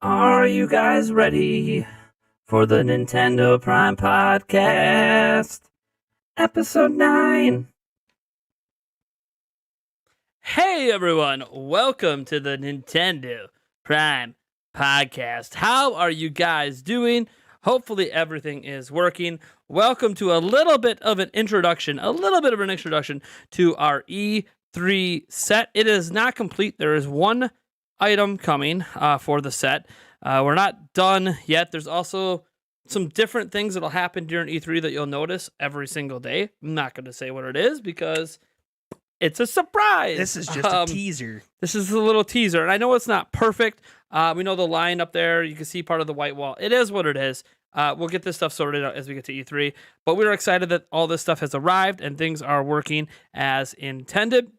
Are you guys ready for the Nintendo Prime Podcast? Episode 9. Hey everyone, welcome to the Nintendo Prime Podcast. How are you guys doing? Hopefully everything is working. Welcome to a little bit of an introduction to our E3 set. It is not complete. There is one item coming for the set. We're not done yet. There's also some different things that'll happen during E3 that you'll notice every single day. I'm not going to say what it is because it's a surprise. This is just a teaser. This is a little teaser, and I know it's not perfect. We know the line up there. You can see part of the white wall. It is what it is. We'll get this stuff sorted out as we get to E3, but we're excited that all this stuff has arrived and things are working as intended.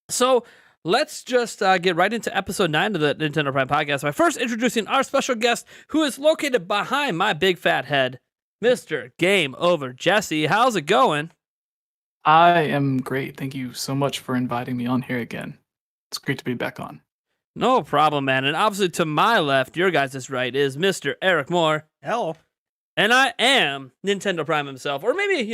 So let's just get right into episode 9 of the Nintendo Prime Podcast by first introducing our special guest who is located behind my big fat head, Mr. GameOverJesse. How's it going? I am great. Thank you so much for inviting me on here again. It's great to be back on. No problem, man. And obviously to my left, your guys' right, is Mr. Eric Moore. Hello. And I am Nintendo Prime himself. Or maybe,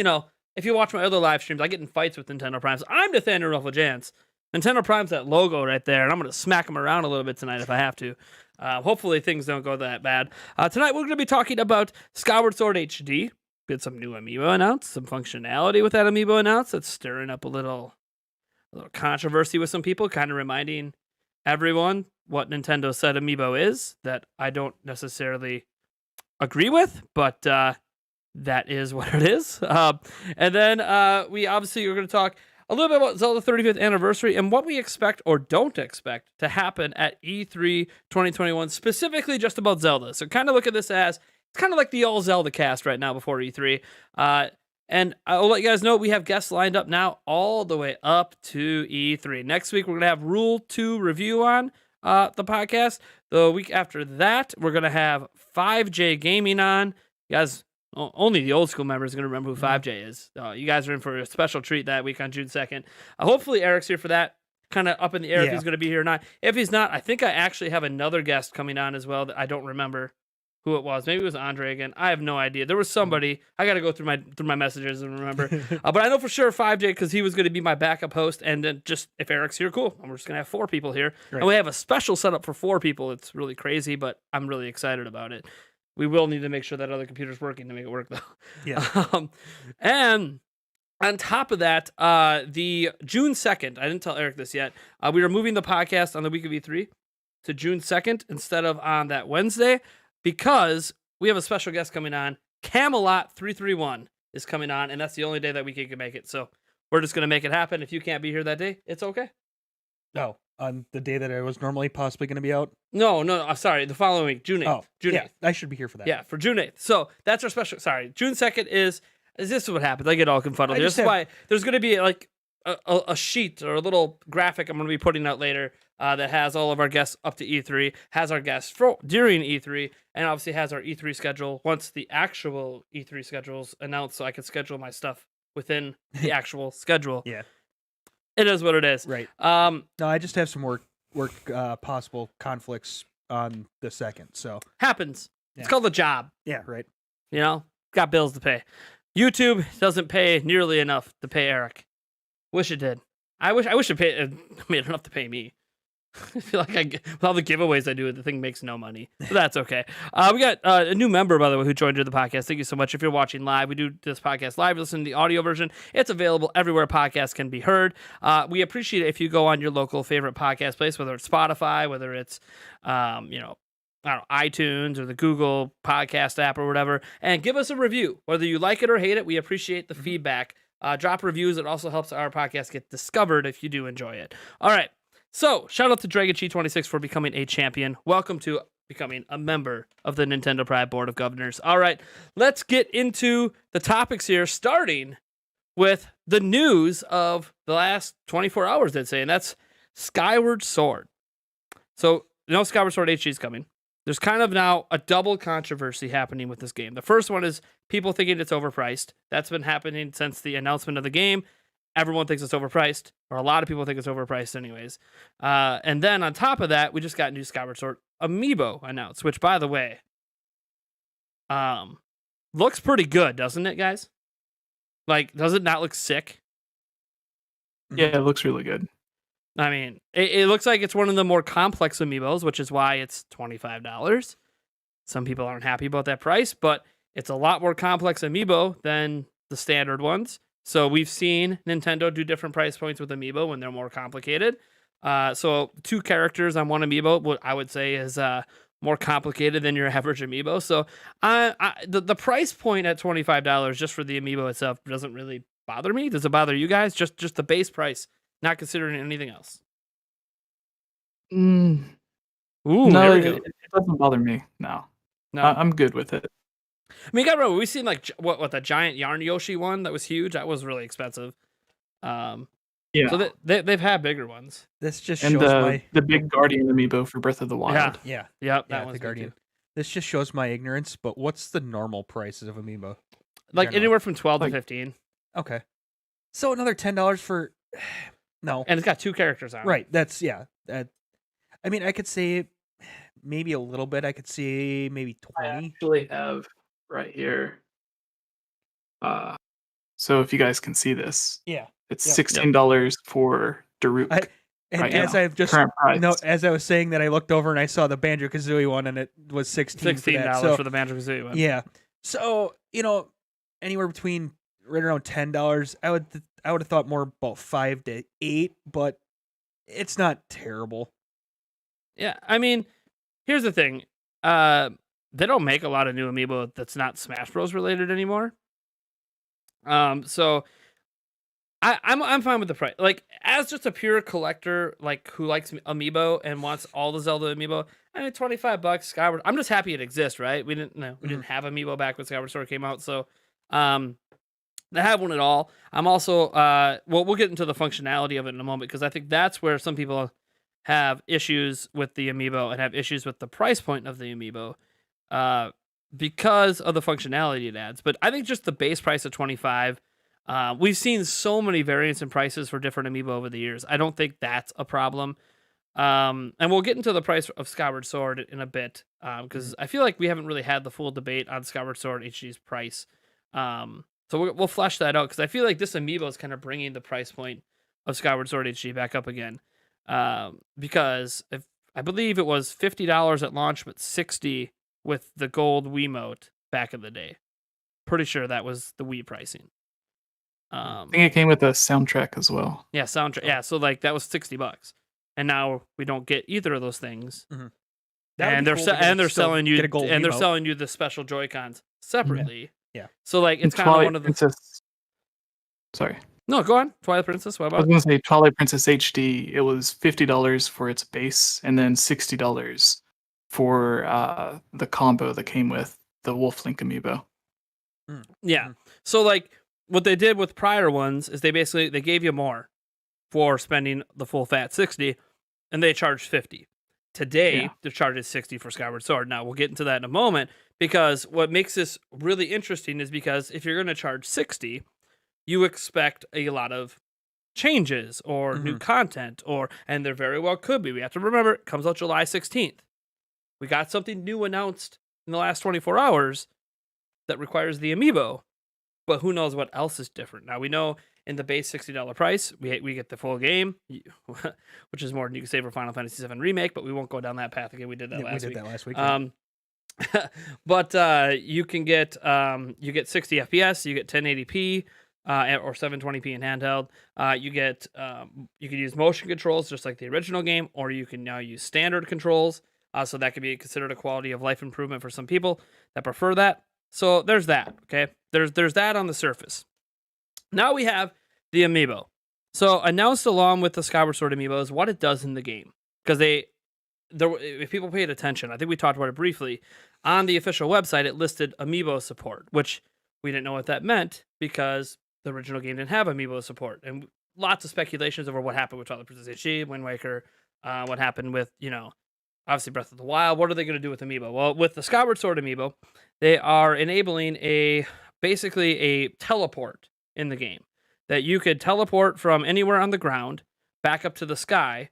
if you watch my other live streams, I get in fights with Nintendo Primes. I'm Nathaniel Ruffle-Jans. Nintendo Prime's that logo right there, and I'm going to smack him around a little bit tonight if I have to. Hopefully things don't go that bad. Tonight we're going to be talking about Skyward Sword HD. Get some new Amiibo announced, some functionality with that Amiibo announced. That's stirring up a little controversy with some people, kind of reminding everyone what Nintendo said Amiibo is, that I don't necessarily agree with, but that is what it is. And then we obviously are going to talk a little bit about Zelda 35th anniversary and what we expect or don't expect to happen at E3 2021, specifically just about Zelda. So kind of look at this as, it's kind of like the all Zelda cast right now before E3. And I'll let you guys know we have guests lined up now all the way up to E3. Next week, we're going to have Rule 2 review on the podcast. The week after that, we're going to have 5J Gaming on. You guys, only the old school members are going to remember who 5J is. You guys are in for a special treat that week on June 2nd. Hopefully, Eric's here for that. Kind of up in the air if he's going to be here or not. If he's not, I think I actually have another guest coming on as well that I don't remember who it was. Maybe it was Andre again. I have no idea. There was somebody. I got to go through my messages and remember. But I know for sure 5J because he was going to be my backup host. And then just if Eric's here, cool. We're just going to have 4 people here. Right. And we have a special setup for 4 people. It's really crazy, but I'm really excited about it. We will need to make sure that other computer's working to make it work, though. Yeah. And on top of that, the June 2nd, I didn't tell Eric this yet, we are moving the podcast on the week of E3 to June 2nd instead of on that Wednesday because we have a special guest coming on. Camelot 331 is coming on, and that's the only day that we can make it. So we're just going to make it happen. If you can't be here that day, it's okay. No, on the day that I was normally possibly going to be out? No, sorry, the following week, June 8th. Oh, June 8th. Yeah, I should be here for that. Yeah, for June 8th. So that's our special, June 2nd is this is what happens. I get all confuddled. This is why there's going to be like a sheet or a little graphic I'm going to be putting out later that has all of our guests up to E3, has our guests during E3, and obviously has our E3 schedule once the actual E3 schedule's announced so I can schedule my stuff within the actual schedule. Yeah. It is what it is. Right. No, I just have some work possible conflicts on the 2nd, so. Happens. Yeah. It's called a job. Yeah, right. Got bills to pay. YouTube doesn't pay nearly enough to pay Eric. Wish it did. I wish it made enough to pay me. I feel like with all the giveaways I do, the thing makes no money. But that's okay. We got a new member, by the way, who joined the podcast. Thank you so much. If you're watching live, we do this podcast live. Listen to the audio version. It's available everywhere podcasts can be heard. We appreciate it if you go on your local favorite podcast place, whether it's Spotify, whether it's, iTunes or the Google podcast app or whatever, and give us a review. Whether you like it or hate it, we appreciate the feedback. Drop reviews. It also helps our podcast get discovered if you do enjoy it. All right. So, shout out to DragonChi26 for becoming a champion. Welcome to becoming a member of the Nintendo Pride Board of Governors. All right, let's get into the topics here, starting with the news of the last 24 hours, I'd say, and that's Skyward Sword. So, Skyward Sword HD is coming. There's kind of now a double controversy happening with this game. The first one is people thinking it's overpriced. That's been happening since the announcement of the game. Everyone thinks it's overpriced, or a lot of people think it's overpriced anyways. And then on top of that, we just got new Skyward Sword Amiibo announced, which, by the way, looks pretty good, doesn't it, guys? Like, does it not look sick? Yeah, it looks really good. I mean, it looks like it's one of the more complex Amiibos, which is why it's $25. Some people aren't happy about that price, but it's a lot more complex Amiibo than the standard ones. So we've seen Nintendo do different price points with Amiibo when they're more complicated. So 2 characters on one Amiibo, what I would say is more complicated than your average Amiibo. So the price point at $25 just for the Amiibo itself doesn't really bother me. Does it bother you guys? Just the base price, not considering anything else. Mm, Ooh, no, there we it, go. it doesn't bother me. No, No, I'm good with it. I mean, you gotta remember, we've seen like what the giant yarn Yoshi one that was huge. That was really expensive. So Yeah, they've had bigger ones. This just and shows my the big Guardian amiibo for Breath of the Wild. yeah Yep, that yeah one's the good Guardian. too. This just shows my ignorance. But what's the normal prices of Amiibo? Like Generally. anywhere from 12 Like- to 15, Okay, so another $10 for no. and it's got 2 characters on. it. Right. That's yeah. I mean, I could say maybe a little bit. I could say maybe I 20. actually have right here. So if you guys can see this, Yeah. it's Yep. $16 for Daruk. And Right as now. I've just Current price. as I was saying that, I looked over and I saw the Banjo Kazooie one, and it was $16 for that. $16 So for the Banjo Kazooie one. yeah. So anywhere between right around $10. I would have thought more about 5 to 8, but it's not terrible. Yeah, I mean, here's the thing. They don't make a lot of new Amiibo that's not Smash Bros. Related anymore. So I'm fine with the price. Like, as just a pure collector, like who likes Amiibo and wants all the Zelda Amiibo, I mean, $25 Skyward. I'm just happy it exists, right? We didn't have Amiibo back when Skyward Sword came out, so they have one at all. I'm also we'll get into the functionality of it in a moment, because I think that's where some people have issues with the Amiibo and have issues with the price point of the Amiibo, because of the functionality it adds. But I think just the base price of $25. We've seen so many variants in prices for different Amiibo over the years. I don't think that's a problem. And we'll get into the price of Skyward Sword in a bit, because I feel like we haven't really had the full debate on Skyward Sword HD's price. So we'll flesh that out, because I feel like this Amiibo is kind of bringing the price point of Skyward Sword HD back up again. Because if I believe it was $50 at launch, but $60 with the gold Wiimote back in the day. Pretty sure that was the Wii pricing. I think it came with a soundtrack as well. Yeah, soundtrack. Yeah, so like that was $60, and now we don't get either of those things. That would And be they're cool to they're still selling you get a gold and they're Wiimote. selling you the special Joy-Cons separately. Yeah. So like it's kind of Twilight one of the. Princess. Sorry, No, go on. Twilight Princess. What I was about? gonna say Twilight Princess HD. It was $50 for its base, and then $60 for the combo that came with the Wolf Link amiibo. Yeah. So like what they did with prior ones is they gave you more for spending the full fat 60, and they charged 50. Today, Yeah. they're charging 60 for Skyward Sword. Now we'll get into that in a moment, because what makes this really interesting is because if you're going to charge 60, you expect a lot of changes or new content, and there very well could be. We have to remember it comes out July 16th. We got something new announced in the last 24 hours that requires the Amiibo, but who knows what else is different. Now we know in the base $60 price, we get the full game, which is more than you can say for Final Fantasy VII Remake, but we won't go down that path again. We did that Yeah, last we week. did that last week. But you can get 60 FPS, you get 1080p, or 720p in handheld. You can use motion controls just like the original game, or you can now use standard controls. So that could be considered a quality of life improvement for some people that prefer that. So there's that. Okay, there's that on the surface. Now we have the Amiibo. So announced along with the Skyward Sword Amiibo is what it does in the game, because if people paid attention, I think we talked about it briefly on the official website. It listed Amiibo Support, which we didn't know what that meant because the original game didn't have Amiibo Support, and lots of speculations over what happened with Twilight Princess HD, Wind Waker, what happened with obviously Breath of the Wild. What are they going to do with Amiibo? Well, with the Skyward Sword Amiibo, they are enabling basically a teleport in the game, that you could teleport from anywhere on the ground back up to the sky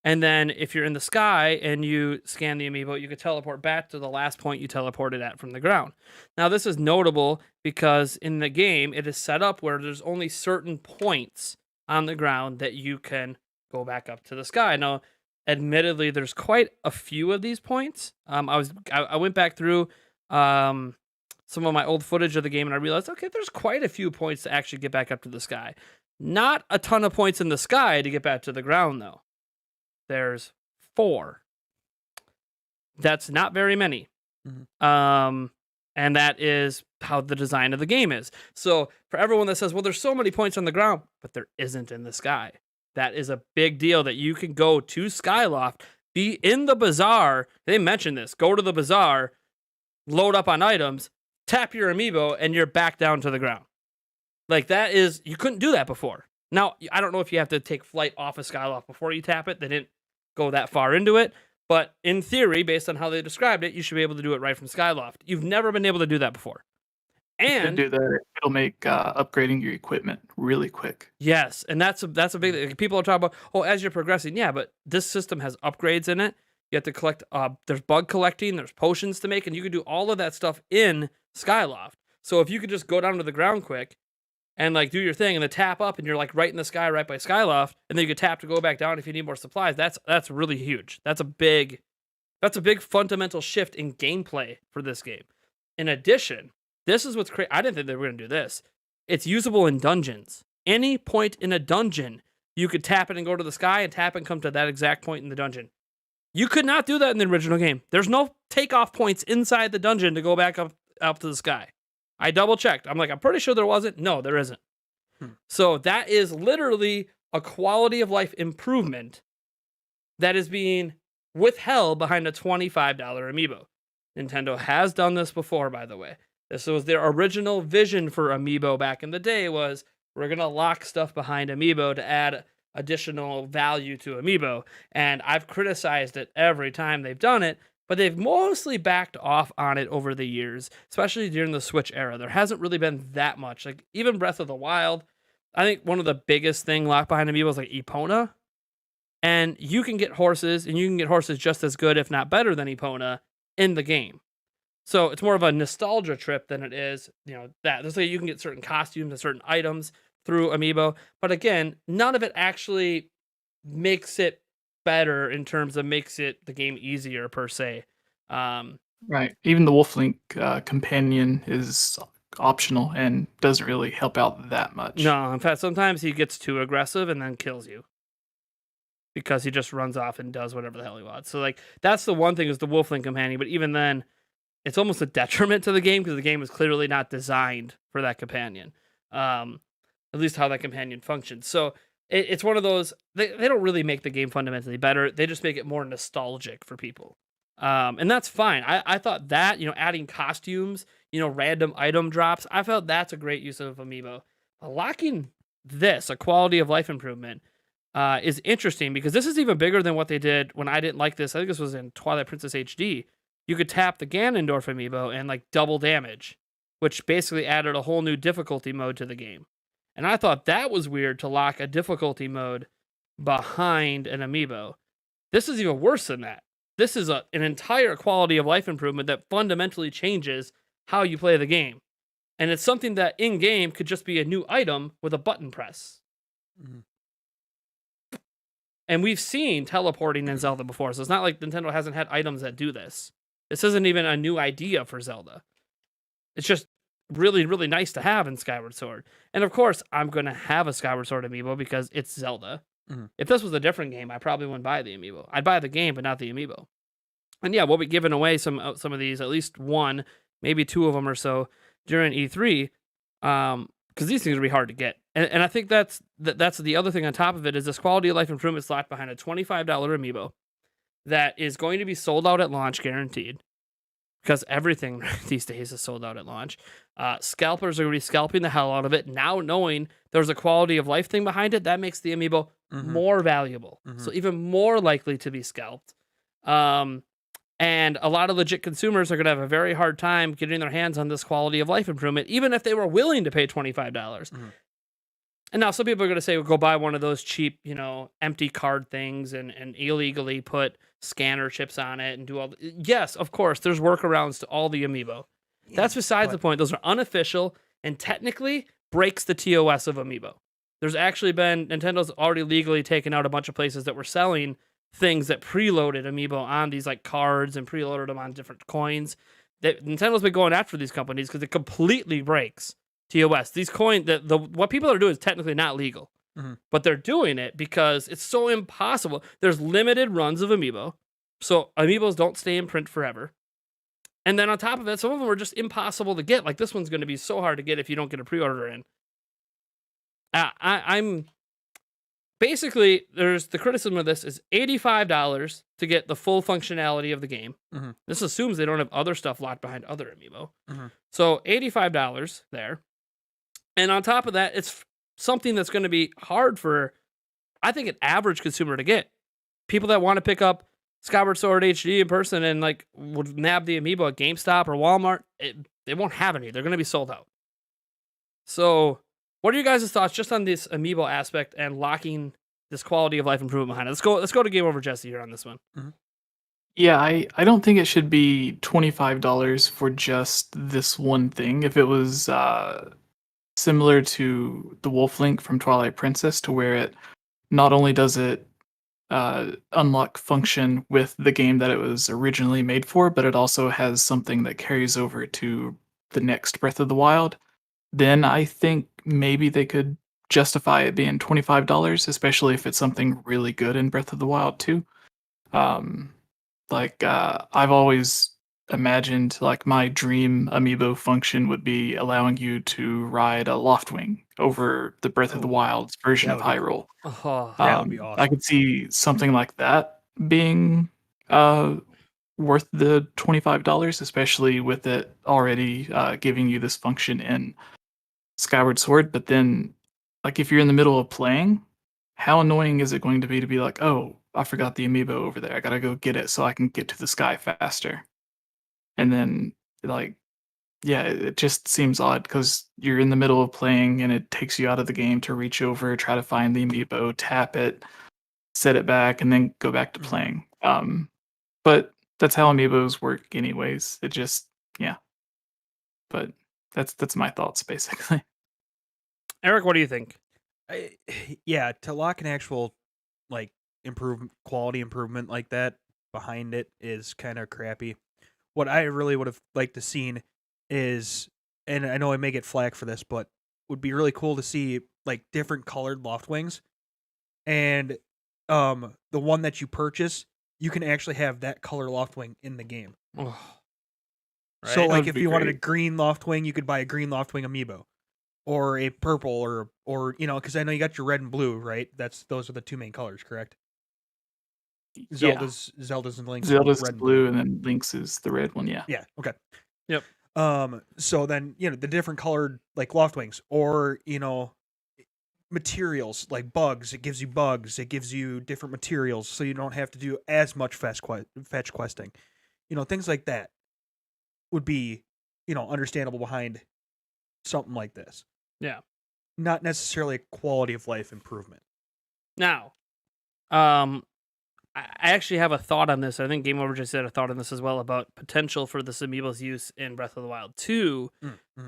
And then if you're in the sky and you scan the amiibo, you could teleport back to the last point you teleported at from the ground. Now, this is notable because in the game, it is set up where there's only certain points on the ground that you can go back up to the sky. Now, admittedly, there's quite a few of these points. I went back through some of my old footage of the game and I realized, okay, there's quite a few points to actually get back up to the sky. Not a ton of points in the sky to get back to the ground, though. There's 4. That's not very many. And that is how the design of the game is. So for everyone that says, well, there's so many points on the ground, but there isn't in the sky. That is a big deal that you can go to Skyloft, be in the bazaar. They mentioned this. Go to the bazaar, load up on items, tap your amiibo, and you're back down to the ground. Like that is, you couldn't do that before. Now, I don't know if you have to take flight off of Skyloft before you tap it. They didn't go that far into it. But in theory, based on how they described it, you should be able to do it right from Skyloft. You've never been able to do that before. And do that, it'll make upgrading your equipment really quick. Yes, and that's a big thing. People are talking about, oh, as you're progressing, yeah, but this system has upgrades in it. You have to collect, there's bug collecting, there's potions to make, and you can do all of that stuff in Skyloft. So if you could just go down to the ground quick and like do your thing and then tap up and you're like right in the sky, right by Skyloft, and then you could tap to go back down if you need more supplies. That's really huge. That's a big fundamental shift in gameplay for this game. In addition, this is what's crazy. I didn't think they were going to do this. It's usable in dungeons. Any point in a dungeon, you could tap it and go to the sky and tap and come to that exact point in the dungeon. You could not do that in the original game. There's no takeoff points inside the dungeon to go back up to the sky. I double checked. I'm pretty sure there wasn't. No, there isn't. So that is literally a quality of life improvement that is being withheld behind a $25 amiibo. Nintendo has done this before, by the way. This was their original vision for Amiibo back in the day was we're going to lock stuff behind Amiibo to add additional value to Amiibo. And I've criticized it every time they've done it, but they've mostly backed off on it over the years, especially during the Switch era. There hasn't really been that much. Like even Breath of the Wild, I think one of the biggest thing locked behind Amiibo is like Epona. And you can get horses, and you can get horses just as good, if not better than Epona in the game. So it's more of a nostalgia trip than it is, that. Let's say you can get certain costumes and certain items through Amiibo. But again, none of it actually makes it better in terms of makes it the game easier per se. Right. Even the Wolf Link companion is optional and doesn't really help out that much. No, in fact, sometimes he gets too aggressive and then kills you. Because he just runs off and does whatever the hell he wants. So like that's the one thing is the Wolf Link companion. But even then, it's almost a detriment to the game because the game is clearly not designed for that companion. At least how that companion functions. So it's one of those, they don't really make the game fundamentally better. They just make it more nostalgic for people. And that's fine. I thought that, adding costumes, random item drops, I felt that's a great use of Amiibo. Locking this, a quality of life improvement, is interesting because this is even bigger than what they did when I didn't like this. I think this was in Twilight Princess HD. You could tap the Ganondorf amiibo and like double damage, which basically added a whole new difficulty mode to the game. And I thought that was weird to lock a difficulty mode behind an amiibo. This is even worse than that. This is an entire quality of life improvement that fundamentally changes how you play the game. And it's something that in game could just be a new item with a button press. Mm-hmm. And we've seen teleporting in Zelda before, so it's not like Nintendo hasn't had items that do this. This isn't even a new idea for Zelda. It's just really, really nice to have in Skyward Sword. And of course, I'm going to have a Skyward Sword amiibo because it's Zelda. Mm-hmm. If this was a different game, I probably wouldn't buy the amiibo. I'd buy the game, but not the amiibo. And yeah, we'll be giving away some of these, at least one, maybe 2 of them or so during E3, because these things are be hard to get. And I think that's the other thing on top of it is this quality of life improvement slot behind a $25 amiibo that is going to be sold out at launch, guaranteed, because everything these days is sold out at launch. Scalpers are going to be scalping the hell out of it. Now knowing there's a quality of life thing behind it, that makes the amiibo more valuable. So even more likely to be scalped. And a lot of legit consumers are going to have a very hard time getting their hands on this quality of life improvement, even if they were willing to pay $25. And now some people are going to say, well, go buy one of those cheap, empty card things and illegally put scanner chips on it and do all. Yes, of course, there's workarounds to all the Amiibo. That's besides the point. Those are unofficial and technically breaks the TOS of Amiibo. There's actually been, Nintendo's already legally taken out a bunch of places that were selling things that preloaded Amiibo on these like cards and preloaded them on different coins. That Nintendo's been going after these companies because it completely breaks TOS. These what people are doing is technically not legal, but they're doing it because it's so impossible. There's limited runs of Amiibo, so Amiibos don't stay in print forever. And then on top of it, some of them are just impossible to get. Like this one's going to be so hard to get if you don't get a pre-order in. I'm basically, there's the criticism of this is $85 to get the full functionality of the game. This assumes they don't have other stuff locked behind other Amiibo. So $85 there. And on top of that, it's something that's going to be hard for, I think, an average consumer to get. People that want to pick up Skyward Sword HD in person and like would nab the Amiibo at GameStop or Walmart, they won't have any. They're going to be sold out. So what are you guys' thoughts just on this Amiibo aspect and locking this quality of life improvement behind it? Let's go to GameOverJesse here on this one. Yeah, I don't think it should be $25 for just this one thing. If it was similar to the Wolf Link from Twilight Princess, to where it not only does it unlock function with the game that it was originally made for, but it also has something that carries over to the next Breath of the Wild, then I think maybe they could justify it being $25, especially if it's something really good in Breath of the Wild too. I've always imagined like my dream Amiibo function would be allowing you to ride a Loftwing over the Breath of the Wild's version of Hyrule. That would be awesome. I could see something like that being worth the $25, especially with it already giving you this function in Skyward Sword. But then, like, if you're in the middle of playing, how annoying is it going to be like, oh, I forgot the Amiibo over there. I gotta go get it so I can get to the sky faster. And then, like, yeah, it just seems odd because you're in the middle of playing and it takes you out of the game to reach over, try to find the Amiibo, tap it, set it back, and then go back to playing. But that's how Amiibos work anyways. It just, yeah. But that's my thoughts, basically. Eric, what do you think? To lock an actual like quality improvement like that behind it is kind of crappy. What I really would have liked to seen is, and I know I may get flack for this, but would be really cool to see like different colored Loftwings, and the one that you purchase, you can actually have that color Loftwing in the game. Right? So like if you wanted a green Loftwing, you could buy a green Loftwing Amiibo. Or a purple, or because I know you got your red and blue, right? Those are the two main colors, correct? Zelda's and Link's Zelda's red blue, and then Link's is the red one. Yeah. Yeah. Okay. Yep. So then the different colored like Loftwings, or materials like bugs. It gives you bugs. It gives you different materials, so you don't have to do as much fetch questing. Things like that would be understandable behind something like this. Yeah. Not necessarily a quality of life improvement. Now, I actually have a thought on this. I think GameOverJesse had a thought on this as well about potential for this Amiibo's use in Breath of the Wild 2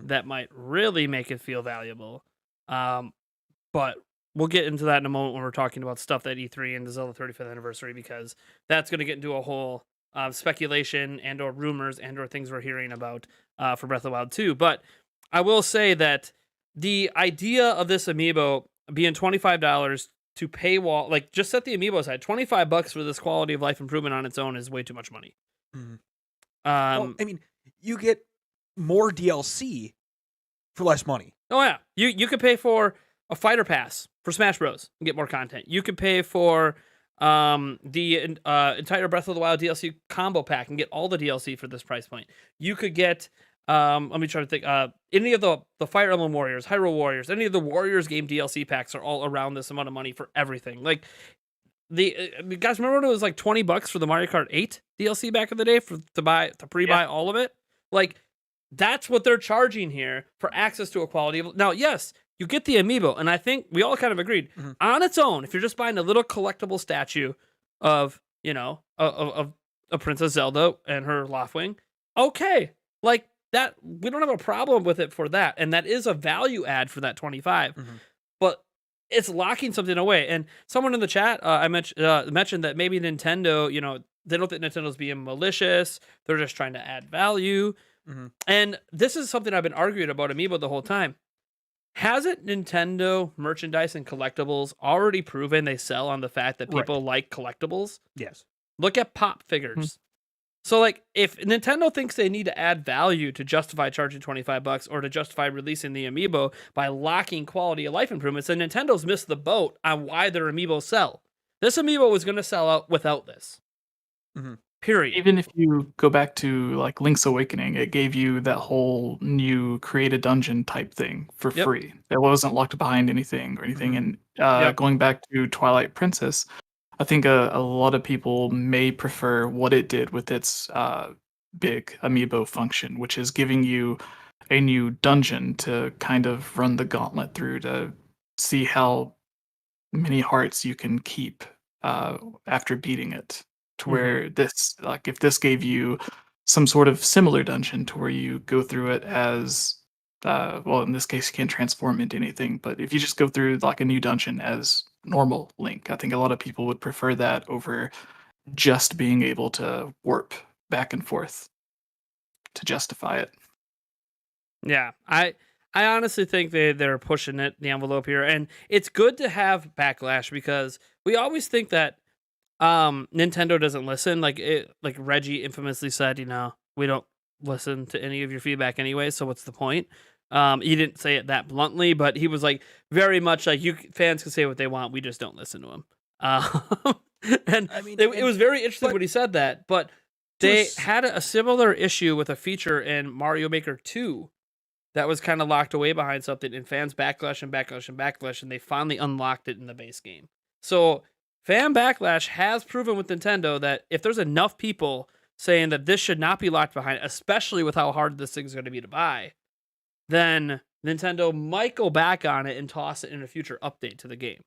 that might really make it feel valuable. But we'll get into that in a moment when we're talking about stuff at E3 and the Zelda 35th anniversary, because that's going to get into a whole speculation and or rumors and or things we're hearing about for Breath of the Wild 2. But I will say that the idea of this Amiibo being $25 to paywall, like just set the Amiibo aside, $25 for this quality of life improvement on its own is way too much money. Well, I mean, you get more DLC for less money. Oh yeah, you could pay for a fighter pass for Smash Bros. And get more content. You could pay for the entire Breath of the Wild DLC combo pack and get all the DLC for this price point. You could get let me try to think. Any of the Fire Emblem Warriors, Hyrule Warriors, any of the Warriors game DLC packs are all around this amount of money for everything. Like you guys remember when it was like $20 for the Mario Kart 8 DLC back in the day to pre-buy all of it? Like that's what they're charging here for access to a quality of. Now, yes, you get the amiibo, and I think we all kind of agreed on its own. If you're just buying a little collectible statue of of a Princess Zelda and her Loftwing, okay, like that, we don't have a problem with it for that, and that is a value add for that 25. But it's locking something away. And someone in the chat I mentioned that maybe Nintendo, they don't think Nintendo's being malicious. They're just trying to add value. And this is something I've been arguing about Amiibo the whole time. Hasn't Nintendo merchandise and collectibles already proven they sell on the fact that people like collectibles? Yes. Look at pop figures. So, like, if Nintendo thinks they need to add value to justify charging $25 or to justify releasing the Amiibo by locking quality of life improvements, then Nintendo's missed the boat on why their Amiibo sell. This Amiibo was going to sell out without this. Period. Even if you go back to like Link's Awakening, it gave you that whole new create a dungeon type thing for free. It wasn't locked behind anything or anything. And going back to Twilight Princess, I think a lot of people may prefer what it did with its big Amiibo function, which is giving you a new dungeon to kind of run the gauntlet through to see how many hearts you can keep after beating it. To where this, like, if this gave you some sort of similar dungeon to where you go through it as, well, in this case, you can't transform into anything, but if you just go through like a new dungeon as normal Link, I think a lot of people would prefer that over just being able to warp back and forth to justify it. Yeah, I honestly think they're pushing the envelope here, and it's good to have backlash because we always think that Nintendo doesn't listen. Like Reggie infamously said, we don't listen to any of your feedback anyway, so what's the point? He didn't say it that bluntly, but he was like very much like, you fans can say what they want, we just don't listen to them. And I mean, it was very interesting when he said that, but they had a similar issue with a feature in Mario Maker 2 that was kind of locked away behind something, and fans backlash, and they finally unlocked it in the base game. So fan backlash has proven with Nintendo that if there's enough people saying that this should not be locked behind, especially with how hard this thing's going to be to buy, then Nintendo might go back on it and toss it in a future update to the game.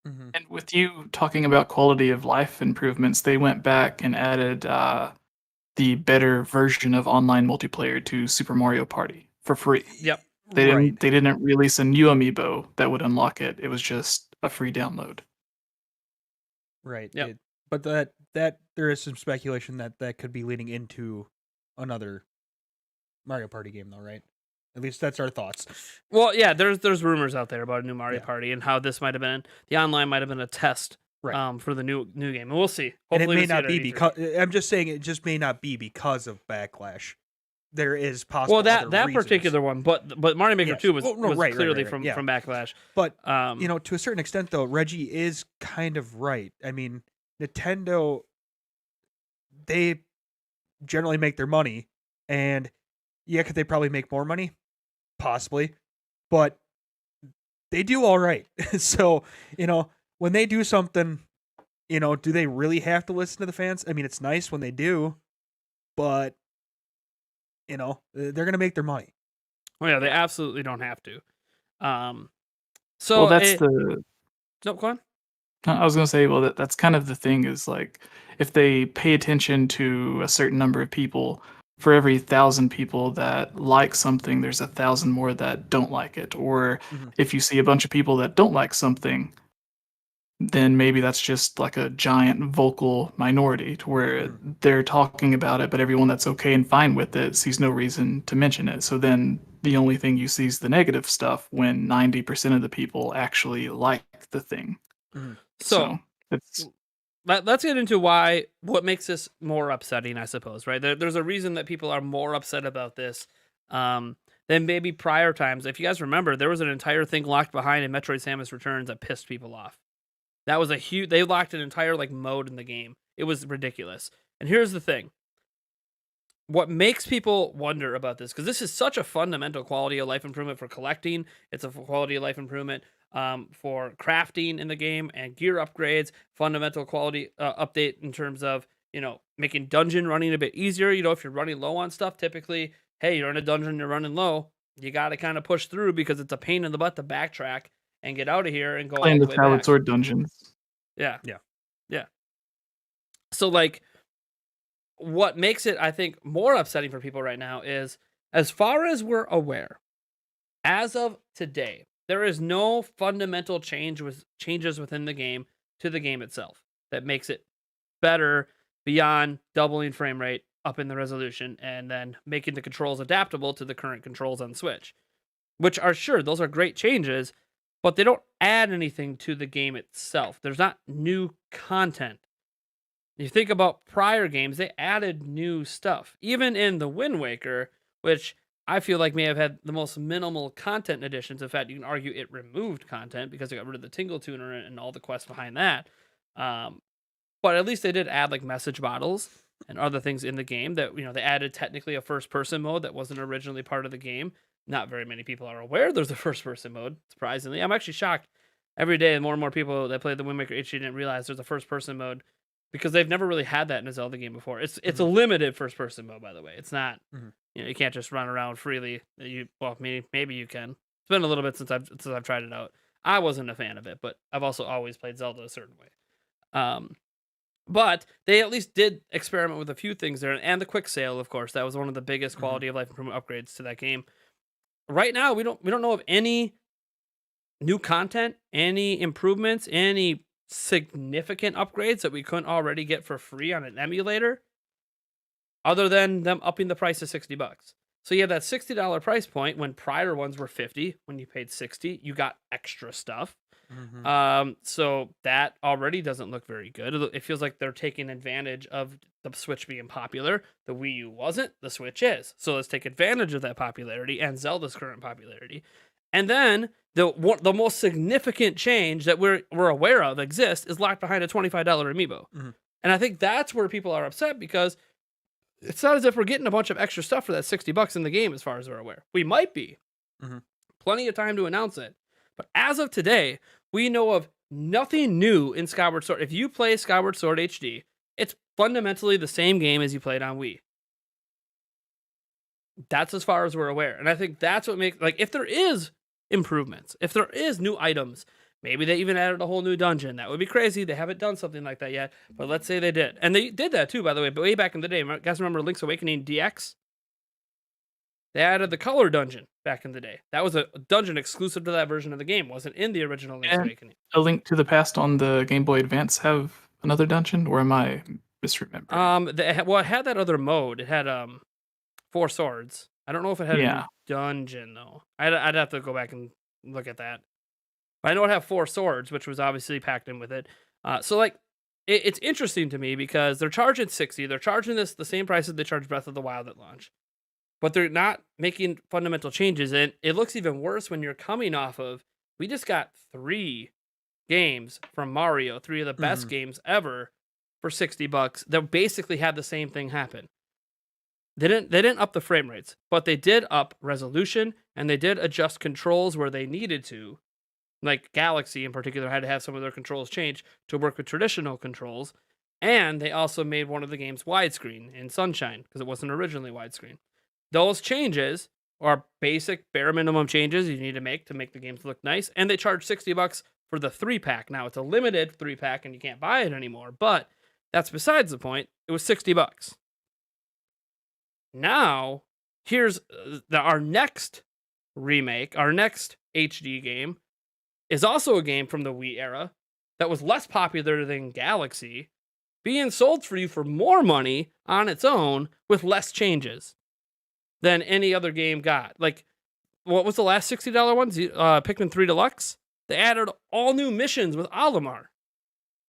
And with you talking about quality of life improvements, they went back and added the better version of online multiplayer to Super Mario Party for free. Yep. They didn't release a new amiibo that would unlock it. It was just a free download. Right. Yep. But that there is some speculation that could be leading into another Mario Party game, though, right? At least that's our thoughts. Well, yeah, there's rumors out there about a new Mario Party and how this might have been, the online might have been a test for the new game, and we'll see. Hopefully, and it may not be because I'm just saying it just may not be because of backlash. There is possible. Well, that particular one, but Mario Maker 2 was clearly from backlash. But to a certain extent, though, Reggie is kind of right. I mean, Nintendo, they generally make their money, and could they probably make more money? Possibly, but they do all right. So, when they do something, do they really have to listen to the fans? I mean, it's nice when they do, but they're going to make their money. Well, yeah, they absolutely don't have to. So that's no, go on. I was going to say, well, that's kind of the thing is like, if they pay attention to a certain number of people, for every 1,000 people that like something, there's 1,000 more that don't like it. Or if you see a bunch of people that don't like something, then maybe that's just like a giant vocal minority to where they're talking about it, but everyone that's okay and fine with it sees no reason to mention it. So then the only thing you see is the negative stuff when 90% of the people actually like the thing. So it's... Let's get into what makes this more upsetting, I suppose, right? There's a reason that people are more upset about this than maybe prior times. If you guys remember, there was an entire thing locked behind in Metroid Samus Returns that pissed people off. That was they locked an entire mode in the game. It was ridiculous. And here's the thing. What makes people wonder about this, because this is such a fundamental quality of life improvement for collecting. It's a quality of life improvement for crafting in the game and gear upgrades, fundamental quality update in terms of, making dungeon running a bit easier. If you're running low on stuff, typically, hey, you're in a dungeon, you're running low, you got to kind of push through because it's a pain in the butt to backtrack and get out of here and go all Playing the the way Skyward back. Sword dungeons. Yeah. Yeah. Yeah. So like what makes it, I think, more upsetting for people right now is, as far as we're aware, as of today, there is no fundamental changes within the game to the game itself that makes it better beyond doubling frame rate, up in the resolution, and then making the controls adaptable to the current controls on Switch. Which are, sure, those are great changes, but they don't add anything to the game itself. There's not new content. You think about prior games, they added new stuff. Even in the Wind Waker, which I feel like may have had the most minimal content additions. In fact, you can argue it removed content because they got rid of the Tingle Tuner and all the quests behind that. But at least they did add like message bottles and other things in the game that, they added technically a first person mode that wasn't originally part of the game. Not very many people are aware there's a first person mode, surprisingly. I'm actually shocked every day more and more people that play the Wind Waker HD didn't realize there's a first person mode because they've never really had that in a Zelda game before. It's a limited first person mode, by the way. It's not, you can't just run around freely. Maybe you can. It's been a little bit since I've tried it out. I wasn't a fan of it, but I've also always played Zelda a certain way. But they at least did experiment with a few things there, and the quick sale, of course, that was one of the biggest quality of life improvement upgrades to that game. Right now, we don't know of any new content, any improvements, any significant upgrades that we couldn't already get for free on an emulator, other than them upping the price to $60. So you have that $60 price point when prior ones were $50. When you paid $60, you got extra stuff. So that already doesn't look very good. It feels like they're taking advantage of the Switch being popular. The Wii U wasn't, the Switch is. So let's take advantage of that popularity and Zelda's current popularity. And then the most significant change that we're aware of exists is locked behind a $25 amiibo. And I think that's where people are upset because it's not as if we're getting a bunch of extra stuff for that $60 in the game as far as we're aware. We might be. Plenty of time to announce it. But as of today, we know of nothing new in Skyward Sword. If you play Skyward Sword HD, it's fundamentally the same game as you played on Wii. That's as far as we're aware. And I think that's what makes, like, if there is improvements, if there is new items, maybe they even added a whole new dungeon. That would be crazy. They haven't done something like that yet, but let's say they did. And they did that too, by the way, but way back in the day. Guys remember Link's Awakening DX? They added the color dungeon back in the day. That was a dungeon exclusive to that version of the game. Wasn't in the original Link's Awakening. A Link to the Past on the Game Boy Advance have another dungeon, or am I misremembering? It had that other mode. It had 4 swords. I don't know if it had a new dungeon though. I'd have to go back and look at that. But I know it had 4 swords, which was obviously packed in with it. So like, it's interesting to me because they're charging $60. They're charging this the same price that they charged Breath of the Wild at launch. But they're not making fundamental changes. And it looks even worse when you're coming off of, we just got 3 games from Mario, 3 of the best games ever for $60 that basically had the same thing happen. They didn't up the frame rates, but they did up resolution and they did adjust controls where they needed to. Like Galaxy in particular had to have some of their controls changed to work with traditional controls. And they also made one of the games widescreen in Sunshine because it wasn't originally widescreen. Those changes are basic bare minimum changes you need to make the games look nice. And they charge $60 for the 3-pack. Now it's a limited 3-pack and you can't buy it anymore, but that's besides the point. It was $60. Now, here's our next remake, our next HD game is also a game from the Wii era that was less popular than Galaxy, being sold for you for more money on its own with less changes than any other game got. Like, what was the last $60 one? Pikmin 3 Deluxe? They added all new missions with Olimar,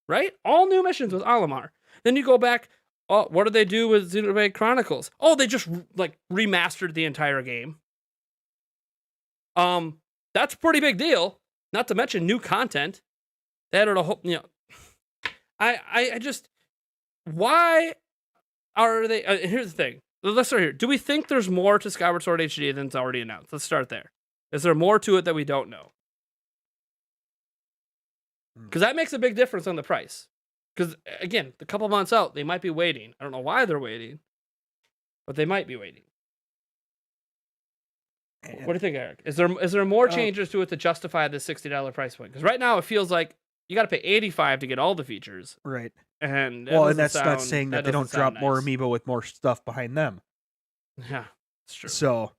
right? All new missions with Olimar. Then you go back, oh, what did they do with Xenoblade Chronicles? Oh, they just like remastered the entire game. That's a pretty big deal. Not to mention new content. They added a whole, I just, why are they, here's the thing. Let's start here. Do we think there's more to Skyward Sword HD than's already announced? Let's start there. Is there more to it that we don't know? Because that makes a big difference on the price. Because, again, a couple months out, they might be waiting. I don't know why they're waiting, but they might be waiting. What And, do you think, Eric? Is there more Uh, changes to it to justify the $60 price point? Because right now it feels like you got to pay 85 to get all the features, right. and Well, and that's not saying that they doesn't don't drop sound more nice. amiibo with more stuff behind them. Yeah, it's true. So,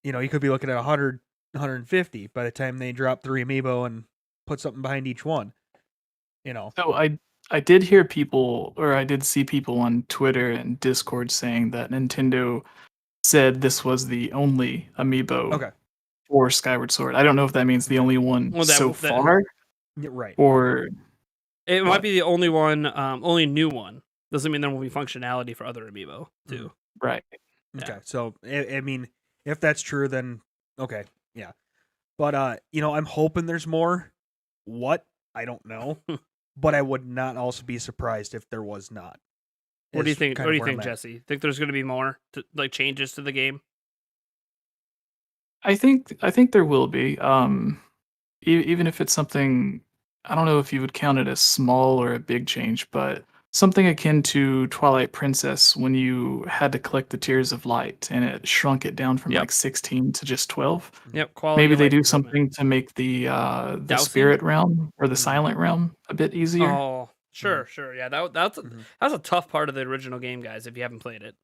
you could be looking at 100, 150 by the time they drop 3 amiibo and put something behind each one. So I did hear people, or I did see people on Twitter and Discord saying that Nintendo said this was the only amiibo Okay. for Skyward Sword. I don't know if that means the only one Well, so that far, Yeah, right. or it might what? be the only one, only new one. Doesn't mean there won't be functionality for other amiibo too. Right. Okay. Yeah. So, I mean, if that's true, then okay. Yeah. But, I'm hoping there's more. What? I don't know. But I would not also be surprised if there was not. What do you is think? kind What do of you where I'm think, at. Jesse? Think there's going to be more changes to the game? I think there will be. Even if it's something, I don't know if you would count it as small or a big change, but something akin to Twilight Princess when you had to collect the Tears of Light and it shrunk it down from Yep. like 16 to just 12. Yep. Quality. Maybe of they life do improvement. something to make the Dowsing? spirit realm or the Mhm. silent realm a bit easier. Oh, sure. Yeah, that's Mhm. a tough part of the original game, guys. If you haven't played it.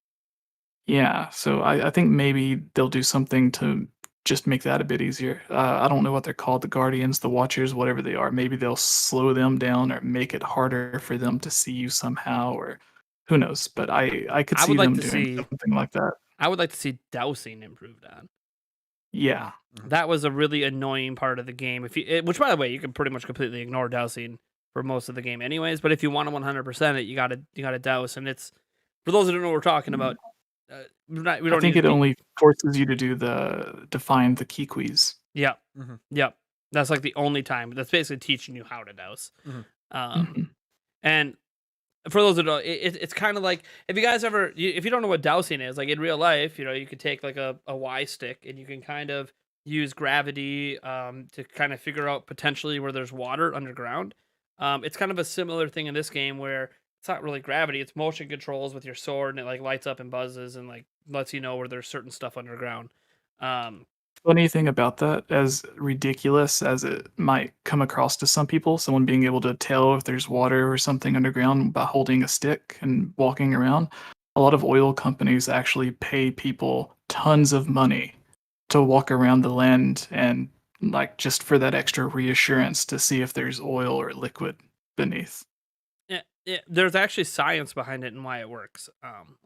Yeah, so I think maybe they'll do something to just make that a bit easier. I don't know what they're called, the Guardians, the Watchers, whatever they are. Maybe they'll slow them down or make it harder for them to see you somehow, or who knows. But I could I see would like them to doing see. something like that. I would like to see dowsing improved on. Yeah, That was a really annoying part of the game. Which, by the way, you can pretty much completely ignore dowsing for most of the game, anyways. But if you want to 100% it, you gotta douse, and it's for those that don't know what we're talking about. We I don't think need it to. only forces you to define the key quiz. Yep. Mhm. Yep. That's like the only time. That's basically teaching you how to douse. Mhm. Mhm. And for those that don't, it's kind of like if you guys ever, if you don't know what dowsing is, like in real life, you could take like a Y stick and you can kind of use gravity to kind of figure out potentially where there's water underground. It's kind of a similar thing in this game where it's not really gravity, it's motion controls with your sword and it like lights up and buzzes and like lets you know where there's certain stuff underground. Um, Funny thing about that, as ridiculous as it might come across to some people, someone being able to tell if there's water or something underground by holding a stick and walking around, a lot of oil companies actually pay people tons of money to walk around the land and like just for that extra reassurance to see if there's oil or liquid beneath. yeah, there's actually science behind it and why it works.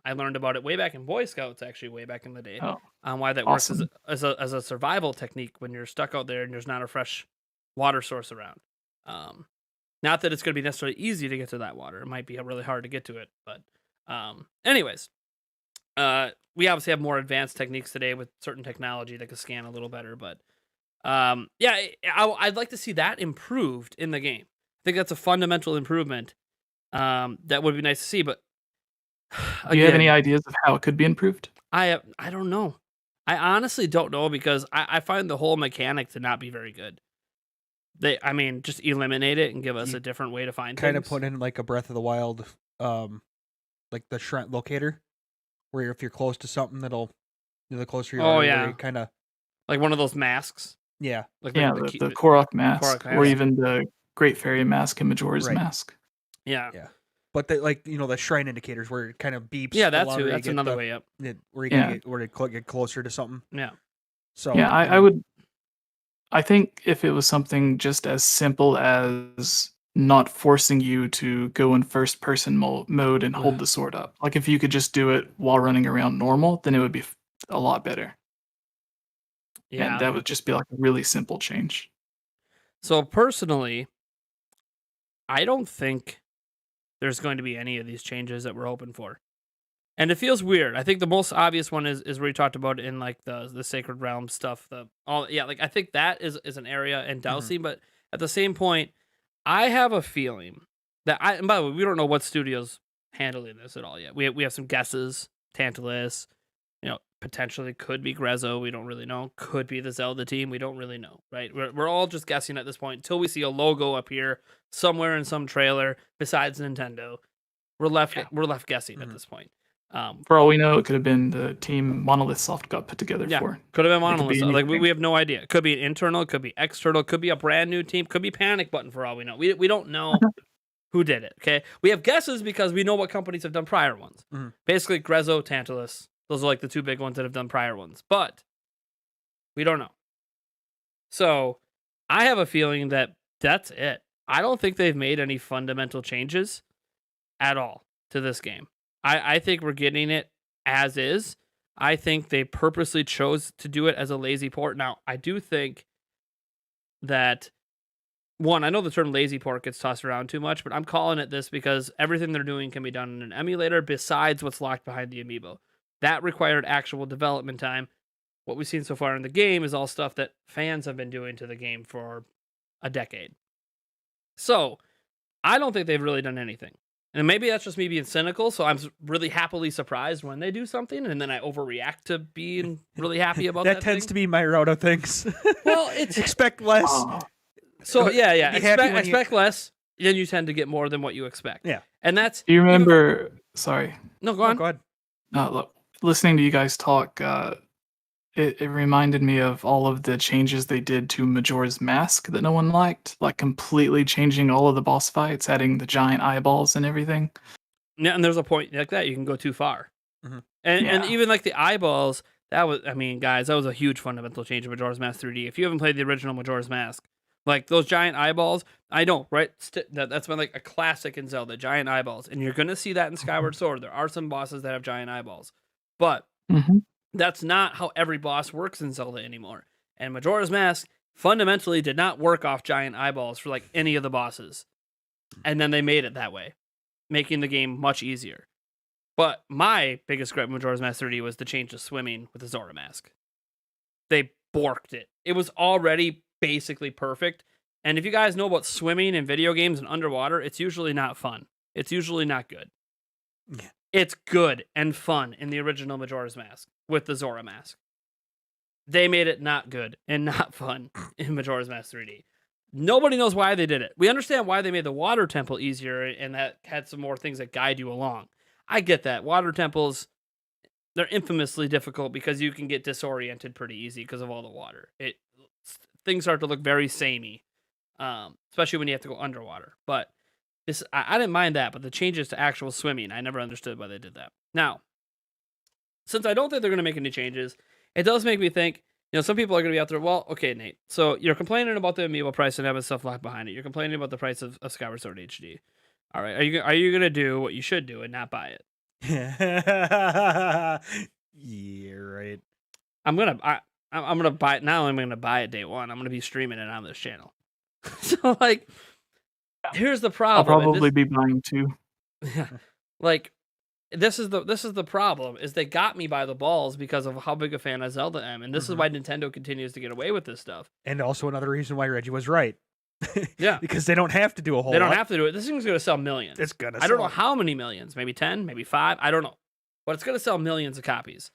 I learned about it way back in Boy Scouts, actually, way back in the day. Oh, Why that works awesome. as a survival technique when you're stuck out there and there's not a fresh water source around. Not that it's going to be necessarily easy to get to that water. It might be really hard to get to it, but anyways, we obviously have more advanced techniques today with certain technology that can scan a little better. But yeah, I'd like to see that improved in the game. I think that's a fundamental improvement. That would be nice to see, but Do you have any again, ideas of how it could be improved? I don't know. I honestly don't know because I find the whole mechanic to not be very good. I mean, just eliminate it and give us You a different way to find kind of things. put in like a Breath of the Wild, like the shrine locator, where if you're close to something, the closer you Oh, are, yeah. where you kind of, Like one of those masks, yeah, like Yeah, the the Korok mask, Korok or mask. even the Great Fairy mask and Majora's Right. mask. Yeah, yeah. But the shrine indicators where it kind of beeps. yeah, the that's longer you that's get another way up. where you Yeah. get closer to something. Yeah, So Yeah, I think if it was something just as simple as not forcing you to go in first person mode and hold the sword up. Like if you could just do it while running around normal, then it would be a lot better. And yeah. that would just be like a really simple change. So personally, I don't think there's going to be any of these changes that we're hoping for. And it feels weird. I think the most obvious one is where you talked about in like the Sacred Realm stuff. Like I think that is an area in dowsing, but at the same point, I have a feeling that and by the way, we don't know what studio's handling this at all yet. We have some guesses. Tantalus, potentially could be Grezzo. We don't really know. Could be the Zelda team. We don't really know, right? We're all just guessing at this point until we see a logo appear somewhere in some trailer besides Nintendo. We're left guessing at this point. For all we know, it could have been the team Monolith Soft got put together Yeah, for. could have been It could Monolith. be Like anything. we have no idea. It could be internal. It could be external. It could be a brand new team. Could be Panic Button for all we know. We don't know who did it. Okay, we have guesses because we know what companies have done prior ones. Mhm. Basically, Grezzo, Tantalus. Those are like the two big ones that have done prior ones. But we don't know. So I have a feeling that that's it. I don't think they've made any fundamental changes at all to this game. I think we're getting it as is. I think they purposely chose to do it as a lazy port. Now, I do think that, one, I know the term lazy port gets tossed around too much, but I'm calling it this because everything they're doing can be done in an emulator besides what's locked behind the amiibo. That required actual development time. What we've seen so far in the game is all stuff that fans have been doing to the game for a decade. So, I don't think they've really done anything. And maybe that's just me being cynical, so I'm really happily surprised when they do something, and then I overreact to being really happy about that. That tends to be my route of things. Well, it's expect less. so But yeah. be happy when you- Expect less, then you tend to get more than what you expect. Yeah. And that's Do you remember? Sorry. no, go Oh, on. go ahead. Look, listening to you guys talk, it reminded me of all of the changes they did to Majora's Mask that no one liked, like completely changing all of the boss fights, adding the giant eyeballs and everything. Yeah, and there's a point like that you can go too far. Mhm. And Yeah. even like the eyeballs, that was, I mean, guys, that was a huge fundamental change in Majora's Mask 3D. If you haven't played the original Majora's Mask, like those giant eyeballs, I know, right? That's been like a classic in Zelda, giant eyeballs. And you're going to see that in Skyward Sword. There are some bosses that have giant eyeballs. But Mm-hmm. that's not how every boss works in Zelda anymore. And Majora's Mask fundamentally did not work off giant eyeballs for like any of the bosses. And then they made it that way, making the game much easier. But my biggest gripe with Majora's Mask 3D was the change to swimming with the Zora mask. They borked it. It was already basically perfect. And if you guys know about swimming in video games and underwater, it's usually not fun. It's usually not good. Yeah. It's good and fun in the original Majora's Mask with the Zora mask. They made it not good and not fun in Majora's Mask 3D. Nobody knows why they did it. We understand why they made the water temple easier and that had some more things that guide you along. I get that. Water temples, they're infamously difficult because you can get disoriented pretty easy because of all the water. Things start to look very samey, especially when you have to go underwater. But this, I didn't mind that, but the changes to actual swimming, I never understood why they did that. Now, since I don't think they're going to make any changes, it does make me think, some people are going to be out there, well, okay, Nate, so you're complaining about the amiibo price and having stuff locked behind it. You're complaining about the price of Skyward Sword HD. All right, are you going to do what you should do and not buy it? Yeah, right. I'm going to buy it now. I'm going to buy it day one. I'm going to be streaming it on this channel. So, like, here's the I'll problem. probably be buying too. Yeah, like, this is the problem, is they got me by the balls because of how big a fan of Zelda I am, and this is why Nintendo continues to get away with this stuff. And also another reason why Reggie was right. Yeah. Because they don't have to do a whole They don't lot. have to do it. This thing's going to sell millions. It's gonna I don't know sell. how many millions, maybe 10, maybe 5, I don't know. But it's going to sell millions of copies.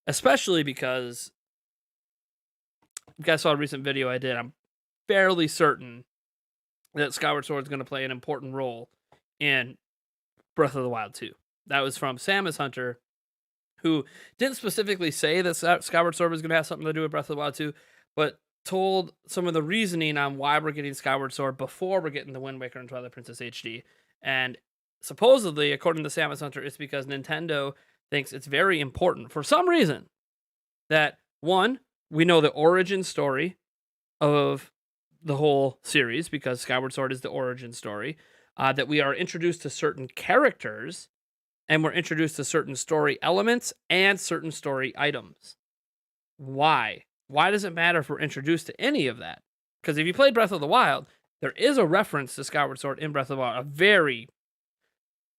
Especially because, you guys saw a recent video I did, I'm fairly certain that Skyward Sword is going to play an important role in Breath of the Wild 2. That was from Samus Hunter, who didn't specifically say that Skyward Sword was going to have something to do with Breath of the Wild 2, but told some of the reasoning on why we're getting Skyward Sword before we're getting the Wind Waker and Twilight Princess HD. And supposedly, according to Samus Hunter, it's because Nintendo thinks it's very important, for some reason, that, one, we know the origin story of the whole series, because Skyward Sword is the origin story, that we are introduced to certain characters, and we're introduced to certain story elements and certain story items. Why? Why does it matter if we're introduced to any of that? Because if you played Breath of the Wild, there is a reference to Skyward Sword in Breath of the Wild, a very,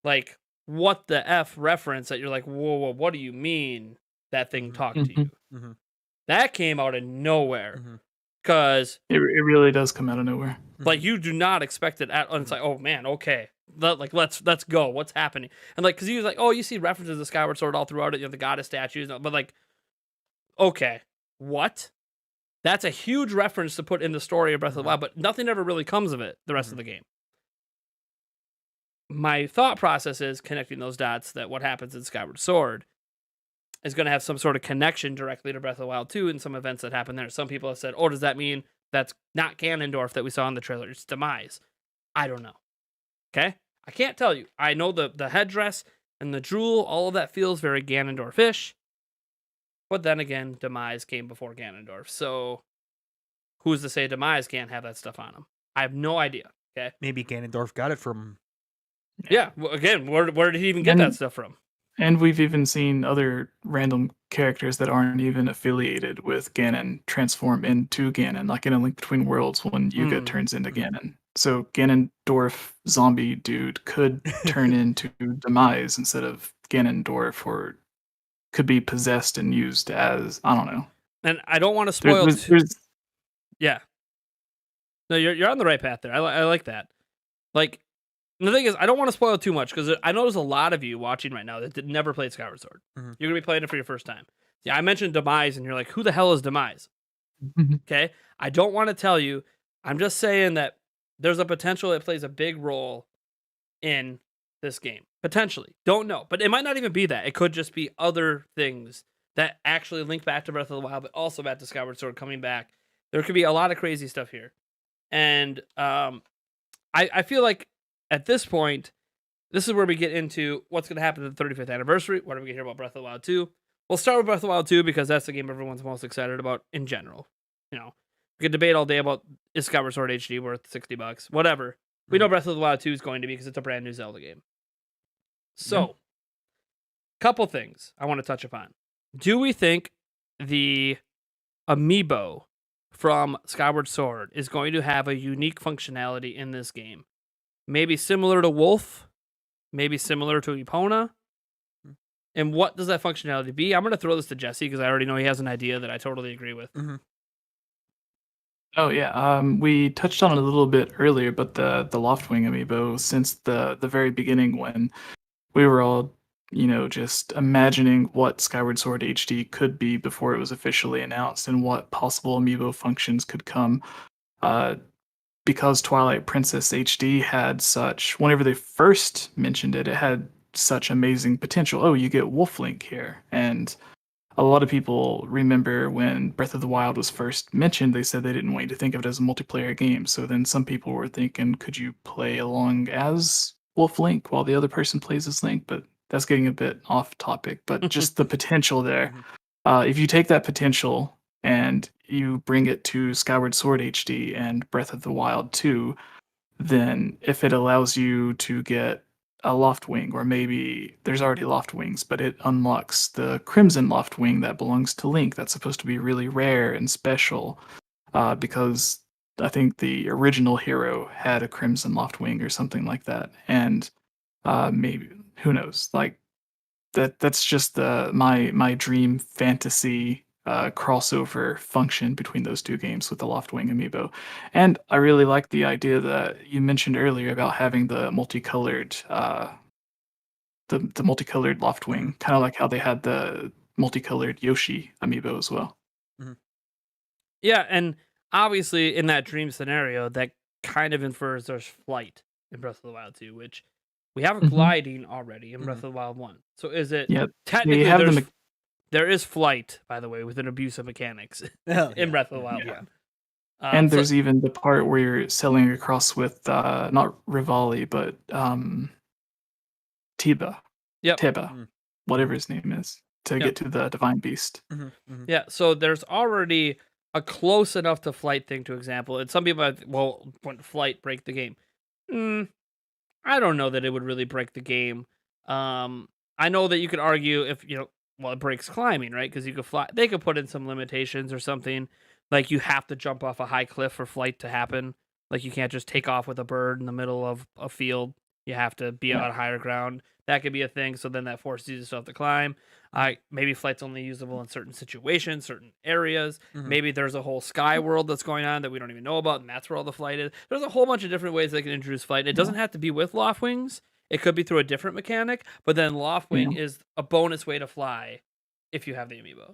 like, what the F reference that you're like, whoa, what do you mean that thing talked to you? Mhm. That came out of nowhere. Mhm. Because, It really does come out of nowhere. like, you do not expect it and it's like, oh man, okay. Let's go. What's happening? And like, because he was like, oh, you see references to Skyward Sword all throughout it, the goddess statues, but like, okay, what? That's a huge reference to put in the story of Breath of the Wild, but nothing ever really comes of it the rest of the game. my thought process is connecting those dots that what happens in Skyward Sword is going to have some sort of connection directly to Breath of the Wild 2 and some events that happen there. Some people have said, oh, does that mean that's not Ganondorf that we saw in the trailer? It's Demise. I don't know. Okay? I can't tell you. I know the headdress and the drool, all of that feels very Ganondorf-ish. But then again, Demise came before Ganondorf. So who's to say Demise can't have that stuff on him? I have no idea. Okay? Maybe Ganondorf got it from. Yeah. Well, again, where did he even get that stuff from? And we've even seen other random characters that aren't even affiliated with Ganon transform into Ganon, like in A Link Between Worlds when Yuga turns into Ganon. So Ganondorf zombie dude could turn into Demise instead of Ganondorf, or could be possessed and used as, I don't know. And I don't want to spoil. Yeah. No, you're on the right path there. I like that. Like, the thing is, I don't want to spoil too much because I know there's a lot of you watching right now that never played Skyward Sword. Mhm. You're gonna be playing it for your first time. Yeah, I mentioned Demise, and you're like, "Who the hell is Demise?" Okay, I don't want to tell you. I'm just saying that there's a potential it plays a big role in this game. Potentially, don't know, but it might not even be that. It could just be other things that actually link back to Breath of the Wild, but also back to Skyward Sword coming back. There could be a lot of crazy stuff here, and I feel like. At this point, this is where we get into what's going to happen to the 35th anniversary. What are we going to hear about Breath of the Wild 2? We'll start with Breath of the Wild 2 because that's the game everyone's most excited about in general. You know, we could debate all day about is Skyward Sword HD worth $60, whatever. We know Breath of the Wild 2 is going to be because it's a brand new Zelda game. So, couple things I want to touch upon. Do we think the Amiibo from Skyward Sword is going to have a unique functionality in this game? Maybe similar to Wolf, maybe similar to Epona. And what does that functionality be? I'm going to throw this to Jesse because I already know he has an idea that I totally agree with. Oh yeah, we touched on it a little bit earlier, but the Loftwing Amiibo, since the very beginning when we were all, just imagining what Skyward Sword HD could be before it was officially announced and what possible Amiibo functions could come, because Twilight Princess HD had such, whenever they first mentioned it, it had such amazing potential. Oh, you get Wolf Link here. And a lot of people remember when Breath of the Wild was first mentioned, they said they didn't want you to think of it as a multiplayer game. So then some people were thinking, could you play along as Wolf Link while the other person plays as Link? But that's getting a bit off topic. But just the potential there. If you take that potential and you bring it to Skyward Sword HD and Breath of the Wild 2, then if it allows you to get a Loftwing, or maybe there's already Loftwings, but it unlocks the Crimson Loftwing that belongs to Link, that's supposed to be really rare and special, because I think the original hero had a Crimson Loftwing or something like that, and maybe, who knows, like, that's just my dream fantasy crossover function between those two games with the Loftwing Amiibo. And I really like the idea that you mentioned earlier about having the multicolored the multicolored Loftwing, kind of like how they had the multicolored Yoshi Amiibo as well. Yeah, and obviously in that dream scenario, that kind of infers there's flight in Breath of the Wild 2, which we have gliding already in Breath of the Wild 1. So is it technically there is flight, by the way, with an abuse of mechanics in Breath of the Wild 1. And there's even the part where you're sailing across with not Rivali, but Teba, whatever his name is, to get to the Divine Beast. Yeah, so there's already a close enough to flight thing to example. And some people have, wouldn't flight break the game? I don't know that it would really break the game. I know that you could argue if, it breaks climbing, right? Because you could fly. They could put in some limitations or something. Like you have to jump off a high cliff for flight to happen. Like you can't just take off with a bird in the middle of a field. You have to be on higher ground. That could be a thing. So then that forces you to still have to climb. Maybe flight's only usable in certain situations, certain areas. Maybe there's a whole sky world that's going on that we don't even know about, and that's where all the flight is. There's a whole bunch of different ways they can introduce flight. It doesn't have to be with Loftwings. It could be through a different mechanic, but then Loftwing is a bonus way to fly if you have the Amiibo.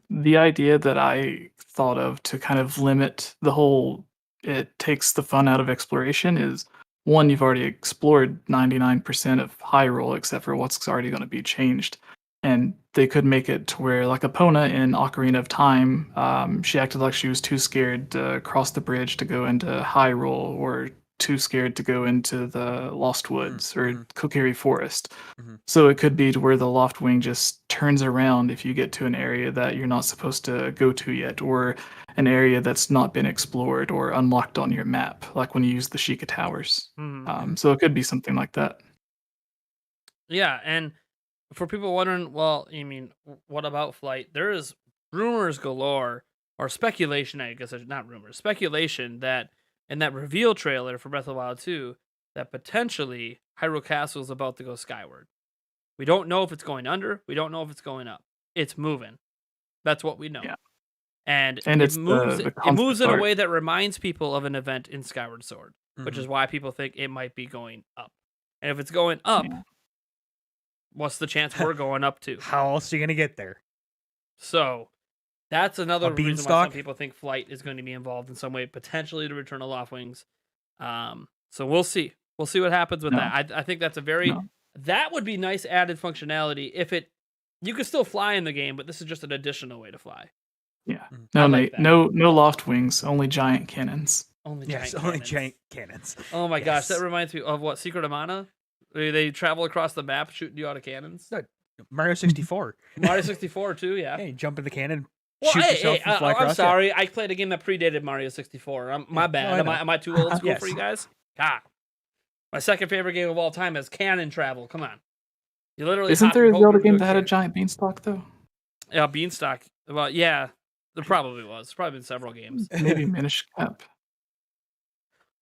The idea that I thought of to kind of limit the whole, it takes the fun out of exploration, is one, you've already explored 99% of Hyrule except for what's already going to be changed. And they could make it to where, like Epona in Ocarina of Time, she acted like she was too scared to cross the bridge to go into Hyrule, or too scared to go into the Lost Woods or Kokiri Forest. So it could be to where the Loft Wing just turns around if you get to an area that you're not supposed to go to yet, or an area that's not been explored or unlocked on your map, like when you use the Sheikah Towers. So it could be something like that. Yeah, and for people wondering, well, you mean, what about flight? There is rumors galore, or speculation, I guess, not rumors, speculation that in that reveal trailer for Breath of the Wild 2, that potentially Hyrule Castle is about to go skyward. We don't know if it's going under. We don't know if it's going up. It's moving. That's what we know. Yeah. And And it it's moves. the It moves in a concept way that reminds people of an event in Skyward Sword, which is why people think it might be going up. And if it's going up, Yeah. what's the chance we're going up to? How else are you gonna get there? So that's another A reason why some beanstalk? people think flight is going to be involved in some way, potentially to return to Loft Wings. So we'll see. We'll see what happens with No. that. I think that's a very No. that would be nice added functionality if it you could still fly in the game, but this is just an additional way to fly. Yeah. Mm. No, I like mate. that. No loft wings, only giant cannons. Only Yes, giant only cannons. giant cannons. Oh my gosh, that Yes. reminds me of what, Secret of Mana? Where they travel across the map shooting you out of cannons. No. Mario 64. Mario 64 too, yeah. Hey, jump in the cannon, Well, shoot hey, yourself, and fly I'm across. sorry. I played a game that predated Mario 64. My Yeah, bad. no, I know. Am I too old school Yes. for you guys? God. My second favorite game of all time is cannon travel. Come on. You literally Isn't hop there your a boat Zelda into game that had a cannon. giant beanstalk though? Yeah, Beanstalk. Well, yeah. There probably was. There's probably been several games. Maybe Minish Cap.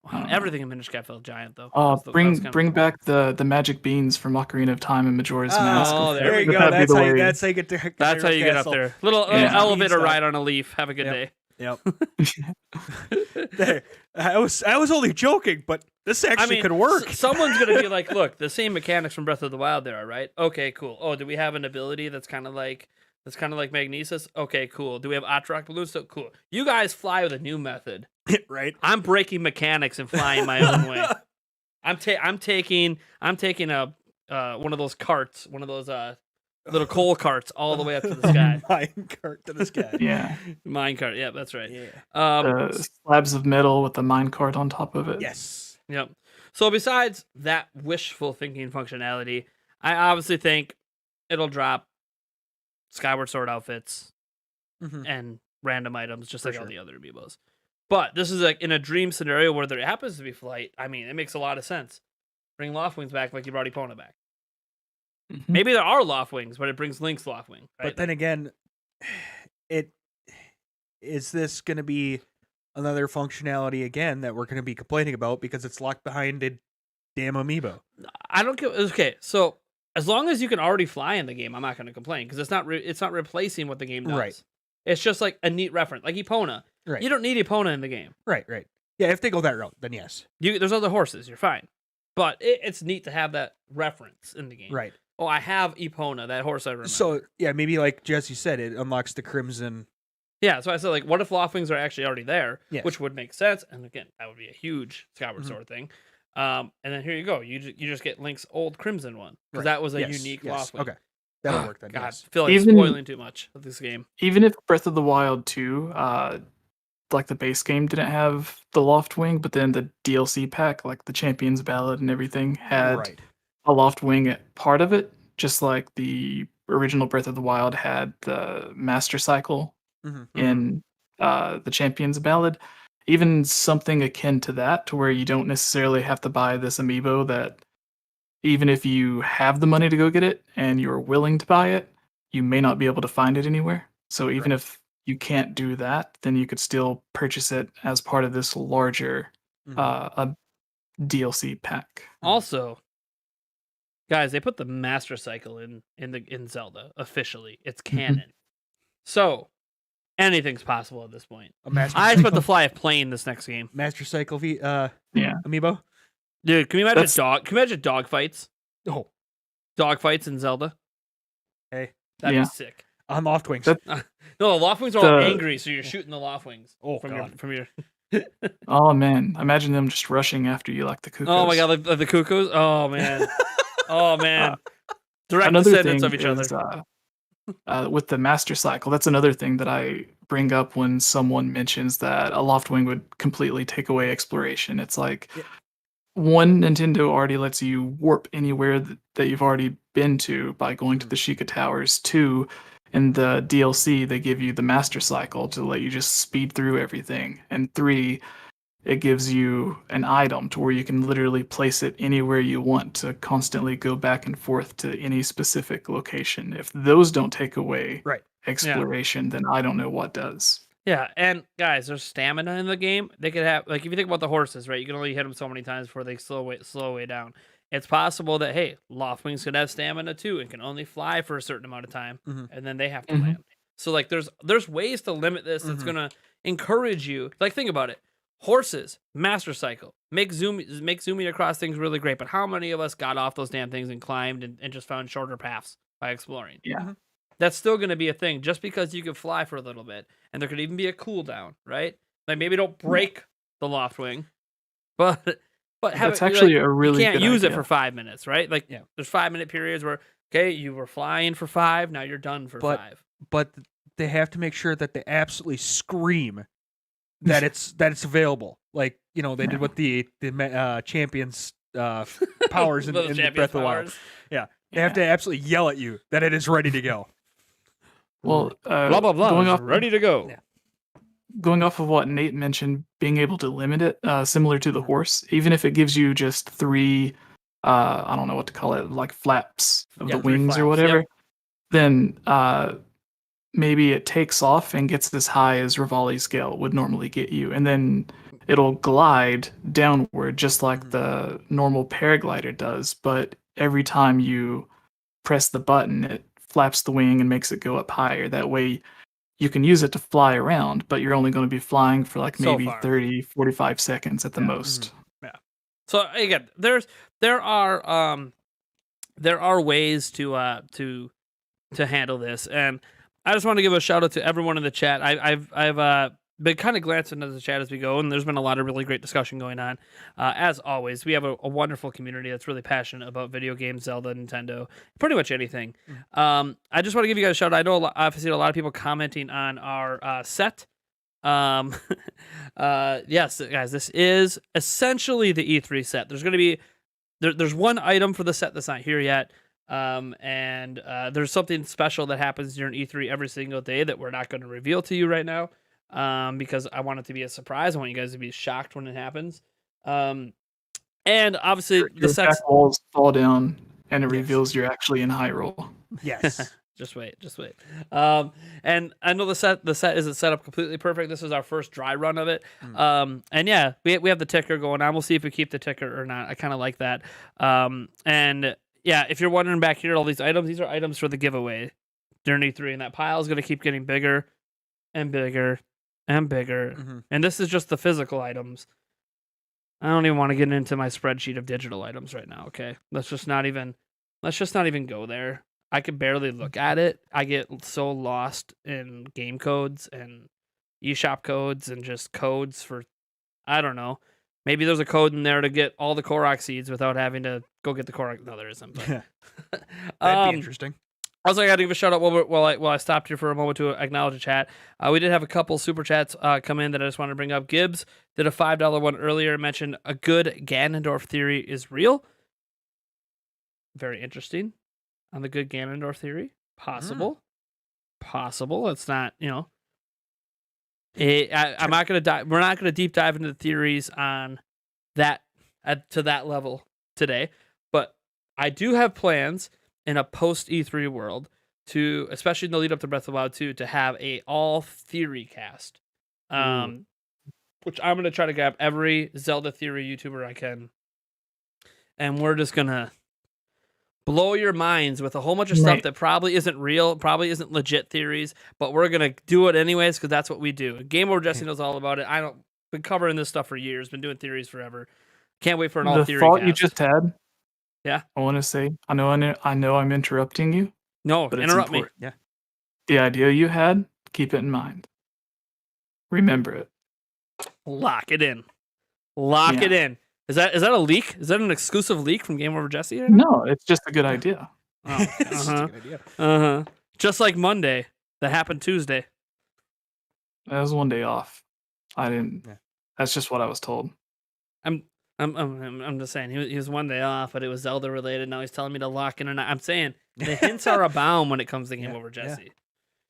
Wow, everything in Minish Cap felt giant though. Oh, That was kinda bring cool. back the magic beans from Ocarina of Time and Majora's Mask. Oh, with there there we you with go. that be That's the how, you, way- that's how you get to. That's how you get up there. Little Yeah. elevator Beanstalk. ride on a leaf. Have a good Yep. day. Yep. There. I was only joking, but this actually could work. Someone's gonna be like, "Look, the same mechanics from Breath of the Wild there, are right? Okay, cool. Oh, do we have an ability that's kind of like magnesis? Okay, cool. Do we have Atroc balloons? So cool. You guys fly with a new method. Right? I'm breaking mechanics and flying my own way. I'm taking a one of those carts, one of those little coal carts, all the way up to the sky. Mine cart to the sky. Yeah. Mine cart. Yeah, that's right. Yeah. Slabs of metal with the minecart on top of it. Yes. Yep. So besides that wishful thinking functionality, I obviously think it'll drop Skyward Sword outfits Mhm. and random items, just For like all sure. the other amiibos. But this is like in a dream scenario where there happens to be flight. I mean, it makes a lot of sense. Bring Loft Wings back like you brought Epona back. Mhm. Maybe there are Loft Wings, but it brings Link's Loft Wing. Right? But then again, is this going to be another functionality again that we're going to be complaining about because it's locked behind a damn amiibo? I don't care. Okay, so as long as you can already fly in the game, I'm not going to complain because it's not replacing what the game does. Right. It's just like a neat reference, like Epona. Right. You don't need Epona in the game. Right. Yeah, if they go that route, then yes. There's other horses. You're fine. But it's neat to have that reference in the game. Right. Oh, I have Epona, that horse I remember. So yeah, maybe like Jesse said, it unlocks the Crimson. Yeah, so I said, like, what if Loft Wings are actually already there? Yes. Which would make sense. And again, that would be a huge Skyward Mhm. Sword thing. And then here you go. You just get Link's old Crimson one. Because Right. that was a Yes, unique yes. Loft Wing. Okay, that'll work then. God, Yes. I feel like Even- spoiling too much of this game. Even if Breath of the Wild 2, like the base game didn't have the Loft Wing, but then the DLC pack, like the Champions Ballad and everything, had Right. a Loft Wing at part of it, just like the original Breath of the Wild had the Master Cycle Mhm. in the Champions Ballad. Even something akin to that, to where you don't necessarily have to buy this amiibo, that even if you have the money to go get it and you're willing to buy it, you may not be able to find it anywhere. So even if you can't do that, then you could still purchase it as part of this larger Mhm. a DLC pack. Also, guys, they put the Master Cycle in Zelda officially. It's canon. So anything's possible at this point. A Master I Cycle, expect to fly a plane this next game. Master Cycle Yeah. amiibo. Dude, can you imagine That's- can you imagine dog fights? Oh, Dog fights in Zelda? hey, That'd Yeah. be sick. on Loft Wings. That- No, the Loft Wings are all The- angry, so you're shooting the Loft Wings Oh, from God. your Oh man, imagine them just rushing after you like the cuckoos. Oh my god, the cuckoos. Oh man. Oh man. Direct Another descendants thing of each is other. with the master cycle. That's another thing that I bring up when someone mentions that a Loftwing would completely take away exploration. It's like Yeah. one, Nintendo already lets you warp anywhere that you've already been to by going to Mhm. the Sheikah Towers. Two, in the DLC, they give you the Master Cycle to let you just speed through everything. And three, it gives you an item to where you can literally place it anywhere you want to constantly go back and forth to any specific location. If those don't take away Right. exploration, then I don't know what does. Yeah, and guys, there's stamina in the game. They could have, like, if you think about the horses, right? You can only hit them so many times before they slow way down. It's possible that, hey, Loftwings could have stamina too and can only fly for a certain amount of time, Mhm. and then they have to Mhm. land. So like, there's ways to limit this that's Mhm. gonna encourage you. Like, think about it: horses, master cycle, make zooming across things really great. But how many of us got off those damn things and climbed and just found shorter paths by exploring? Yeah. Mhm. That's still going to be a thing just because you can fly for a little bit, and there could even be a cooldown, right? Like, maybe don't break the Loftwing, but have That's it, actually like, a really you can't good use it idea. for 5 minutes, right? Like, Yeah. there's 5 minute periods where, okay, you were flying for 5, now you're done for But 5. but they have to make sure that they absolutely scream that it's available. Like, they did with the champions powers in Those the champions Breath of the Wild. powers. Yeah. They have to absolutely yell at you that it is ready to go. Well, Blah blah blah. going is off ready to go. Yeah. going off of what Nate mentioned, being able to limit it, similar to the horse, even if it gives you just three, I don't know what to call it, like flaps of Yeah, the 3 wings or flaps, whatever, yep. then maybe it takes off and gets as high as Rivali's scale would normally get you, and then it'll glide downward just like Mhm. the normal paraglider does. But every time you press the button, it flaps the wing and makes it go up higher. That way you can use it to fly around, but you're only going to be flying for like So maybe far. 30, 45 seconds at the Yeah. most. So again, there are ways to handle this, and I just want to give a shout out to everyone in the chat. I've been kind of glancing into the chat as we go, and there's been a lot of really great discussion going on. As always, we have a wonderful community that's really passionate about video games, Zelda, Nintendo, pretty much anything. I just want to give you guys a shout out. I know I've seen a lot of people commenting on our set. Yes, guys, this is essentially the E3 set. There's going to be there's one item for the set that's not here yet. And there's something special that happens during E3 every single day that we're not going to reveal to you right now, because I want it to be a surprise. I want you guys to be shocked when it happens. And obviously the Your sets. back walls fall down and it Yes. reveals you're actually in Hyrule. Yes. Just wait. And I know the set isn't set up completely perfect. This is our first dry run of it. And yeah, we have the ticker going on. We'll see if we keep the ticker or not. I kind of like that. And yeah, if you're wondering back here, all these are items for the giveaway during E3, and that pile is going to keep getting bigger and bigger and bigger. Mhm. And this is just the physical items. I don't even want to get into my spreadsheet of digital items right now. Okay, let's just not even go there. I could barely look at it. I get so lost in game codes and eShop codes and just codes for, I don't know. Maybe there's a code in there to get all the Korok seeds without having to go get the Korok. No, there isn't. But. That'd be interesting. Also, I got to give a shout out while I stopped here for a moment to acknowledge a chat. We did have a couple super chats come in that I just wanted to bring up. Gibbs did a $5 one earlier, mentioned a good Ganondorf theory is real. Very interesting. On the good Ganondorf theory, possible. It's not, I'm not gonna dive. We're not gonna deep dive into the theories on that to that level today, but I do have plans in a post E3 world to, especially in the lead up to Breath of the Wild 2, to have a all theory cast, which I'm gonna try to grab every Zelda theory YouTuber I can, and we're just gonna blow your minds with a whole bunch of stuff that probably isn't real, probably isn't legit theories, but we're gonna do it anyways because that's what we do. GameOverJesse knows all about it. Been covering this stuff for years, been doing theories forever. Can't wait for an all The theory thought cast. you just had. Yeah. I want to say, I know I'm interrupting you. No, but it's interrupt me. important. The idea you had, keep it in mind. Remember it. Lock it in. Lock Yeah. it in. Is that a leak? Is that an exclusive leak from GameOverJesse? Right now? No, it's just a good idea. Oh, It's just a good idea. Just like Monday, that happened Tuesday. That was one day off. I didn't. Yeah. That's just what I was told. I'm just saying he was one day off, but it was Zelda related. Now he's telling me to lock in, and I'm saying the hints are abound when it comes to GameOverJesse.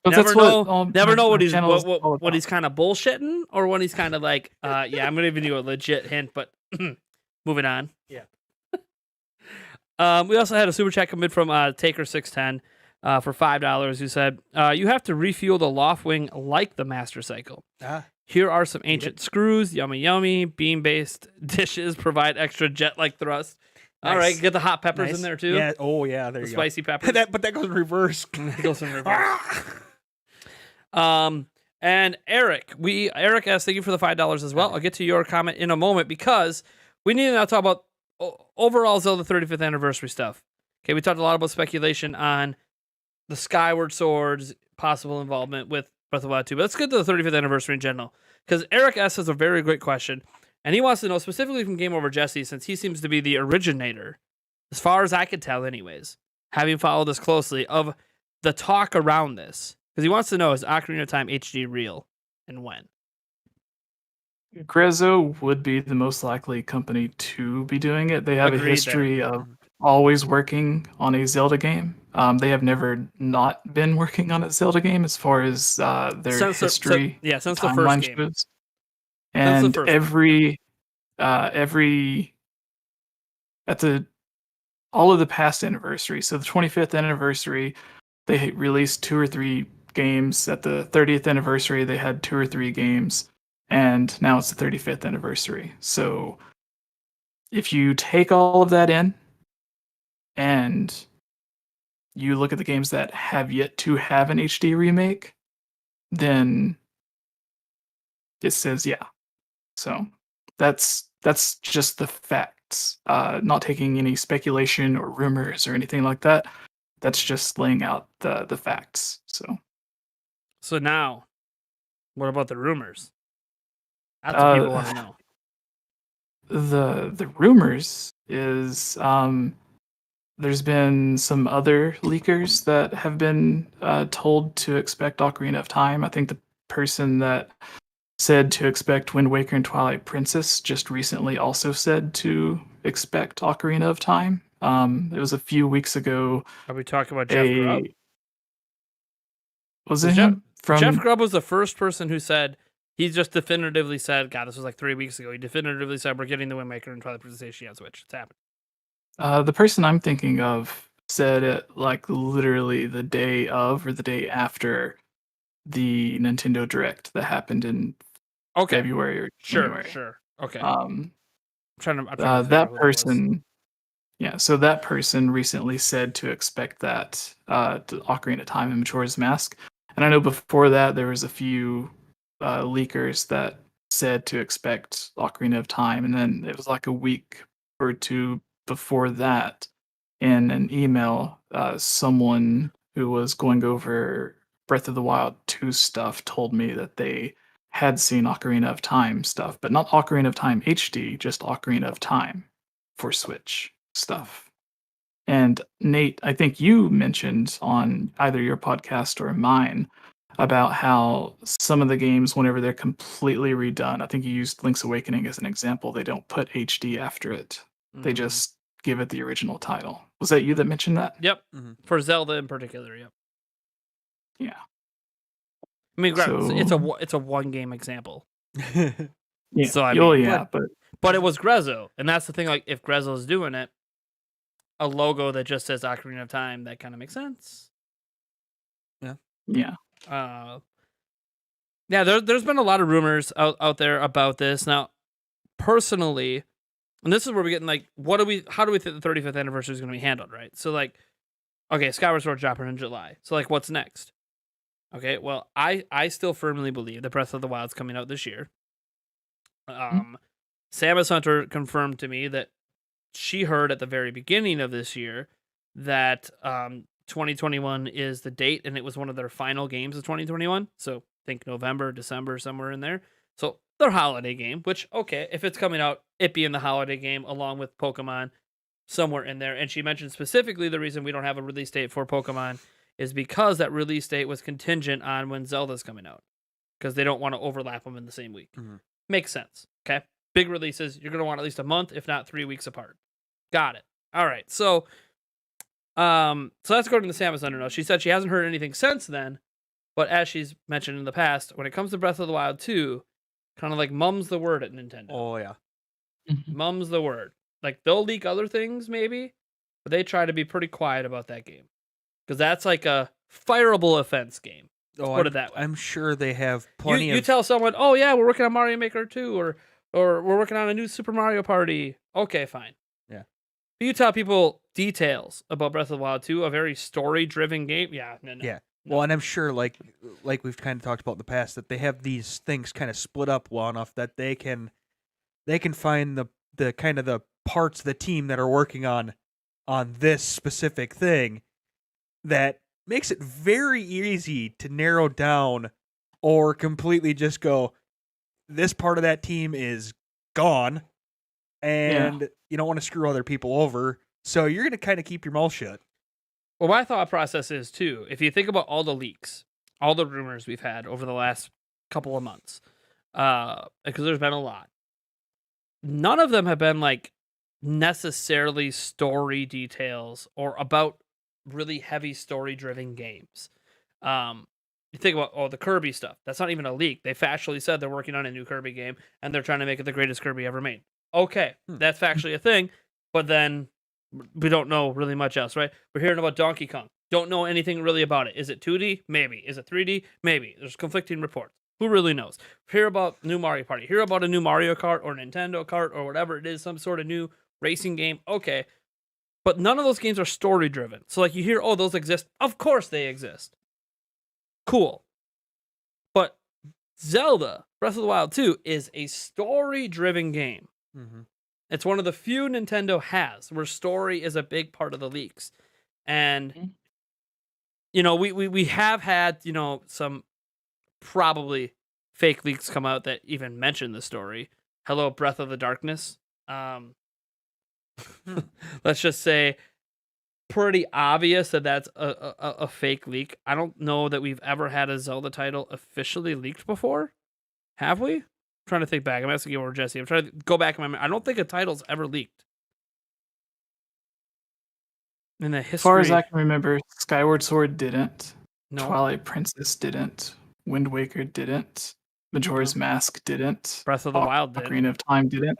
But Never that's know. what Never know my what he's channel is all what about. he's kind of bullshitting, or when he's kind of like, yeah, I'm gonna give you a legit hint. But moving on. Yeah. We also had a super chat come in from Taker610 for $5, who said, "You have to refuel the loft wing like the Master Cycle. Here are some ancient screws. Yummy, yummy. Beam-based dishes provide extra jet-like thrust. All Nice. right, get the hot peppers in there too. Yeah. Oh yeah. There The you spicy go. peppers. But that goes in reverse. It goes in reverse. And Eric asked, thank you for the $5 as well. I'll get to your comment in a moment because we need to now talk about overall Zelda 35th anniversary stuff. Okay, we talked a lot about speculation on the Skyward Sword's possible involvement with Breath of the Wild 2, but let's get to the 35th anniversary in general because Eric S has a very great question, and he wants to know specifically from GameOverJesse, since he seems to be the originator, as far as I could tell, anyways, having followed this closely, of the talk around this. Because he wants to know, is Ocarina of Time HD real, and when? Grezzo would be the most likely company to be doing it. They have Agreed a there. history of always working on a Zelda game. They have never not been working on a Zelda game as far as their Since the- history. since the first timeline game. shows. Since the And first every all of the past anniversaries. So the 25th anniversary, they released 2 or 3 games. At the 30th anniversary, they had 2 or 3 games, and now it's the 35th anniversary. So if you take all of that in and you look at the games that have yet to have an HD remake, then it says yeah. So that's just the facts. Not taking any speculation or rumors or anything like that. That's just laying out the facts. So now, what about the rumors? That's what people want to know. The rumors is there's been some other leakers that have been told to expect Ocarina of Time. I think the person that said to expect Wind Waker and Twilight Princess just recently also said to expect Ocarina of Time. It was a few weeks ago. Are we talking about Jeff Grubb? Was it him? Jeff Grubb was the first person who said, he just definitively said, God, this was like 3 weeks ago. He definitively said, we're getting the Wind Waker and Twilight Princess HD on Switch. It's happening. The person I'm thinking of said it like literally the day of or the day after the Nintendo Direct that happened in February or January. Sure. Okay. I'm trying to figure out that who person, yeah. So that person recently said to expect that to Ocarina of Time and Majora's Mask, and I know before that there was a few leakers that said to expect Ocarina of Time, and then it was like a week or two before that, in an email, someone who was going over Breath of the Wild 2 stuff told me that they had seen Ocarina of Time stuff, but not Ocarina of Time HD, just Ocarina of Time for Switch stuff. And Nate, I think you mentioned on either your podcast or mine about how some of the games, whenever they're completely redone, I think you used Link's Awakening as an example, they don't put HD after it. They just give it the original title. Was that you that mentioned that? Yep. For Zelda in particular, yep. Yeah. I mean, it's a one game example. Yeah. So I mean, but it was Grezzo, and that's the thing. Like, if Grezzo's doing it, a logo that just says Ocarina of Time, that kind of makes sense. Yeah. Yeah. There's been a lot of rumors out there about this. Now, personally, and this is where we're getting like, how do we think the 35th anniversary is going to be handled, right? So like, okay, Skyward Sword dropping in July. So like, what's next? Okay, well, I still firmly believe that Breath of the Wild's coming out this year. Samus Hunter confirmed to me that she heard at the very beginning of this year that 2021 is the date, and it was one of their final games of 2021. So think November, December, somewhere in there. So their holiday game, which, okay, if it's coming out, it being the holiday game along with Pokemon somewhere in there. And she mentioned specifically the reason we don't have a release date for Pokemon is because that release date was contingent on when Zelda's coming out, because they don't want to overlap them in the same week. Mhm. Makes sense. Okay. Big releases, you're going to want at least a month, if not 3 weeks apart. Got it. All right. So that's according to Samus Undernote. She said she hasn't heard anything since then, but as she's mentioned in the past, when it comes to Breath of the Wild 2, kind of like mum's the word at Nintendo. Oh yeah. Mhm. Mum's the word. Like, they'll leak other things maybe, but they try to be pretty quiet about that game, because that's like a fireable offense game. Oh, Put it that way. I'm sure they have plenty You of. tell someone, oh yeah, we're working on Mario Maker 2, or we're working on a new Super Mario Party. Okay, fine. Yeah. But you tell people details about Breath of the Wild 2, a very story-driven game. Yeah, no. Yeah. No. Well, and I'm sure, like we've kind of talked about in the past, that they have these things kind of split up well enough that they can find the kind of the parts of the team that are working on this specific thing that makes it very easy to narrow down or completely just go, this part of that team is gone, and you don't want to screw other people over, so you're going to kind of keep your mouth shut. Well, my thought process is, too, if you think about all the leaks, all the rumors we've had over the last couple of months, because there's been a lot, none of them have been like necessarily story details or about really heavy story-driven games. You think about the Kirby stuff. That's not even a leak. They factually said they're working on a new Kirby game and they're trying to make it the greatest Kirby ever made. Okay, that's factually a thing, but then we don't know really much else, right? We're hearing about Donkey Kong. Don't know anything really about it. Is it 2D? Maybe. Is it 3D? Maybe. There's conflicting reports. Who really knows? Hear about new Mario Party. Hear about a new Mario Kart or Nintendo Kart or whatever it is, some sort of new racing game. Okay. But none of those games are story driven. So like you hear, oh, those exist. Of course they exist. Cool. But Zelda Breath of the Wild 2 is a story driven game. Mm-hmm. It's one of the few Nintendo has where story is a big part of the leaks. And you know, we have had, you know, some probably fake leaks come out that even mention the story. Hello, Breath of the Darkness. Let's just say pretty obvious that that's a fake leak. I don't know that we've ever had a Zelda title officially leaked before. Have we? I'm trying to think back. I'm asking GameOverJesse. I'm trying to go back in my memory. I don't think a title's ever leaked in the history. As far as I can remember, Skyward Sword didn't. No. Twilight Princess didn't. Wind Waker didn't. Majora's Mask didn't. Breath of the Wild did. Ocarina of Time didn't.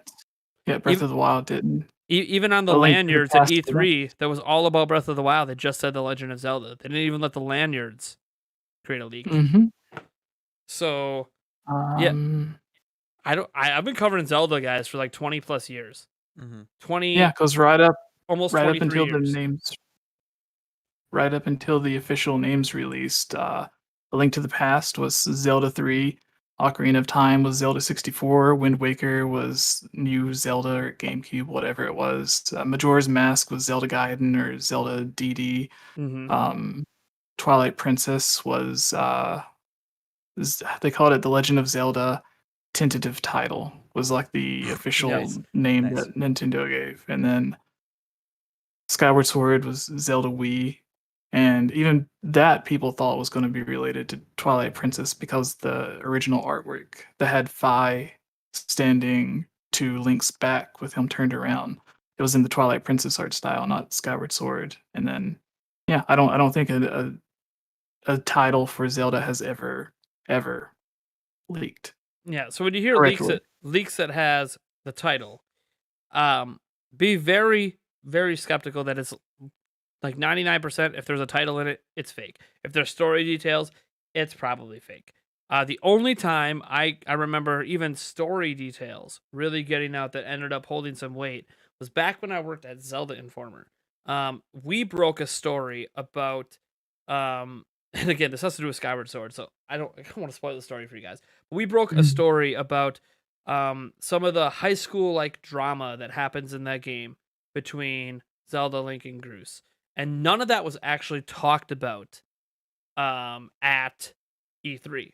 Yeah, Breath of the Wild didn't. Even on the A Link to the lanyards at Past E3, that was all about Breath of the Wild. They just said The Legend of Zelda. They didn't even let the lanyards create a leak. Mm-hmm. So Um, I've been covering Zelda, guys, for like 20 plus years. Mm-hmm. 20, yeah, because right up almost right up 23 until years. the names, right up until the official names released, A Link to the Past was Zelda 3, Ocarina of Time was Zelda 64, Wind Waker was New Zelda or GameCube, whatever it was. Majora's Mask was Zelda Gaiden or Zelda DD. Mm-hmm. Twilight Princess was they called it The Legend of Zelda. Tentative title was like the official Nice. name Nice. that Nintendo gave, and then Skyward Sword was Zelda Wii, and even that people thought was going to be related to Twilight Princess because the original artwork that had Fi standing to Link's back with him turned around, it was in the Twilight Princess art style, not Skyward Sword. And then yeah, I don't think a title for Zelda has ever leaked. Yeah, so when you hear Correctly. leaks that has the title, be very, very skeptical that it's like 99%. If there's a title in it, it's fake. If there's story details, it's probably fake. The only time I remember even story details really getting out that ended up holding some weight was back when I worked at Zelda Informer. We broke a story about, and again, this has to do with Skyward Sword, so I don't want to spoil the story for you guys. But we broke a story about some of the high school like drama that happens in that game between Zelda, Link, and Groose, and none of that was actually talked about at E3.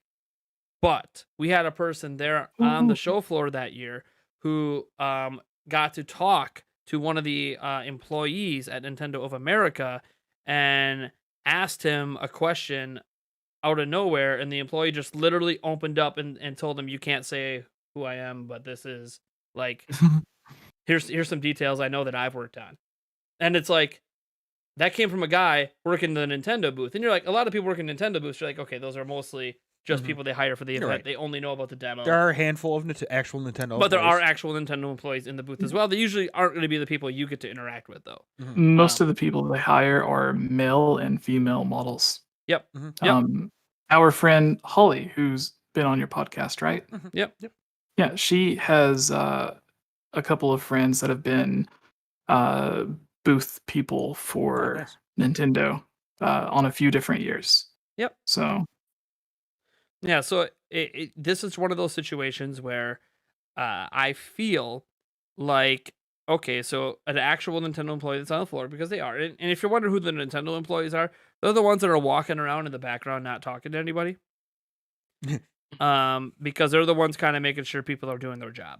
But we had a person there on the Ooh. show floor that year who got to talk to one of the employees at Nintendo of America and asked him a question out of nowhere, and the employee just literally opened up and told him, "You can't say who I am, but this is like here's some details I know that I've worked on." And it's like that came from a guy working the Nintendo booth, and you're like, a lot of people working Nintendo booths, you're like, okay, those are mostly just people they hire for the You're event. right. They only know about the demo. There are a handful of actual Nintendo But there are employees. actual Nintendo employees in the booth as well. They usually aren't going to be the people you get to interact with, though. Most of the people they hire are male and female models. Yep. Yep. Our friend Holly, who's been on your podcast, right? Yep. Yeah, she has a couple of friends that have been booth people for nice. Nintendo on a few different years. Yep. So Yeah, so this is one of those situations where I feel like, okay, so an actual Nintendo employee that's on the floor, because they are. And if you're wondering who the Nintendo employees are, they're the ones that are walking around in the background not talking to anybody. Because they're the ones kind of making sure people are doing their job.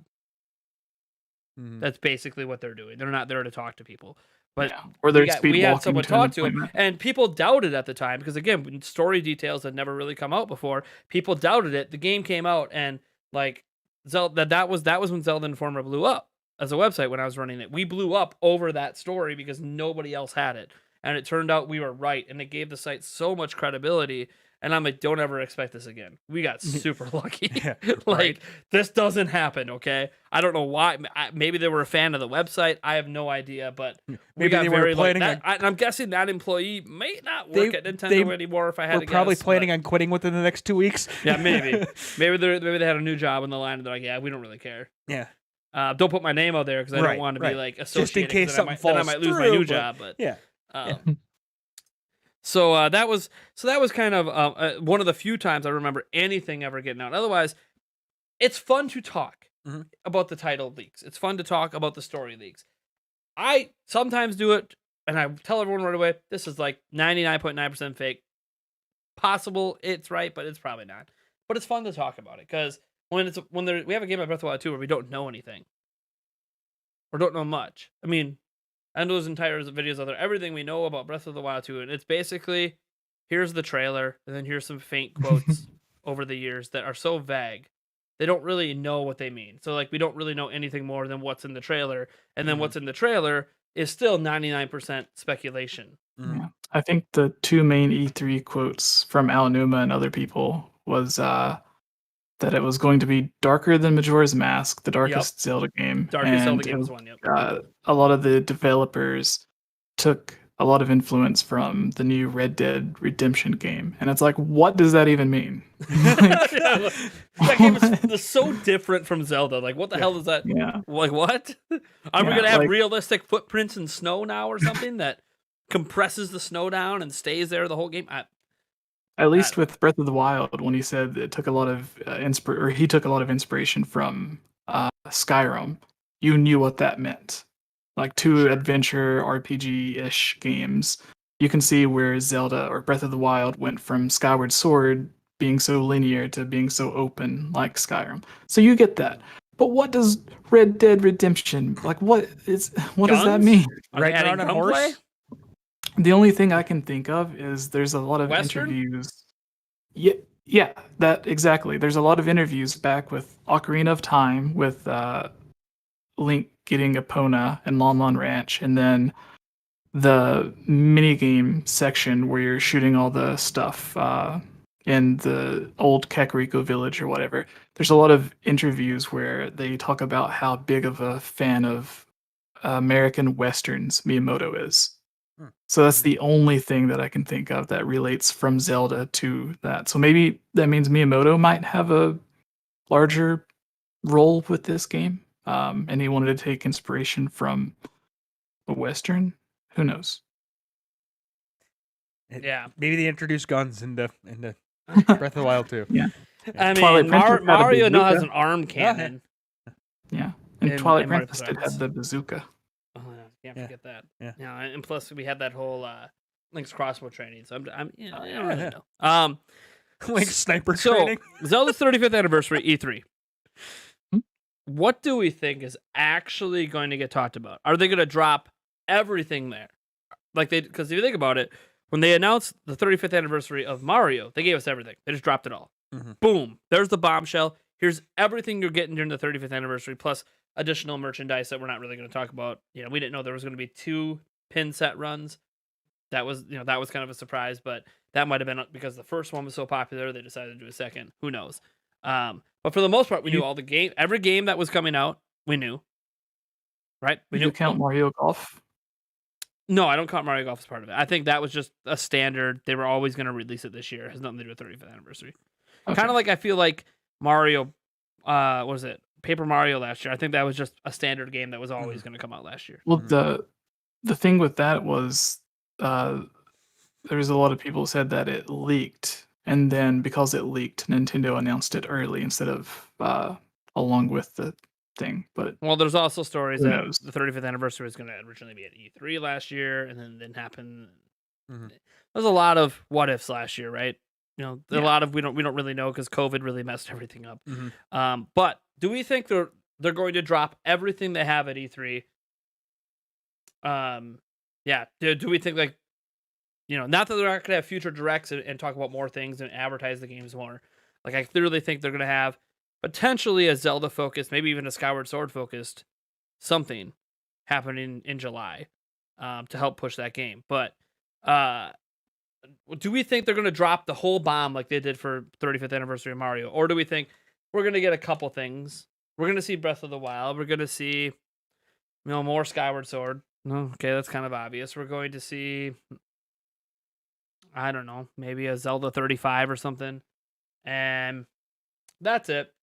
That's basically what they're doing. They're not there to talk to people. But yeah. Or they're we had speedwalking someone to an talk to him, appointment. and people doubted at the time because, again, when story details had never really come out before, people doubted it. The game came out, and like Zelda, that was when Zelda Informer blew up as a website when I was running it. We blew up over that story because nobody else had it, and it turned out we were right, and it gave the site so much credibility. And I'm like, don't ever expect this again. We got super lucky. Yeah, like, right. this doesn't happen, okay? I don't know why. Maybe they were a fan of the website. I have no idea, but we Maybe got they were very planning lucky. on- And I'm guessing that employee may not work at they Nintendo anymore if I had We're to guess. probably planning on quitting within the next 2 weeks. Yeah, maybe. maybe they had a new job on the line and they're like, yeah, we don't really care. Yeah. Don't put my name out there because I Right, don't want to right. be like Just in associated. case 'cause something then I falls might lose my through, new but- job. But Yeah. So that was kind of one of the few times I remember anything ever getting out. Otherwise, it's fun to talk about the title leaks. It's fun to talk about the story leaks. I sometimes do it, and I tell everyone right away, this is like 99.9% fake. Possible it's right, but it's probably not. But it's fun to talk about it because we have a game like Breath of the Wild 2 where we don't know anything or don't know much. I mean, and those entire videos out there, everything we know about Breath of the Wild 2, and it's basically, here's the trailer, and then here's some faint quotes over the years that are so vague, they don't really know what they mean. So, like, we don't really know anything more than what's in the trailer, and then what's in the trailer is still 99% speculation. Yeah. I think the two main E3 quotes from Al Numa and other people was that it was going to be darker than Majora's Mask, the darkest Zelda game. Darkest Zelda and game is one, yep. A lot of the developers took a lot of influence from the new Red Dead Redemption game. And it's like, what does that even mean? Like, Yeah, that game is so different from Zelda. Like, what the hell is that? yeah. Like, what? Are we Yeah, going to have like- realistic footprints in snow now or something that compresses the snow down and stays there the whole game? At least with Breath of the Wild, when he said it took a lot of he took a lot of inspiration from Skyrim, you knew what that meant. Like two adventure RPG-ish games, you can see where Zelda or Breath of the Wild went from Skyward Sword being so linear to being so open like Skyrim. So you get that. But what does Red Dead Redemption what does that Guns? mean? Are they Riding adding around on a gunplay? horse? The only thing I can think of is there's a lot of Western? interviews. Yeah, that exactly. There's a lot of interviews back with Ocarina of Time, with Link getting Epona and Lon Lon Ranch, and then the minigame section where you're shooting all the stuff in the old Kakariko village or whatever. There's a lot of interviews where they talk about how big of a fan of American Westerns Miyamoto is. So that's the only thing that I can think of that relates from Zelda to that. So maybe that means Miyamoto might have a larger role with this game, and he wanted to take inspiration from a Western. Who knows? Yeah. Maybe they introduced guns into Breath of the Wild too. Yeah. I Twilight mean, Princess had a Mario now has bazooka. an arm cannon. Yeah. And In- Twilight in Mario Princess did Plus. have the bazooka. Oh, yeah, can't Yeah. forget that. Yeah. And plus we had that whole Link's crossbow training. So I'm I don't yeah, really yeah. know. like sniper So training. Zelda's 35th anniversary E3. Hmm? What do we think is actually going to get talked about? Are they going to drop everything there? Because if you think about it, when they announced the 35th anniversary of Mario, they gave us everything. They just dropped it all. Mhm. Boom. There's the bombshell. Here's everything you're getting during the 35th anniversary, plus additional merchandise that we're not really going to talk about. You know, we didn't know there was going to be 2 pin set runs. That was kind of a surprise, but that might have been because the first one was so popular, they decided to do a second. Who knows? But for the most part, we knew every game that was coming out, we knew. Right? We You knew. count Mario Golf? No, I don't count Mario Golf as part of it. I think that was just a standard. They were always going to release it this year. It has nothing to do with 35th anniversary. Okay. Kind of like I feel like Mario, what was it? Paper Mario last year. I think that was just a standard game that was always going to come out last year. Well, the thing with that was there was a lot of people who said that it leaked, and then because it leaked, Nintendo announced it early instead of along with the thing. But Well, there's also stories Who that knows? the 35th anniversary was going to originally be at E3 last year, and then it didn't happen. Mhm. There's a lot of what ifs last year, right? You know, a Yeah. lot of we don't really know because COVID really messed everything up. Mhm. But do we think they're going to drop everything they have at E3? Yeah. Do we think like, you know, not that they're not going to have future directs and talk about more things and advertise the games more. Like I clearly think they're going to have potentially a Zelda focused, maybe even a Skyward Sword focused something happening in July to help push that game. But do we think they're going to drop the whole bomb like they did for 35th anniversary of Mario? Or do we think we're going to get a couple things? We're going to see Breath of the Wild. We're going to see, you know, more Skyward Sword. No, okay, that's kind of obvious. We're going to see, I don't know, maybe a Zelda 35 or something. And that's it.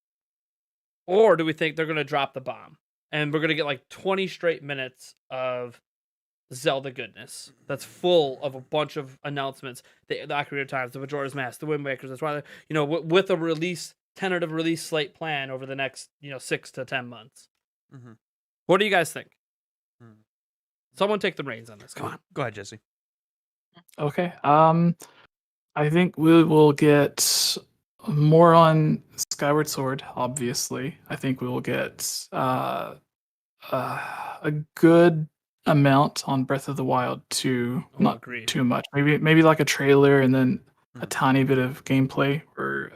Or do we think they're going to drop the bomb? And we're going to get like 20 straight minutes of Zelda goodness that's full of a bunch of announcements. The Ocarina of Time, the Majora's Mask, the Wind Wakers. That's why, you know, with a tentative release slate plan over the next, 6 to 10 months. Mhm. What do you guys think? Mhm. Someone take the reins on this. Come on. Go ahead, Jesse. Okay. I think we will get more on Skyward Sword. Obviously, I think we will get a good amount on Breath of the Wild too. Not Agreed. too much. Maybe like a trailer and then a Mhm. tiny bit of gameplay or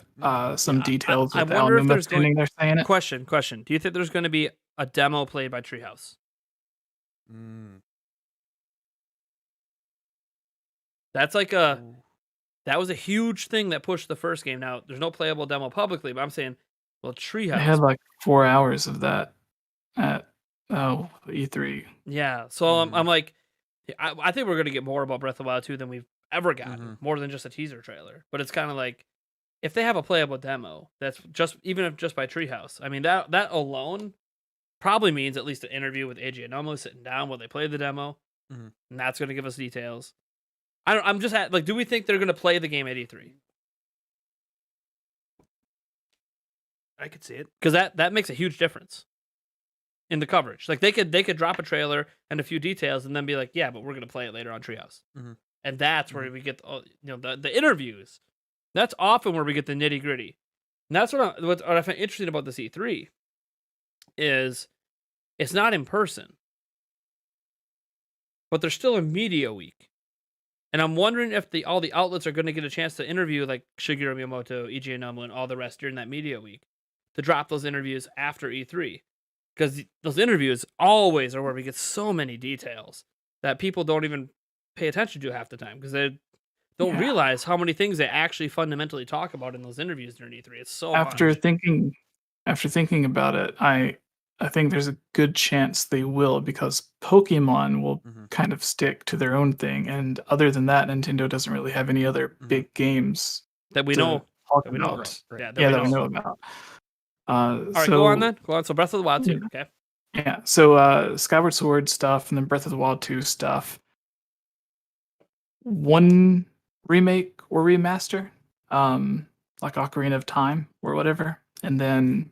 some Yeah, details. I with wonder if Aonuma there's standing there saying it. Question. Do you think there's going to be a demo played by Treehouse? Mm. That's like Ooh. that was a huge thing that pushed the first game. Now, there's no playable demo publicly, but I'm saying, well, They Treehouse. had like 4 hours of that at E3. Yeah, so I'm like, I think we're gonna get more about Breath of the Wild 2 than we've ever gotten, more than just a teaser trailer. But it's kind of like, if they have a playable demo, that's even if just by Treehouse. I mean that alone probably means at least an interview with AJ Anomaly sitting down while they play the demo, Mhm. and that's gonna give us details. I'm just like, do we think they're gonna play the game at E3? I could see it. Because that makes a huge difference in the coverage. Like they could drop a trailer and a few details and then be like, yeah, but we're gonna play it later on Treehouse, and that's where we get the interviews. That's often where we get the nitty gritty, and that's what I find interesting about this E3 is it's not in person, but there's still a media week, and I'm wondering if all the outlets are going to get a chance to interview like Shigeru Miyamoto, EJ Anomaly, and all the rest during that media week to drop those interviews after E3. Because those interviews always are where we get so many details that people don't even pay attention to half the time because they don't realize how many things they actually fundamentally talk about in those interviews during E3. It's so After much. thinking about it, I think there's a good chance they will because Pokemon will kind of stick to their own thing, and other than that, Nintendo doesn't really have any other big games that we to know. talk That we know. about. Yeah, That we know about. All right, go on then. Go on. So Breath of the Wild 2. Okay. Yeah. So Skyward Sword stuff and then Breath of the Wild 2 stuff. One remake or remaster, like Ocarina of Time or whatever, and then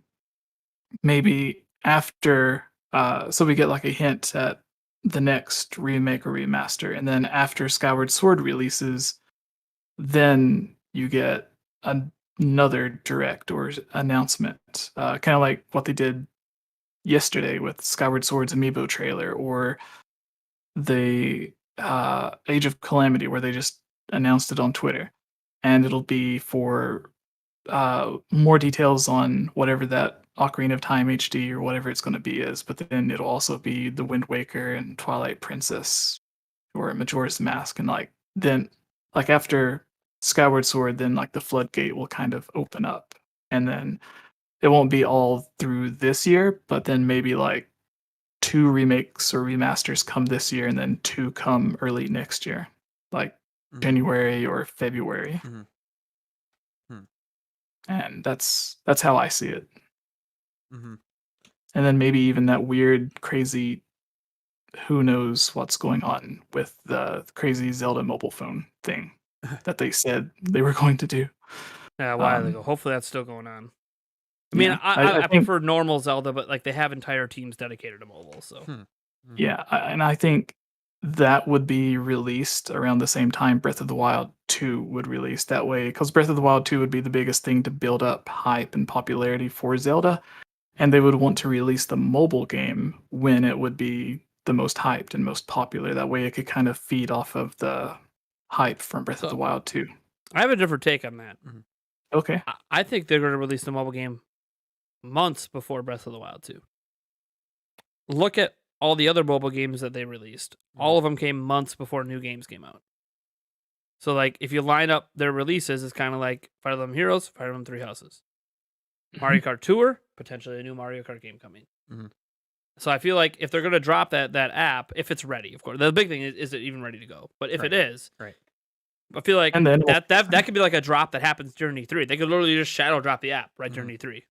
maybe after, so we get like a hint at the next remake or remaster, and then after Skyward Sword releases, then you get another direct or announcement, kind of like what they did yesterday with Skyward Sword's Amiibo trailer, or the Age of Calamity, where they just announced it on Twitter, and it'll be for more details on whatever that Ocarina of Time HD or whatever it's going to be is. But then it'll also be the Wind Waker and Twilight Princess or Majora's Mask, and then after Skyward Sword, then like the floodgate will kind of open up, and then it won't be all through this year, but then maybe like 2 remakes or remasters come this year, and then 2 come early next year, like January or February. And that's how I see it. And then maybe even that weird, crazy, who knows what's going on with the crazy Zelda mobile phone thing that they said they were going to do. Yeah, a while ago. Hopefully that's still going on. I mean, Yeah, I think, prefer normal Zelda, but like they have entire teams dedicated to mobile. So yeah, and I think that would be released around the same time Breath of the Wild 2 would release. That way, because Breath of the Wild 2 would be the biggest thing to build up hype and popularity for Zelda, and they would want to release the mobile game when it would be the most hyped and most popular. That way, it could kind of feed off of the hype from Breath of the Wild 2. I have a different take on that. Okay. I think they're going to release the mobile game months before Breath of the Wild 2. Look at all the other mobile games that they released. All of them came months before new games came out. So, like, if you line up their releases, it's kind of like Fire Emblem Heroes, Fire Emblem Three Houses. Mario Kart Tour, potentially a new Mario Kart game coming. So I feel like if they're going to drop that app, if it's ready, of course. The big thing is it even ready to go? But if it is, I feel like that could be like a drop that happens during E3. They could literally just shadow drop the app right during E3.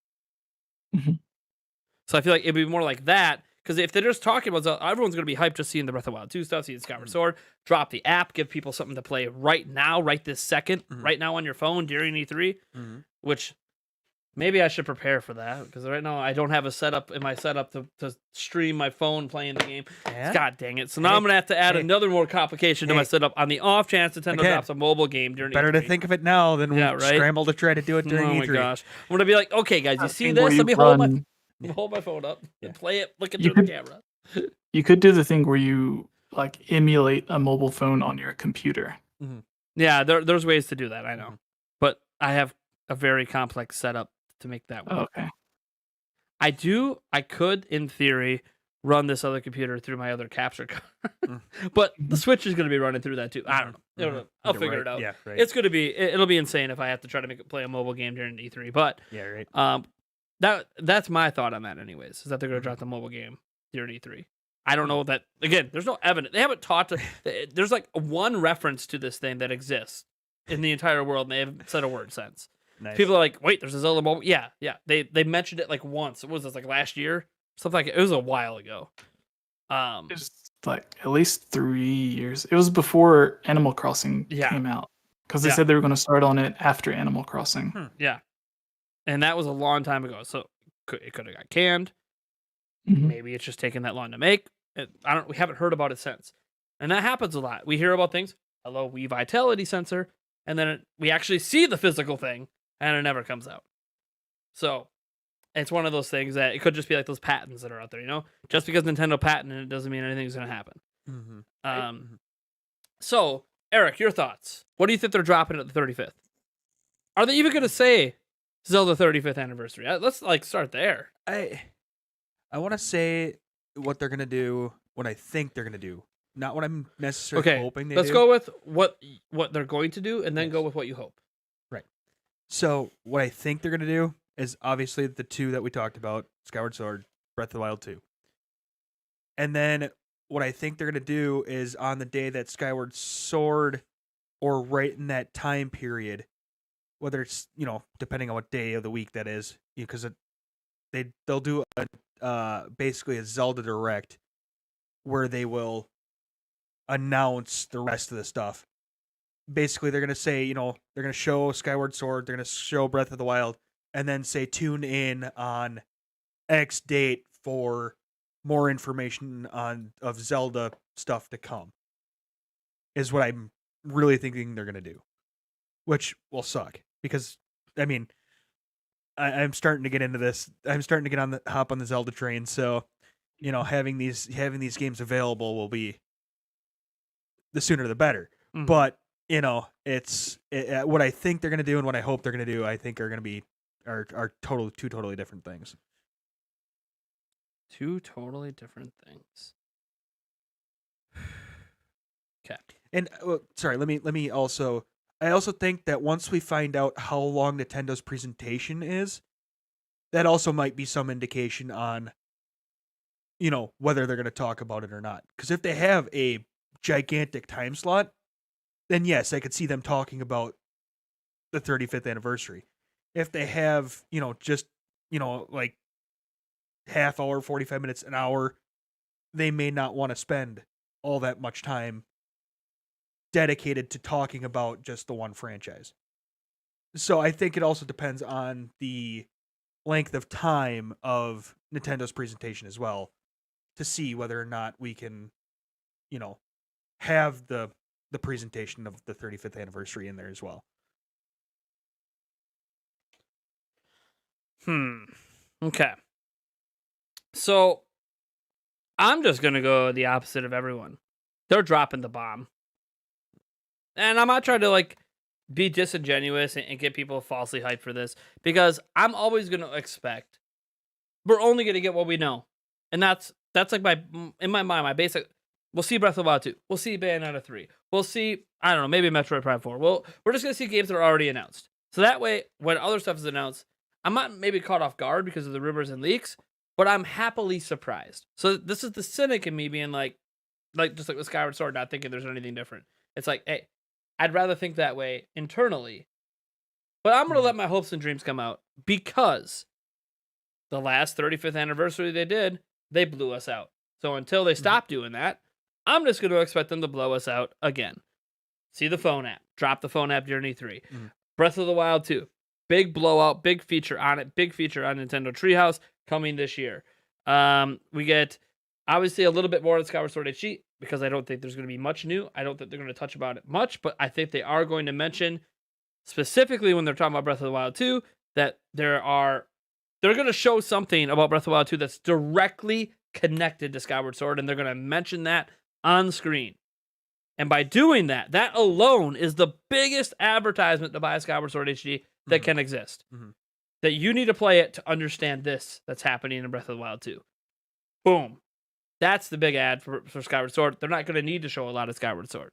So I feel like it'd be more like that, because if they're just talking about Zelda, everyone's going to be hyped just seeing the Breath of the Wild 2 stuff, seeing Skyward Sword, drop the app, give people something to play right now, right this second, right now on your phone during E3, which maybe I should prepare for that, because right now I don't have a setup in my setup to stream my phone playing the game. Yeah. God dang it. So now I'm going to have to add another more complication to my setup on the off chance Nintendo drops a mobile game during Better E3. to think of it now than scramble to try to do it during E3. Oh my gosh. I'm going to be like, okay, guys, you see this? Let me hold my phone up and play it looking through the camera. You could do the thing where you like emulate a mobile phone on your computer. Yeah, there's ways to do that, I know. But I have a very complex setup to make that work. Okay. I could, in theory, run this other computer through my other capture card. But the Switch is going to be running through that too. I don't know. I'll figure it out. Yeah, right. It's going to be, it'll be insane if I have to try to play a mobile game during E3. But that's my thought on that anyways, is that they're going to drop the mobile game during E3. I don't know that, again, there's no evidence. They haven't there's like one reference to this thing that exists in the entire world, and they haven't said a word since. Nice. People are like, wait, there's a Zelda mobile. Yeah. They mentioned it like once. What was this, like last year? Something like it was a while ago. It was like at least 3 years. It was before Animal Crossing came out, because they said they were going to start on it after Animal Crossing. Yeah, and that was a long time ago. So it could have got canned. Maybe it's just taking that long to make. We haven't heard about it since, and that happens a lot. We hear about things. Hello, Wii Vitality sensor, and then we actually see the physical thing, and it never comes out. So it's one of those things that it could just be like those patents that are out there, you know? Just because Nintendo patented it doesn't mean anything's going to happen. So, Eric, your thoughts. What do you think they're dropping at the 35th? Are they even going to say Zelda 35th anniversary? Let's start there. I want to say what they're going to do, what I think they're going to do. Not what I'm necessarily hoping they do. Let's go with what they're going to do, and then go with what you hope. Right. So, what I think they're going to do is obviously the 2 that we talked about, Skyward Sword, Breath of the Wild 2. And then what I think they're going to do is on the day that Skyward Sword, or right in that time period, whether it's, depending on what day of the week that is, because they'll do basically a Zelda Direct where they will announce the rest of the stuff. Basically, they're going to say, they're going to show Skyward Sword, they're going to show Breath of the Wild, and then say tune in on X date for more information of Zelda stuff to come. Is what I'm really thinking they're going to do. Which will suck. because I mean, I'm starting to get into this. I'm starting to get on the hop on the Zelda train. So, having these games available will be the sooner the better. Mhm. But what I think they're gonna do and what I hope they're gonna do. I think are gonna be are two totally different things. Two totally different things. Okay. And sorry, let me also. I also think that once we find out how long Nintendo's presentation is, that also might be some indication on, whether they're going to talk about it or not. Because if they have a gigantic time slot, then yes, I could see them talking about the 35th anniversary. If they have, just, like half hour, 45 minutes, an hour, they may not want to spend all that much time dedicated to talking about just the one franchise. So I think it also depends on the length of time of Nintendo's presentation as well to see whether or not we can, have the presentation of the 35th anniversary in there as well. Okay. So I'm just going to go the opposite of everyone. They're dropping the bomb. And I'm not trying to be disingenuous and get people falsely hyped for this, because I'm always going to expect we're only going to get what we know. And that's like in my mind, my basic, we'll see Breath of the Wild 2. We'll see Bayonetta 3. We'll see, I don't know, maybe Metroid Prime 4. We're just going to see games that are already announced. So that way, when other stuff is announced, I'm not maybe caught off guard because of the rumors and leaks, but I'm happily surprised. So this is the cynic in me being just like with Skyward Sword, not thinking there's anything different. It's like, hey, I'd rather think that way internally, but I'm going to let my hopes and dreams come out, because the last 35th anniversary they blew us out. So until they stop doing that, I'm just going to expect them to blow us out again. See the phone app. Drop the phone app during E3. Breath of the Wild 2. Big blowout, big feature on it. Big feature on Nintendo Treehouse coming this year. We get, obviously, a little bit more on Skyward Sword HD, because I don't think there's going to be much new. I don't think they're going to touch about it much, but I think they are going to mention, specifically when they're talking about Breath of the Wild 2, that they're going to show something about Breath of the Wild 2 that's directly connected to Skyward Sword, and they're going to mention that on screen. And by doing that, that alone is the biggest advertisement to buy Skyward Sword HD that can exist. That you need to play it to understand this that's happening in Breath of the Wild 2. Boom. That's the big ad for Skyward Sword. They're not going to need to show a lot of Skyward Sword.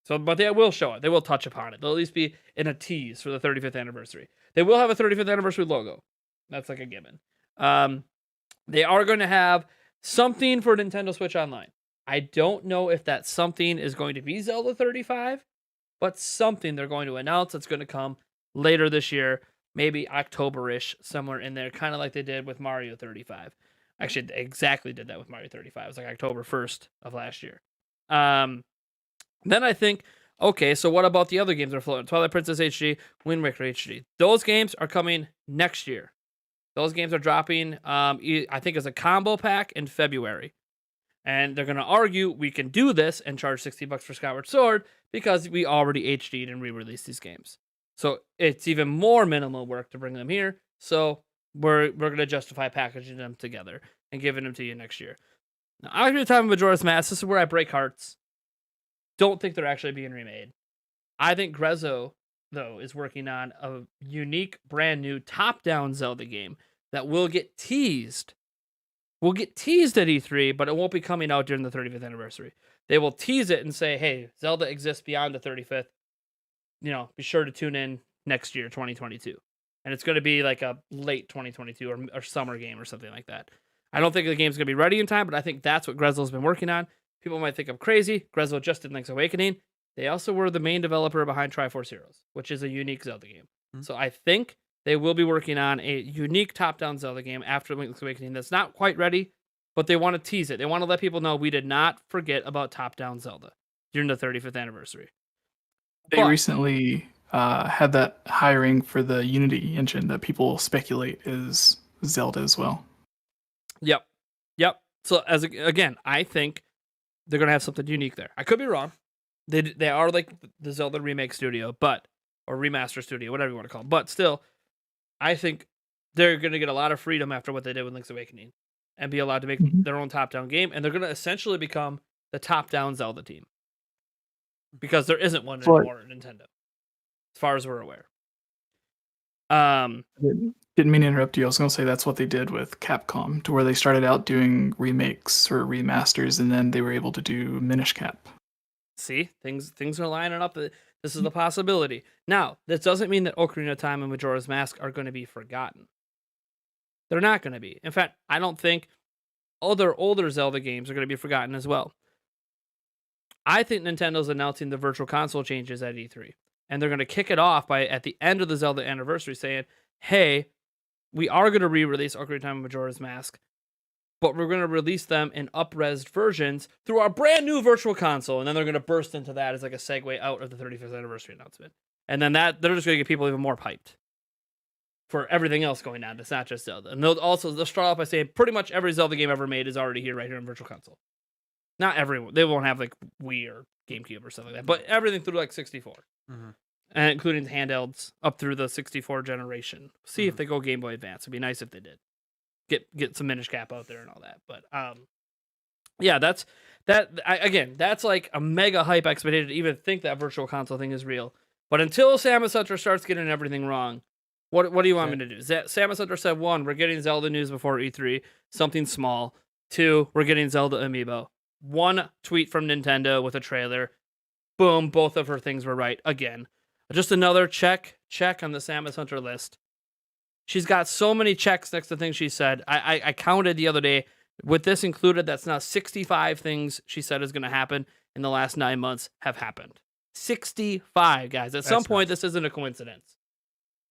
So, but they will show it. They will touch upon it. They'll at least be in a tease for the 35th anniversary. They will have a 35th anniversary logo. That's like a given. They are going to have something for Nintendo Switch Online. I don't know if that something is going to be Zelda 35, but something they're going to announce that's going to come later this year, maybe October-ish, somewhere in there, kind of like they did with Mario 35. Actually, they exactly did that with Mario 35. It was like October 1st of last year. Then I think, okay, so what about the other games that are floating? Twilight Princess HD, Wind Waker HD. Those games are coming next year. Those games are dropping, I think, as a combo pack in February. And they're going to argue we can do this and charge $60 for Skyward Sword because we already HD'd and re-released these games. So it's even more minimal work to bring them here. So we're going to justify packaging them together and giving them to you next year. Now, I'm going to time of Majora's Mask. This is where I break hearts. Don't think they're actually being remade. I think Grezzo, though, is working on a unique, brand new top-down Zelda game that will get teased. Will get teased at E3, but it won't be coming out during the 35th anniversary. They will tease it and say, hey, Zelda exists beyond the 35th. Be sure to tune in next year, 2022. And it's going to be like a late 2022 or summer game or something like that. I don't think the game's going to be ready in time, but I think that's what Grezzo's been working on. People might think I'm crazy. Grezzo just did Link's Awakening. They also were the main developer behind Triforce Heroes, which is a unique Zelda game. So I think they will be working on a unique top-down Zelda game after Link's Awakening that's not quite ready, but they want to tease it. They want to let people know we did not forget about top-down Zelda during the 35th anniversary. They recently had that hiring for the Unity engine that people speculate is Zelda as well. Yep. So again, I think they're going to have something unique there. I could be wrong. They are like the Zelda remake studio, but or remaster studio, whatever you want to call it. But still, I think they're going to get a lot of freedom after what they did with Link's Awakening and be allowed to make Mhm. their own top-down game. And they're going to essentially become the top-down Zelda team because there isn't one So, anymore at Nintendo, as far as we're aware. didn't mean to interrupt you. I was going to say that's what they did with Capcom, to where they started out doing remakes or remasters, and then they were able to do Minish Cap. See, things are lining up. This is the possibility. Now, this doesn't mean that Ocarina of Time and Majora's Mask are going to be forgotten. They're not going to be. In fact, I don't think other older Zelda games are going to be forgotten as well. I think Nintendo's announcing the Virtual Console changes at E3, and they're going to kick it off by at the end of the Zelda anniversary saying, "Hey, we are going to re-release Ocarina of Time and Majora's Mask, but we're going to release them in up-resed versions through our brand new Virtual Console." And then they're going to burst into that as like a segue out of the 35th anniversary announcement. And then they're just going to get people even more hyped for everything else going on. That's not just Zelda. And they'll start off by saying pretty much every Zelda game ever made is already here right here in Virtual Console. Not everyone. They won't have like Wii or GameCube or something like that, but everything through like 64. Mm-hmm. And including handhelds up through the 64 generation. See if they go Game Boy Advance. It'd be nice if they did. Get some Minish Cap out there and all that. But yeah, that's like a mega hype expectation to even think that Virtual Console thing is real. But until Samus Hunter starts getting everything wrong, what do you want me to do? Samus Hunter said 1, we're getting Zelda news before E3, something small. 2, we're getting Zelda Amiibo. 1 tweet from Nintendo with a trailer. Boom, both of her things were right again. Just another check on the Samus Hunter list. She's got so many checks next to things she said. I counted the other day, with this included, that's now 65 things she said is going to happen in the last 9 months have happened. 65, guys. At some point, this isn't a coincidence.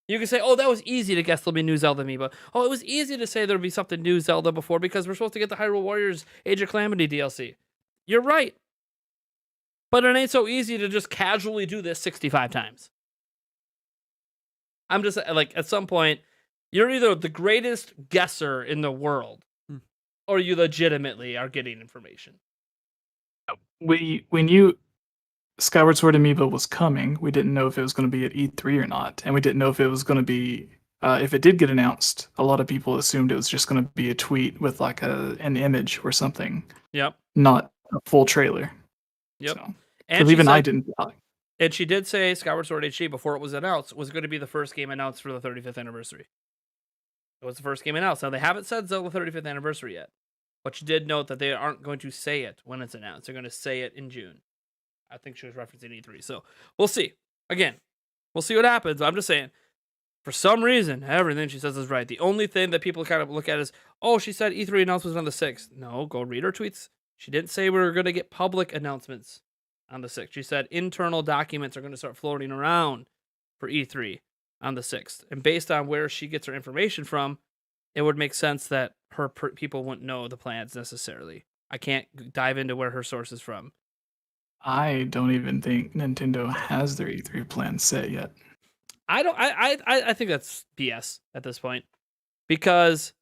You can say, oh, that was easy to guess there'll be new Zelda Amiibo. Oh, it was easy to say there'll be something new Zelda before because we're supposed to get the Hyrule Warriors Age of Calamity DLC. You're right. But it ain't so easy to just casually do this 65 times. I'm just like, at some point, you're either the greatest guesser in the world, or you legitimately are getting information. We knew Skyward Sword Amiibo was coming. We didn't know if it was going to be at E3 or not, and we didn't know if it was going to be. If it did get announced, a lot of people assumed it was just going to be a tweet with like an image or something. Yep. Not a full trailer. Yep. So, and even said, I didn't. And she did say Skyward Sword HD before it was announced was going to be the first game announced for the 35th anniversary. It was the first game announced. Now, they haven't said Zelda 35th anniversary yet, but she did note that they aren't going to say it when it's announced. They're going to say it in June. I think she was referencing E3. So we'll see. Again, we'll see what happens. I'm just saying, for some reason, everything she says is right. The only thing that people kind of look at is, oh, she said E3 announcement on the 6th. No, go read her tweets. She didn't say we were going to get public announcements on the 6th. She said internal documents are going to start floating around for E3 on the 6th. And based on where she gets her information from, it would make sense that her people wouldn't know the plans necessarily. I can't dive into where her source is from. I don't even think Nintendo has their E3 plan set yet. I think that's BS at this point, because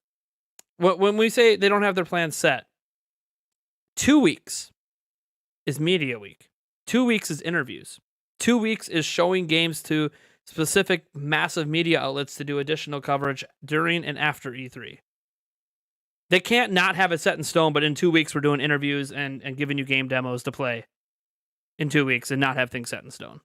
when we say they don't have their plans set, 2 weeks is media week. 2 weeks is interviews. 2 weeks is showing games to specific massive media outlets to do additional coverage during and after E3. They can't not have it set in stone, but in 2 weeks we're doing interviews and giving you game demos to play in 2 weeks and not have things set in stone.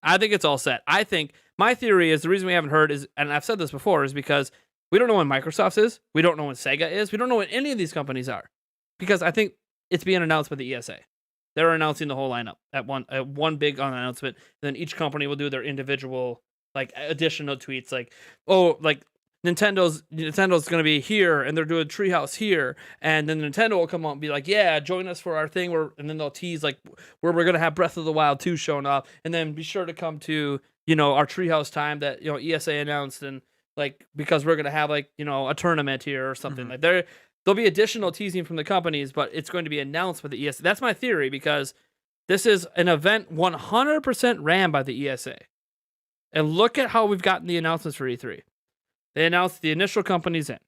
I think it's all set. I think my theory is the reason we haven't heard is, and I've said this before, is because we don't know when Microsoft's is, we don't know when Sega is, we don't know when any of these companies are, because I think it's being announced by the ESA. They're announcing the whole lineup at one big announcement. Then each company will do their individual like additional tweets, like, oh, like Nintendo's going to be here and they're doing Treehouse here, and then Nintendo will come out and be like, yeah, join us for our thing, and then they'll tease like where we're going to have Breath of the Wild 2 showing up, and then be sure to come to, you know, our Treehouse time that, you know, ESA announced, and like because we're going to have like, you know, a tournament here or something. Like there'll be additional teasing from the companies, but it's going to be announced by the ESA. That's my theory, because this is an event 100% ran by the ESA. And look at how we've gotten the announcements for E3. They announced the initial companies in.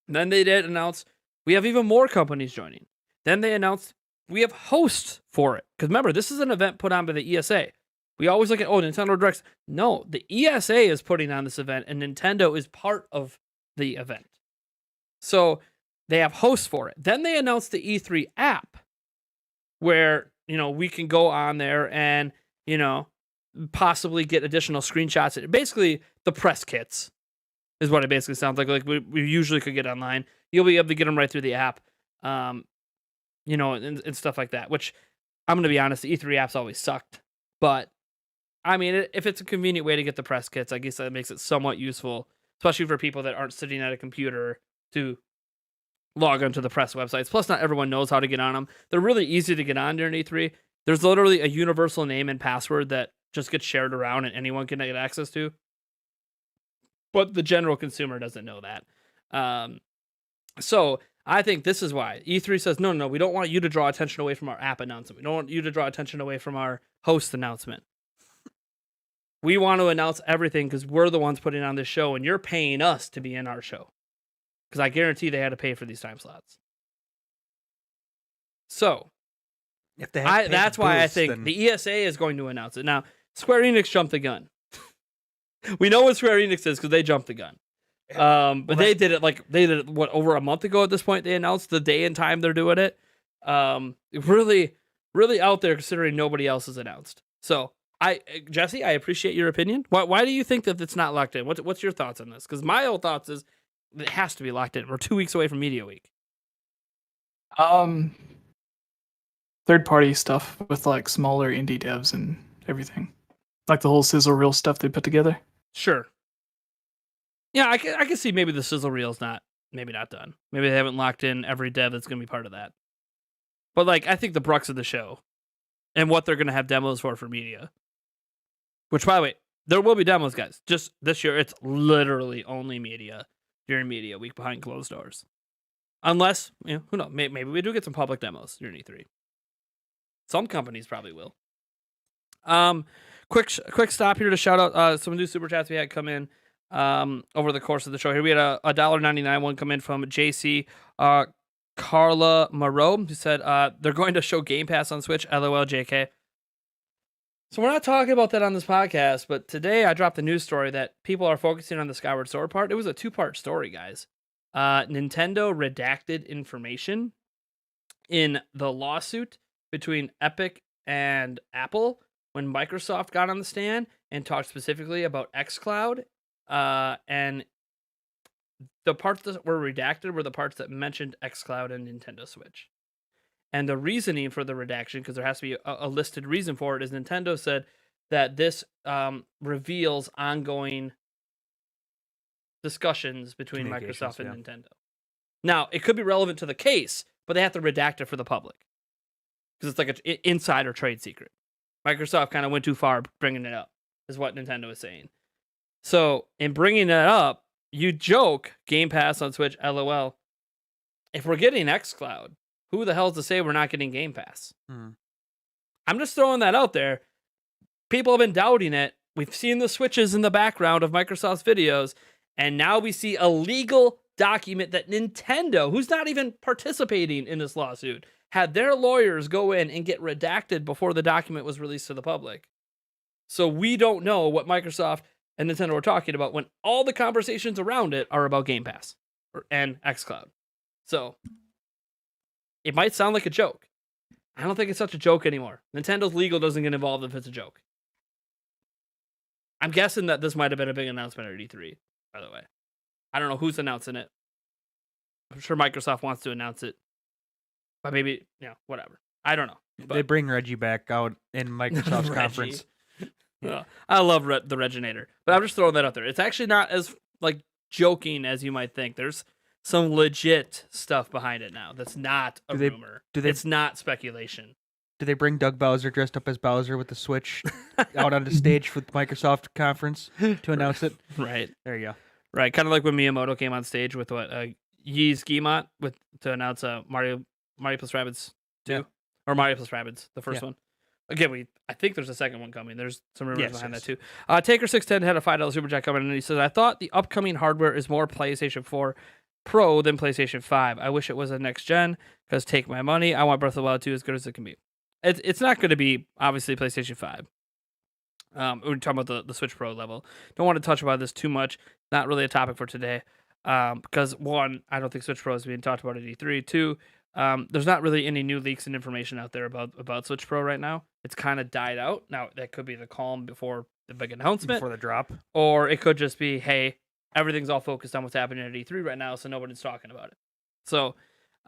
Then they did announce we have even more companies joining. Then they announced we have hosts for it. Because remember, this is an event put on by the ESA. We always look at, oh, Nintendo Directs. No, the ESA is putting on this event, and Nintendo is part of the event. So they have hosts for it. Then they announced the E3 app, where, we can go on there and, possibly get additional screenshots. Basically, the press kits is what it basically sounds like. Like we usually could get online. You'll be able to get them right through the app, and stuff like that. Which, I'm going to be honest, the E3 app's always sucked. But, I mean, if it's a convenient way to get the press kits, I guess that makes it somewhat useful, especially for people that aren't sitting at a computer to log onto the press websites. Plus, not everyone knows how to get on them. They're really easy to get on during E3. There's literally a universal name and password that just gets shared around and anyone can get access to. But the general consumer doesn't know that. So I think this is why E3 says, no, we don't want you to draw attention away from our app announcement. We don't want you to draw attention away from our host announcement. We want to announce everything because we're the ones putting on this show and you're paying us to be in our show. Because I guarantee they had to pay for these time slots. So if they have that's why I think the ESA is going to announce it. Now, Square Enix jumped the gun. We know what Square Enix is because they jumped the gun. But they did it over a month ago at this point. They announced the day and time they're doing it. Really, really out there considering nobody else has announced. So Jesse, I appreciate your opinion. Why do you think that it's not locked in? What's your thoughts on this? Because my old thoughts is it has to be locked in. We're 2 weeks away from Media Week. Third-party stuff with like smaller indie devs and everything, like the whole sizzle reel stuff they put together. Sure. Yeah, I can see maybe the sizzle reel's not done. Maybe they haven't locked in every dev that's going to be part of that. But like, I think the Brux of the show and what they're going to have demos for media. Which, by the way, there will be demos, guys. Just this year, it's literally only media during Media Week behind closed doors. Unless, who knows? Maybe we do get some public demos during E3. Some companies probably will. Quick stop here to shout out some new super chats we had come in over the course of the show. Here we had a $1.99 one come in from JC Carla Moreau, who said they're going to show Game Pass on Switch. LOL, JK. So we're not talking about that on this podcast, but today I dropped a news story that people are focusing on the Skyward Sword part. It was a 2-part story, guys. Nintendo redacted information in the lawsuit between Epic and Apple when Microsoft got on the stand and talked specifically about xCloud. And the parts that were redacted were the parts that mentioned xCloud and Nintendo Switch. And the reasoning for the redaction, because there has to be a listed reason for it, is Nintendo said that this reveals ongoing discussions between Microsoft and Nintendo. Now, it could be relevant to the case, but they have to redact it for the public. Because it's like an insider trade secret. Microsoft kind of went too far bringing it up, is what Nintendo is saying. So, in bringing that up, you joke, Game Pass on Switch, LOL. If we're getting xCloud, who the hell's to say we're not getting Game Pass? I'm just throwing that out there. People have been doubting it. We've seen the switches in the background of Microsoft's videos, and now we see a legal document that Nintendo, who's not even participating in this lawsuit, had their lawyers go in and get redacted before the document was released to the public. So we don't know what Microsoft and Nintendo are talking about when all the conversations around it are about Game Pass and xCloud. So it might sound like a joke. I don't think it's such a joke anymore. Nintendo's legal doesn't get involved if it's a joke. I'm guessing that this might have been a big announcement at E3, by the way. I don't know who's announcing it. I'm sure Microsoft wants to announce it. But maybe, whatever. I don't know. But they bring Reggie back out in Microsoft's conference. I love the Reginator. But I'm just throwing that out there. It's actually not as joking as you might think. There's some legit stuff behind it now. That's not a rumor. It's not speculation. Do they bring Doug Bowser dressed up as Bowser with the Switch out on the stage with Microsoft conference to announce it? Right. There you go. Right. Kind of like when Miyamoto came on stage with Ys Guillemot to announce Mario plus Rabbids 2 or Mario plus Rabbids, the first one. Again, I think there's a second one coming. There's some rumors behind that too. Taker610 had a $5 super chat coming in, and he says, "I thought the upcoming hardware is more PlayStation 4 Pro than PlayStation 5. I wish it was a next gen because take my money. I want Breath of the Wild 2 as good as it can be." It's not going to be obviously PlayStation 5. We're talking about the Switch Pro level. Don't want to touch about this too much. Not really a topic for today. Because one, I don't think Switch Pro is being talked about at E3. Two, there's not really any new leaks and information out there about Switch Pro right now. It's kind of died out. Now that could be the calm before the big announcement, before the drop, or it could just be, hey, everything's all focused on what's happening at E3 right now, so nobody's talking about it. So,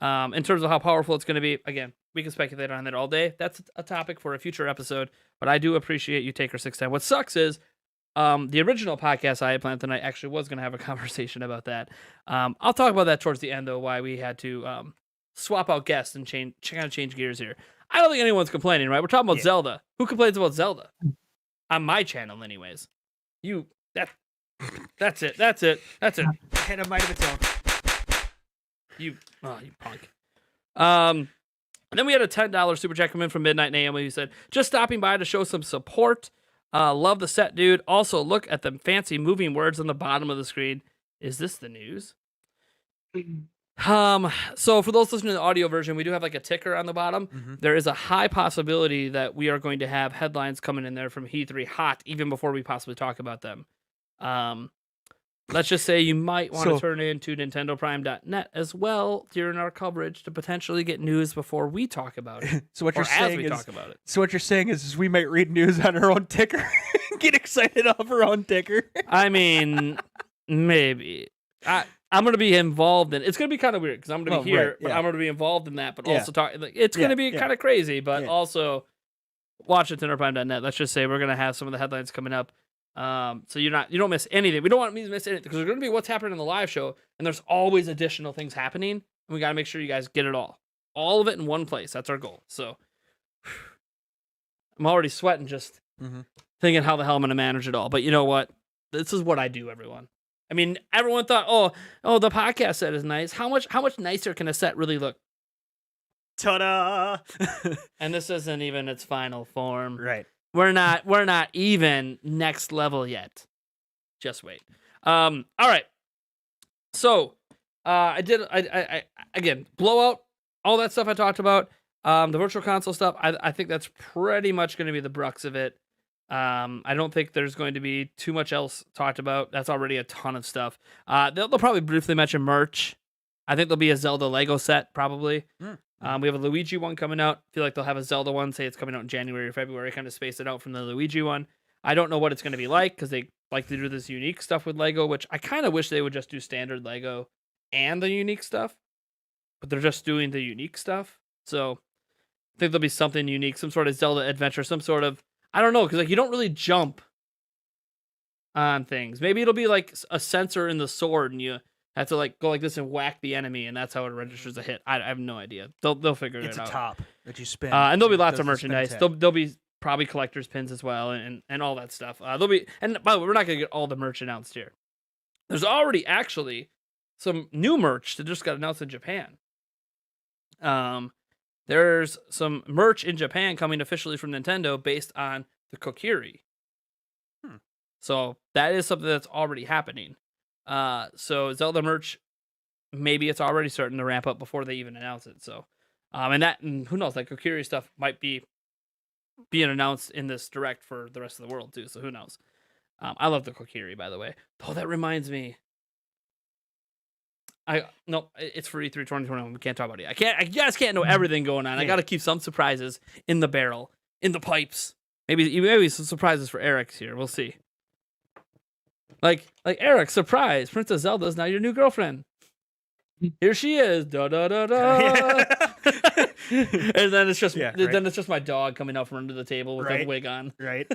in terms of how powerful it's going to be, again, we can speculate on that all day. That's a topic for a future episode. But I do appreciate you, Taker610. What sucks is, the original podcast I had planned tonight actually was going to have a conversation about that. I'll talk about that towards the end, though, why we had to swap out guests and change gears here. I don't think anyone's complaining, right? We're talking about Zelda. Who complains about Zelda? On my channel, anyways. That's it. and it might have its own. You punk. And then we had a $10 super chat come in from Midnight Naomi who said, just stopping by to show some support. Love the set, dude. Also, look at the fancy moving words on the bottom of the screen. Is this the news? So for those listening to the audio version, we do have like a ticker on the bottom. Mm-hmm. There is a high possibility that we are going to have headlines coming in there from E3 hot, even before we possibly talk about them. Let's just say you might want to turn into NintendoPrime.net as well during our coverage to potentially get news before we talk about it. So what you're saying is, talk about it. So what you're saying is we might read news on our own ticker, get excited off our own ticker. I mean, maybe. I'm going to be involved in. It's going to be kind of weird because I'm going to be here, right, but yeah. I'm going to be involved in that. But Yeah. also talk. Like, it's going to be yeah. kind of crazy, but Yeah. also watch at NintendoPrime.net. Let's just say we're going to have some of the headlines coming up. So you don't miss anything. We don't want to miss anything because there's going to be what's happening in the live show, and there's always additional things happening. And we got to make sure you guys get it all of it in one place. That's our goal. So I'm already sweating just thinking how the hell I'm going to manage it all. But you know what? This is what I do, everyone. I mean, everyone thought, oh, the podcast set is nice. How much nicer can a set really look? Ta-da! And this isn't even its final form. Right. We're not even next level yet. Just wait. All right. So, I again, blowout, all that stuff I talked about. The virtual console stuff, I think that's pretty much going to be the brux of it. I don't think there's going to be too much else talked about. That's already a ton of stuff. They'll probably briefly mention merch. I think there'll be a Zelda Lego set, probably. We have a Luigi one coming out. I feel like they'll have a Zelda one, say it's coming out in January or February, kind of space it out from the Luigi one. I don't know what it's going to be like because they like to do this unique stuff with Lego, which I kind of wish they would just do standard Lego and the unique stuff, but they're just doing the unique stuff. So I think there'll be something unique, some sort of Zelda adventure, some sort of, I don't know, because like you don't really jump on things. Maybe it'll be like a sensor in the sword and you have to like go like this and whack the enemy, and that's how it registers a hit. I have no idea. They'll figure it out. It's a top that you spin. And there'll be lots Does of the spin merchandise. attack. There'll be probably collector's pins as well, and all that stuff. There'll be, and by the way, we're not gonna get all the merch announced here. There's already actually some new merch that just got announced in Japan. There's some merch in Japan coming officially from Nintendo based on the Kokiri. So that is something that's already happening. So Zelda merch, maybe it's already starting to ramp up before they even announce it. So, and who knows, like Kokiri stuff might be being announced in this direct for the rest of the world too. So who knows? I love the Kokiri, by the way. Oh, that reminds me. It's for E3 2021. We can't talk about it. I just can't know everything going on. I got to keep some surprises in the barrel, in the pipes. Maybe some surprises for Eric's here. We'll see. Like Eric, surprise! Princess Zelda is now your new girlfriend. Here she is. Da da da da. And then it's just it's just my dog coming out from under the table with a wig on. Right.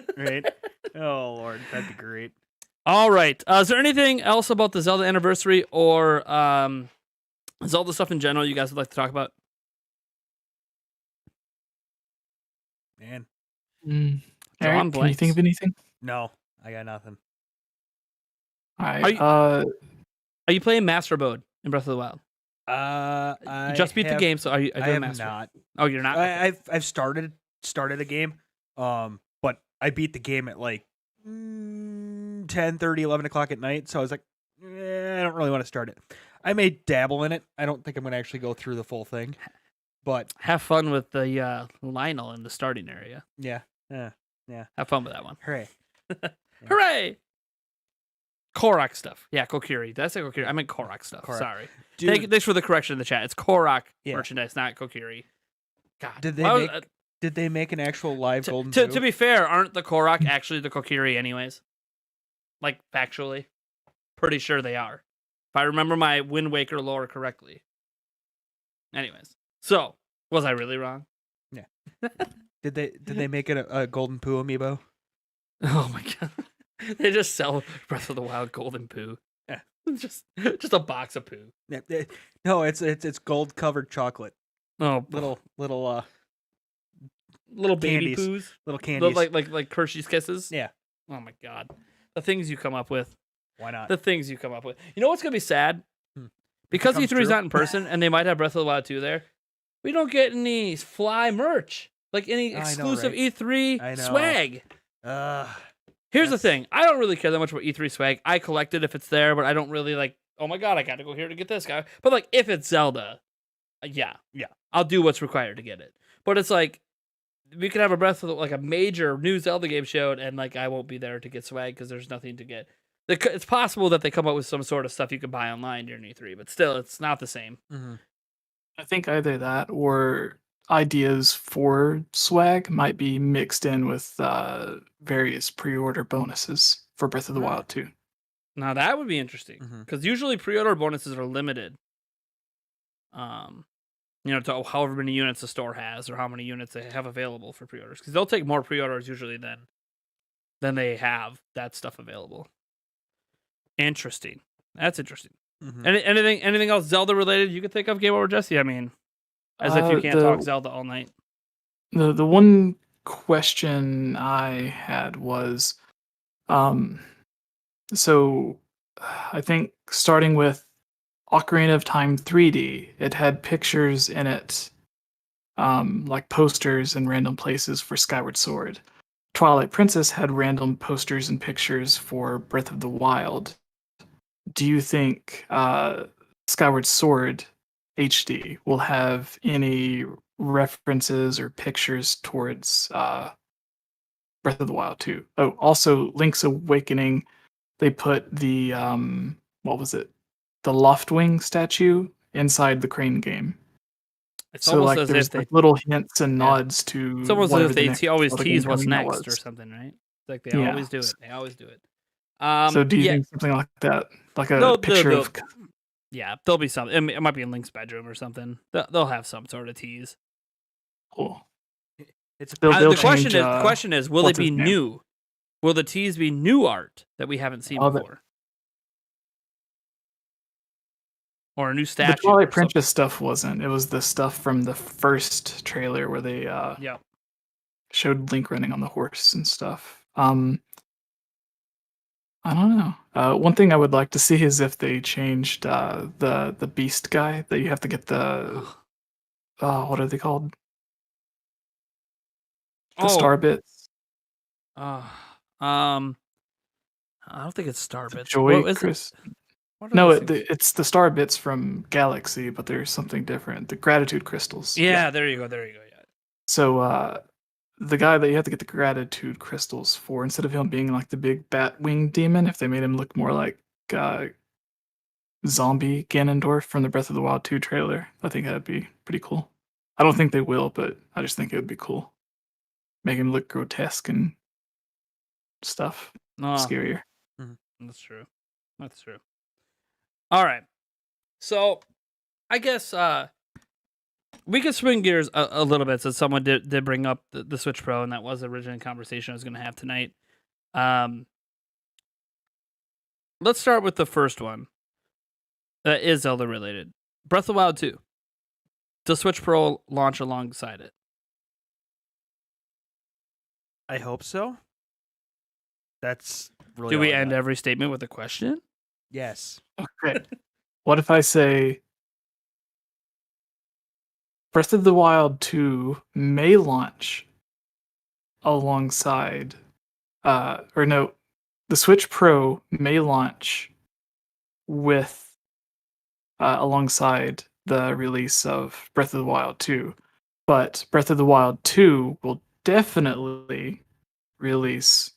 Oh Lord, that'd be great. All right. Is there anything else about the Zelda anniversary or Zelda stuff in general you guys would like to talk about? Man, Aaron, can you think of anything? no, I got nothing. All right. Are you playing Master Mode in Breath of the Wild? I You just beat the game, so are you I doing have Master? not. Oh, you're not. I've started a game, but I beat the game at like 10:30, 11 o'clock at night. So I was like, I don't really want to start it. I may dabble in it. I don't think I'm going to actually go through the full thing. But Have fun with the Lionel in the starting area. yeah, Yeah. Have fun with that one. Hooray. Hooray! Korok stuff. Yeah, Kokiri. Did I say Kokiri? I meant Korok stuff. Korok. Sorry. Dude, Thanks for the correction in the chat. It's Korok Yeah. merchandise, not Kokiri. God. did they make an actual live golden to poo? be fair, aren't the Korok actually the Kokiri anyways? Like, factually? Pretty sure they are. If I remember my Wind Waker lore correctly. Anyways. So, was I really wrong? Yeah. Did they make it a golden poo amiibo? Oh my god. They just sell Breath of the Wild golden poo. Yeah. just a box of poo. Yeah, no, it's gold covered chocolate. Oh, Little baby candies. poos. Little candies. Like Hershey's Kisses. Yeah. Oh my god. The things you come up with. Why not? The things you come up with. You know what's gonna be sad? Because Becomes E3's true. not in person and they might have Breath of the Wild 2 there, we don't get any fly merch. Like any I know, exclusive right? E3 I know. swag. That's- Here's the thing. I don't really care that much about E3 swag. I collect it if it's there, but I don't really like, oh my god, I gotta go here to get this guy. But like if it's Zelda, yeah. I'll do what's required to get it. But it's like we could have a Breath of the, like a major new Zelda game showed, and like I won't be there to get swag because there's nothing to get. It's possible that they come up with some sort of stuff you can buy online during E3, but still, it's not the same. Mm-hmm. I think either that or ideas for swag might be mixed in with various pre-order bonuses for Breath of the Wild 2. Now that would be interesting Mhm. because usually pre-order bonuses are limited. To however many units the store has or how many units they have available for pre-orders, because they'll take more pre-orders usually than they have that stuff available. Interesting. That's interesting. Mhm. Anything else Zelda related you could think of, GameOverJesse? I mean, as if you can't talk Zelda all night. The one question I had was, so I think starting with Ocarina of Time 3D, it had pictures in it, like posters in random places for Skyward Sword. Twilight Princess had random posters and pictures for Breath of the Wild. Do you think Skyward Sword HD will have any references or pictures towards Breath of the Wild 2? Oh, also Link's Awakening, they put the what was it? The Loftwing statue inside the Crane game. It's So almost like as there's if they, little hints and Yeah. nods to it's almost as whatever if the they next always Zelda game tease what's coming out next or was. something, right? Like they Yeah. always do it. They always do it. So do you yeah, think something like that, like a No, picture of yeah, there'll be something. It might be in Link's bedroom or something. They'll have some sort of tease. cool. It's They'll The change, question is, will it what's be his name? new? Will the tease be new art that we haven't seen Oh, before, or a new statue? The Twilight or something? Princess stuff wasn't. It was the stuff from the first trailer where they Yeah. showed Link running on the horse and stuff. I don't know. One thing I would like to see is if they changed the beast guy that you have to get the what are they called? The star bits. I don't think it's star bits. Joy What is it? Chris. What are No, those things? it's the star bits from Galaxy, but there's something different. The gratitude crystals. Yeah, there you go. Yeah. So the guy that you have to get the gratitude crystals for, instead of him being like the big bat winged demon, if they made him look more like zombie Ganondorf from the Breath of the Wild 2 trailer, I think that'd be pretty cool. I don't think they will, but I just think it would be cool. Make him look grotesque and stuff. No, Scarier. that's true. That's true. All right. So, I guess we could swing gears a little bit, since someone did bring up the Switch Pro, and that was the original conversation I was going to have tonight. Let's start with the first one that is Zelda related. Breath of the Wild 2. Does Switch Pro launch alongside it? I hope so. That's really. Do all we I end got. every statement with a question? Yes. Okay. What if I say Breath of the Wild 2 may launch alongside the Switch Pro may launch with alongside the release of Breath of the Wild 2, but Breath of the Wild 2 will definitely release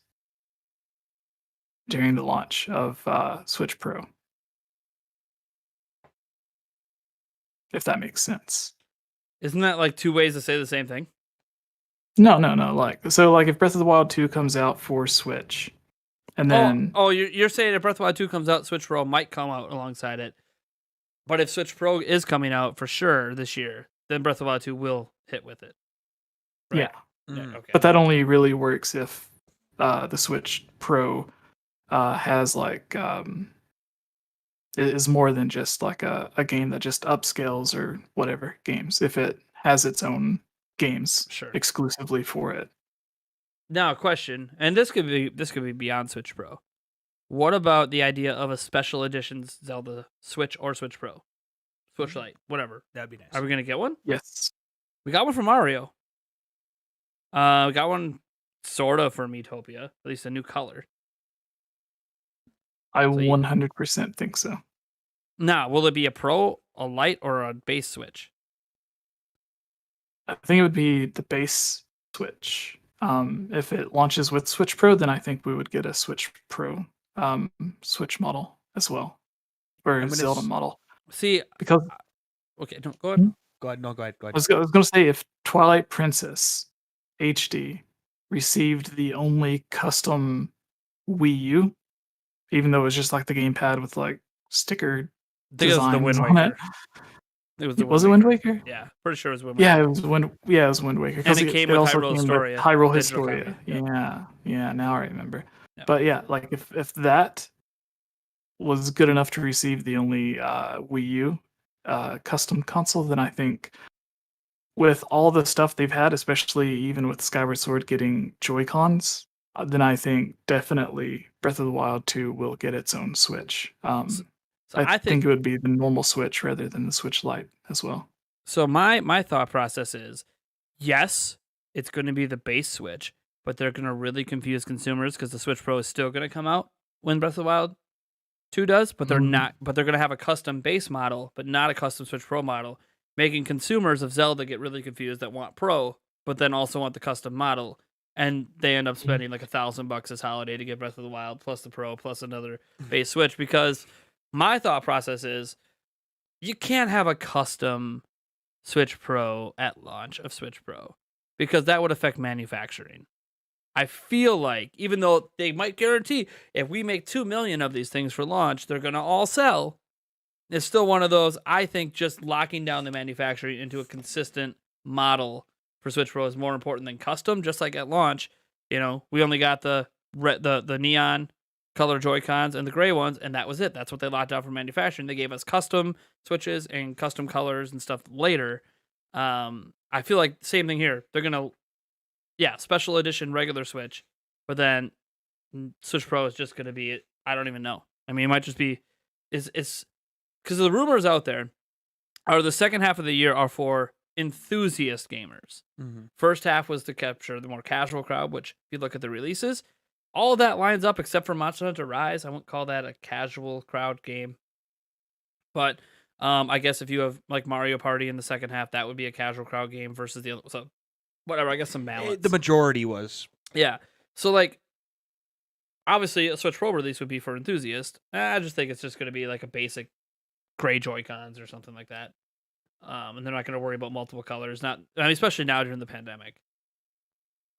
during the launch of Switch Pro. If that makes sense. Isn't that like two ways to say the same thing? No. Like if Breath of the Wild 2 comes out for Switch, and then you're saying if Breath of the Wild 2 comes out, Switch Pro might come out alongside it. But if Switch Pro is coming out for sure this year, then Breath of the Wild 2 will hit with it. Right? Yeah. Okay. But that only really works if the Switch Pro has like is more than just like a game that just upscales or whatever games. If it has its own games exclusively for it. Now, a question, and this could be beyond Switch Pro. What about the idea of a special edition Zelda Switch or Switch Pro, Switch Lite, whatever? That'd be nice. Are we gonna get one? Yes. We got one for Mario. We got one sort of for Miitopia, at least a new color. I 100% think so. Now, will it be a Pro, a Lite, or a base Switch? I think it would be the base Switch. If it launches with Switch Pro, then I think we would get a Switch Pro Switch model as well, or a Zelda model. See, because okay, no, go ahead. Go ahead. No, go ahead. I was going to say if Twilight Princess HD received the only custom Wii U, even though it was just like the gamepad with like sticker designs on it. Was it Wind Waker? Waker? Yeah, pretty sure it was Wind Waker. Yeah, it was Wind Waker. And it came with Hyrule Historia. Yep. Yeah. Now I remember. Yep. But yeah, like if that was good enough to receive the only Wii U custom console, then I think with all the stuff they've had, especially even with Skyward Sword getting Joy-Cons, then I think definitely Breath of the Wild 2 will get its own Switch. I think it would be the normal Switch rather than the Switch Lite as well. So my thought process is, yes, it's going to be the base Switch, but they're going to really confuse consumers because the Switch Pro is still going to come out when Breath of the Wild 2 does, but they're not. But they're going to have a custom base model, but not a custom Switch Pro model, making consumers of Zelda get really confused that want Pro, but then also want the custom model. And they end up spending like $1,000 this holiday to get Breath of the Wild plus the Pro plus another base Switch, because my thought process is you can't have a custom Switch Pro at launch of Switch Pro because that would affect manufacturing. I feel like even though they might guarantee if we make 2 million of these things for launch, they're going to all sell. It's still one of those, I think just locking down the manufacturing into a consistent model for Switch Pro is more important than custom. Just like at launch, we only got the neon color Joy-Cons and the gray ones, and that was it. That's what they locked down for manufacturing. They gave us custom Switches and custom colors and stuff later. I feel like same thing here. They're gonna, special edition regular Switch, but then Switch Pro is just gonna be, I don't even know. I mean, it might just be, it's because the rumors out there are the second half of the year are for enthusiast gamers. Mm-hmm. First half was to capture the more casual crowd, which if you look at the releases, all of that lines up except for Monster Hunter Rise. I won't call that a casual crowd game. But I guess if you have like Mario Party in the second half, that would be a casual crowd game versus the other. So whatever, I guess some balance. The majority was. Yeah. So like, obviously a Switch Pro release would be for enthusiasts. I just think it's just going to be like a basic gray Joy-Cons or something like that. And they're not going to worry about multiple colors. Especially now during the pandemic.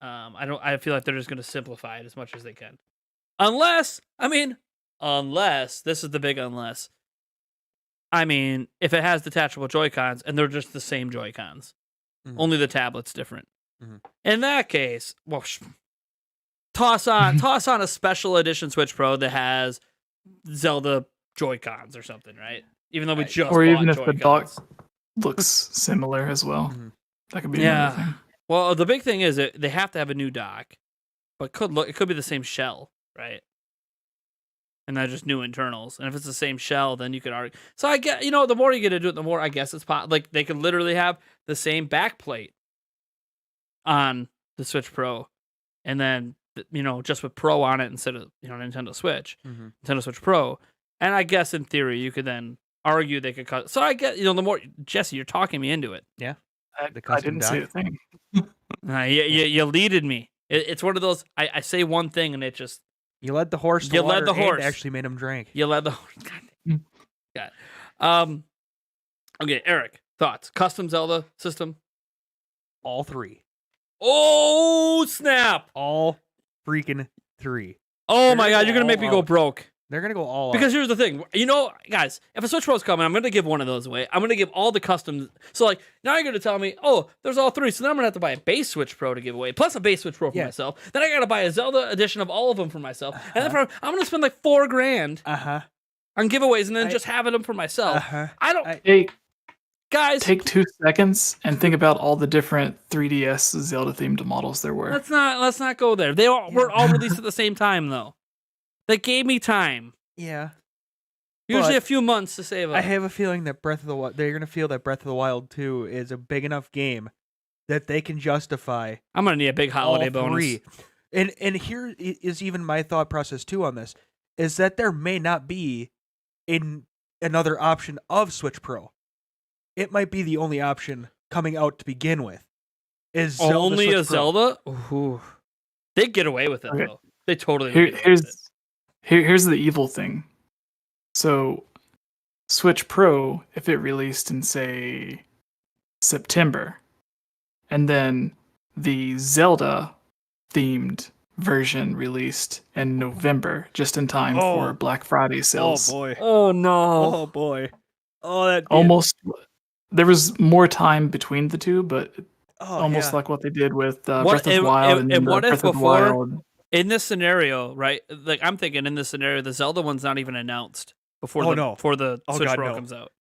I feel like they're just going to simplify it as much as they can. Unless this is the big unless. I mean, if it has detachable Joy-Cons and they're just the same Joy-Cons, only the tablet's different. Mm-hmm. In that case, well, toss on a special edition Switch Pro that has Zelda Joy-Cons or something, right? Even though we just or even if Joy-Cons. the dock looks similar as well, that could be another thing. Well, the big thing is that they have to have a new dock, but it could be the same shell, right? And then just new internals. And if it's the same shell, then you could argue. So I get, the more you get into it, the more I guess it's like they could literally have the same backplate on the Switch Pro, and then just with Pro on it instead of Nintendo Switch, Nintendo Switch Pro. And I guess in theory you could then argue they could cut. So I get the more Jesse, you're talking me into it. Yeah. I didn't say a thing. You leaded me. It's one of those. I say one thing and it just You led the horse to You water led the horse. and actually made him drink. you let the horse. God. Okay, Eric, thoughts? Custom Zelda system. All 3. Oh snap! All freaking 3. Oh They're my gonna God, go you're gonna make all me go out. broke. They're going to go all Because out. here's the thing, guys, if a Switch Pro's coming, I'm gonna give one of those away. I'm gonna give all the customs. So like now you're gonna tell me, oh, there's all 3. So then I'm gonna have to buy a base Switch Pro to give away, plus a base Switch Pro for Yeah. myself. Then I gotta buy a Zelda edition of all of them for myself, and then I'm gonna spend like $4,000 Uh-huh. on giveaways, and then I- just having them for myself. Uh-huh. I don't, Hey, guys. take 2 seconds and think about all the different 3DS Zelda themed models there were. Let's not go there. They were all released at the same time though. They gave me time, Yeah. usually But a few months to save up. I have a feeling that they're going to feel that Breath of the Wild 2 is a big enough game that they can justify I'm gonna need a big holiday all bonus. 3. And here is even my thought process too on this, is that there may not be another option of Switch Pro. It might be the only option coming out to begin with. Is Zelda Only Switch a Pro. Zelda? Ooh. They get away with it Okay. though. They totally would get away with it. Here's the evil thing. So, Switch Pro, if it released in say September, and then the Zelda themed version released in November, just in time Oh. for Black Friday sales. boy. Oh no. Oh boy. Oh, that Almost, there was more time between the two, but almost yeah. like what they did with What- Breath of the and- Wild and- and, and the what if Breath of the before- Wild. In this scenario, right? Like I'm thinking in this scenario, the Zelda one's not even announced before Oh, no. before the Oh, Switch God, Pro no. comes out.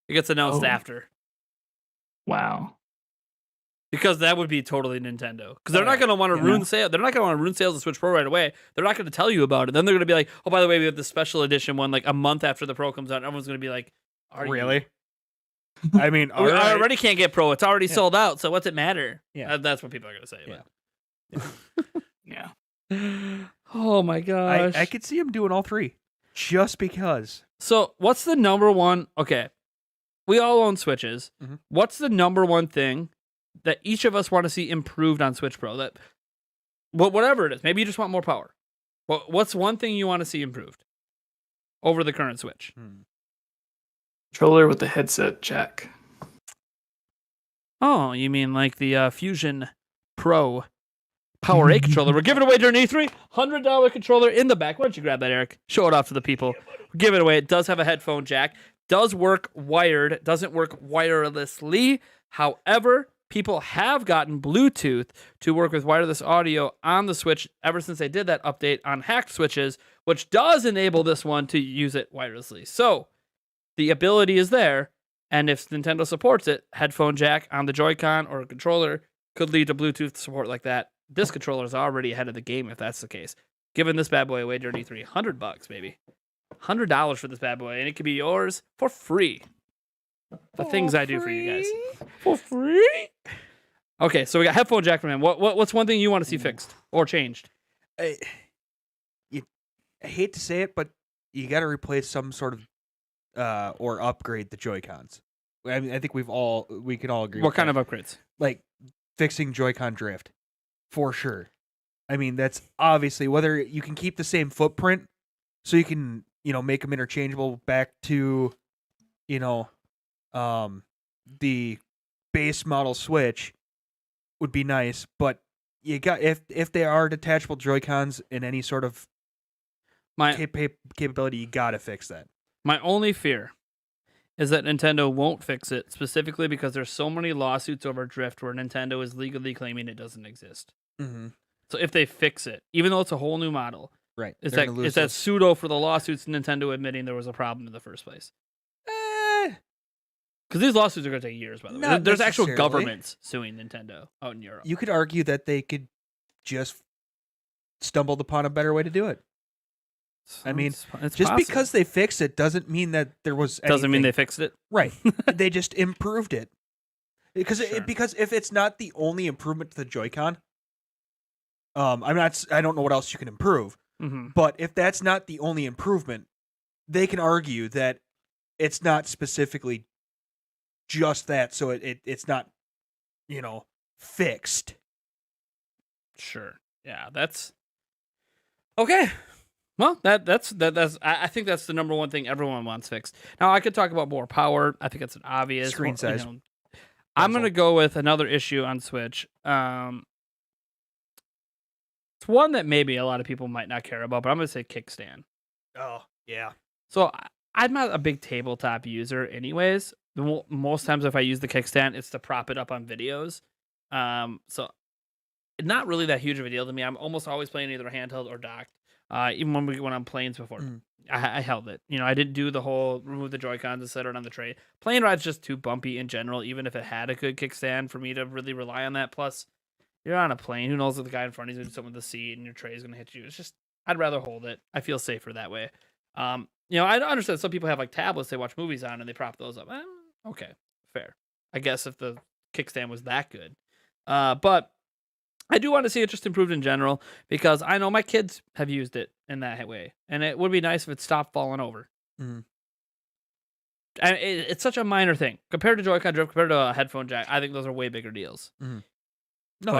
It gets announced Oh. after. Wow. Because that would be totally Nintendo. Because they're Oh, not yeah. going to want to Yeah. ruin sale. They're not going to want to ruin sales of Switch Pro right away. They're not going to tell you about it. Then they're going to be like, "Oh, by the way, we have the special edition one like a month after the Pro comes out." And everyone's going to be like, "Are you- Really? I mean, I already can't get Pro. It's already Yeah. sold out. So what's it matter?" Yeah. That's what people are going to say. Yeah. But. Oh my gosh. I could see him doing all 3 just because. So what's the number one? Okay, we all own Switches. Mhm. What's the number one thing that each of us want to see improved on Switch Pro? That whatever it is, maybe you just want more power. What's one thing you want to see improved over the current Switch? Controller with the headset jack. Oh, you mean like the Fusion Pro Power 8 controller? We're giving away during E3. $100 controller in the back. Why don't you grab that, Eric? Show it off to the people. Give it away. It does have a headphone jack. Does work wired. Doesn't work wirelessly. However, people have gotten Bluetooth to work with wireless audio on the Switch ever since they did that update on hacked Switches, which does enable this one to use it wirelessly. So the ability is there. And if Nintendo supports it, headphone jack on the Joy-Con or a controller could lead to Bluetooth support like that. This controller is already ahead of the game if that's the case. Giving this bad boy away during E3, $100, baby. $100 for this bad boy, and it could be yours for free. The things I do for you guys. For free? Okay, so we got headphone jack from him. What's one thing you want to see fixed or changed? I hate to say it, but you got to replace some sort of or upgrade the Joy-Cons. I mean, I think we can all agree. What with kind that. of upgrades? Like fixing Joy-Con drift, for sure. I mean, that's obviously whether you can keep the same footprint, so you can make them interchangeable back to the base model Switch would be nice, but you got if they are detachable Joy-Cons in any sort of capability, you gotta fix that. My only fear is that Nintendo won't fix it, specifically because there's so many lawsuits over drift where Nintendo is legally claiming it doesn't exist. Mm-hmm. So if they fix it, even though it's a whole new model, Right? is They're that gonna lose is that those. pseudo for the lawsuits Nintendo admitting there was a problem in the first place? Because these lawsuits are going to take years, by the way. Not There's actual necessarily. governments suing Nintendo out in Europe. You could argue that they could just stumbled upon a better way to do it. I mean, it's Just possible. because they fixed it doesn't mean that there was doesn't mean anything- they fixed it. right. They just improved it. Because Sure. because if it's not the only improvement to the Joy-Con, I don't know what else you can improve. Mm-hmm. But if that's not the only improvement, they can argue that it's not specifically just that, so it's not, fixed. Sure. Yeah, that's okay. Well, that's I think that's the number one thing everyone wants fixed. Now I could talk about more power. I think it's an obvious Screen size. I'm gonna go with another issue on Switch. It's one that maybe a lot of people might not care about, but I'm gonna say kickstand. Oh, yeah. So I'm not a big tabletop user, anyways. Most times, if I use the kickstand, it's to prop it up on videos. So not really that huge of a deal to me. I'm almost always playing either handheld or docked. Even when we went on planes before, I held it. I didn't do the whole remove the Joy-Cons and set it on the tray. Plane ride's just too bumpy in general, even if it had a good kickstand for me to really rely on that. Plus, you're on a plane. Who knows if the guy in front of you is going to do something with the seat and your tray is going to hit you. It's just, I'd rather hold it. I feel safer that way. I understand some people have like tablets they watch movies on and they prop those up. Okay, fair. I guess if the kickstand was that good. But I do want to see it just improved in general because I know my kids have used it in that way. And it would be nice if it stopped falling over. Mm-hmm. And it's such a minor thing. Compared to Joy-Con drift, compared to a headphone jack, I think those are way bigger deals. Mm-hmm. No.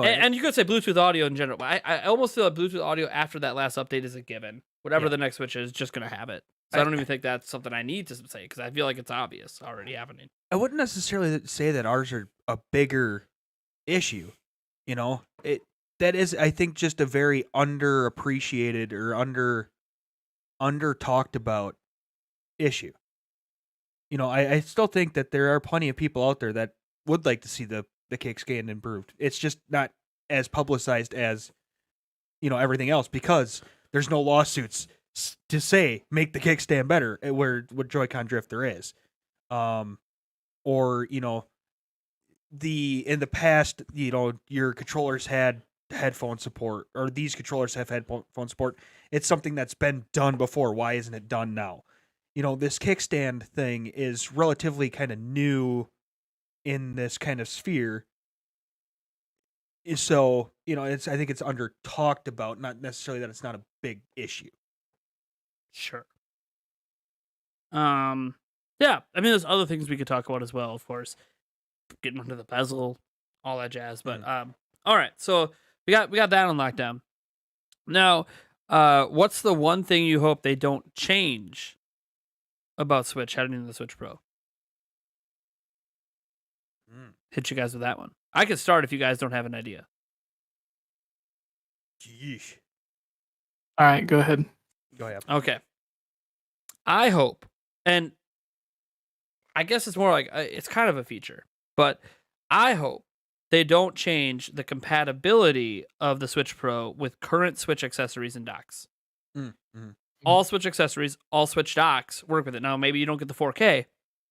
And you could say Bluetooth audio in general. But I almost feel like Bluetooth audio after that last update is a given. Whatever the next Switch is, just going to have it. So I don't even think that's something I need to say because I feel like it's obvious already happening. I wouldn't necessarily say that ours are a bigger issue. That is, I think, just a very underappreciated or under talked about issue. I still think that there are plenty of people out there that would like to see the kickstand improved. It's just not as publicized as everything else because there's no lawsuits to say make the kickstand better where what Joy-Con drift there is. Or in the past, your controllers had headphone support, or these controllers have headphone support. It's something that's been done before. Why isn't it done now? This kickstand thing is relatively kind of new in this kind of sphere. So, I think it's under talked about, not necessarily that it's not a big issue. Sure. Yeah, I mean, there's other things we could talk about as well, of course. Getting under the bezel, all that jazz. But all right, so we got that on lockdown. Now, what's the one thing you hope they don't change about Switch heading into the Switch Pro? Hit you guys with that one. I could start if you guys don't have an idea. Jeez. All right, go ahead. Go ahead. Okay. I hope, and I guess it's more like it's kind of a feature, but I hope they don't change the compatibility of the Switch Pro with current Switch accessories and docks. Mm-hmm. All Switch accessories, all Switch docks work with it. Now, maybe you don't get the 4K,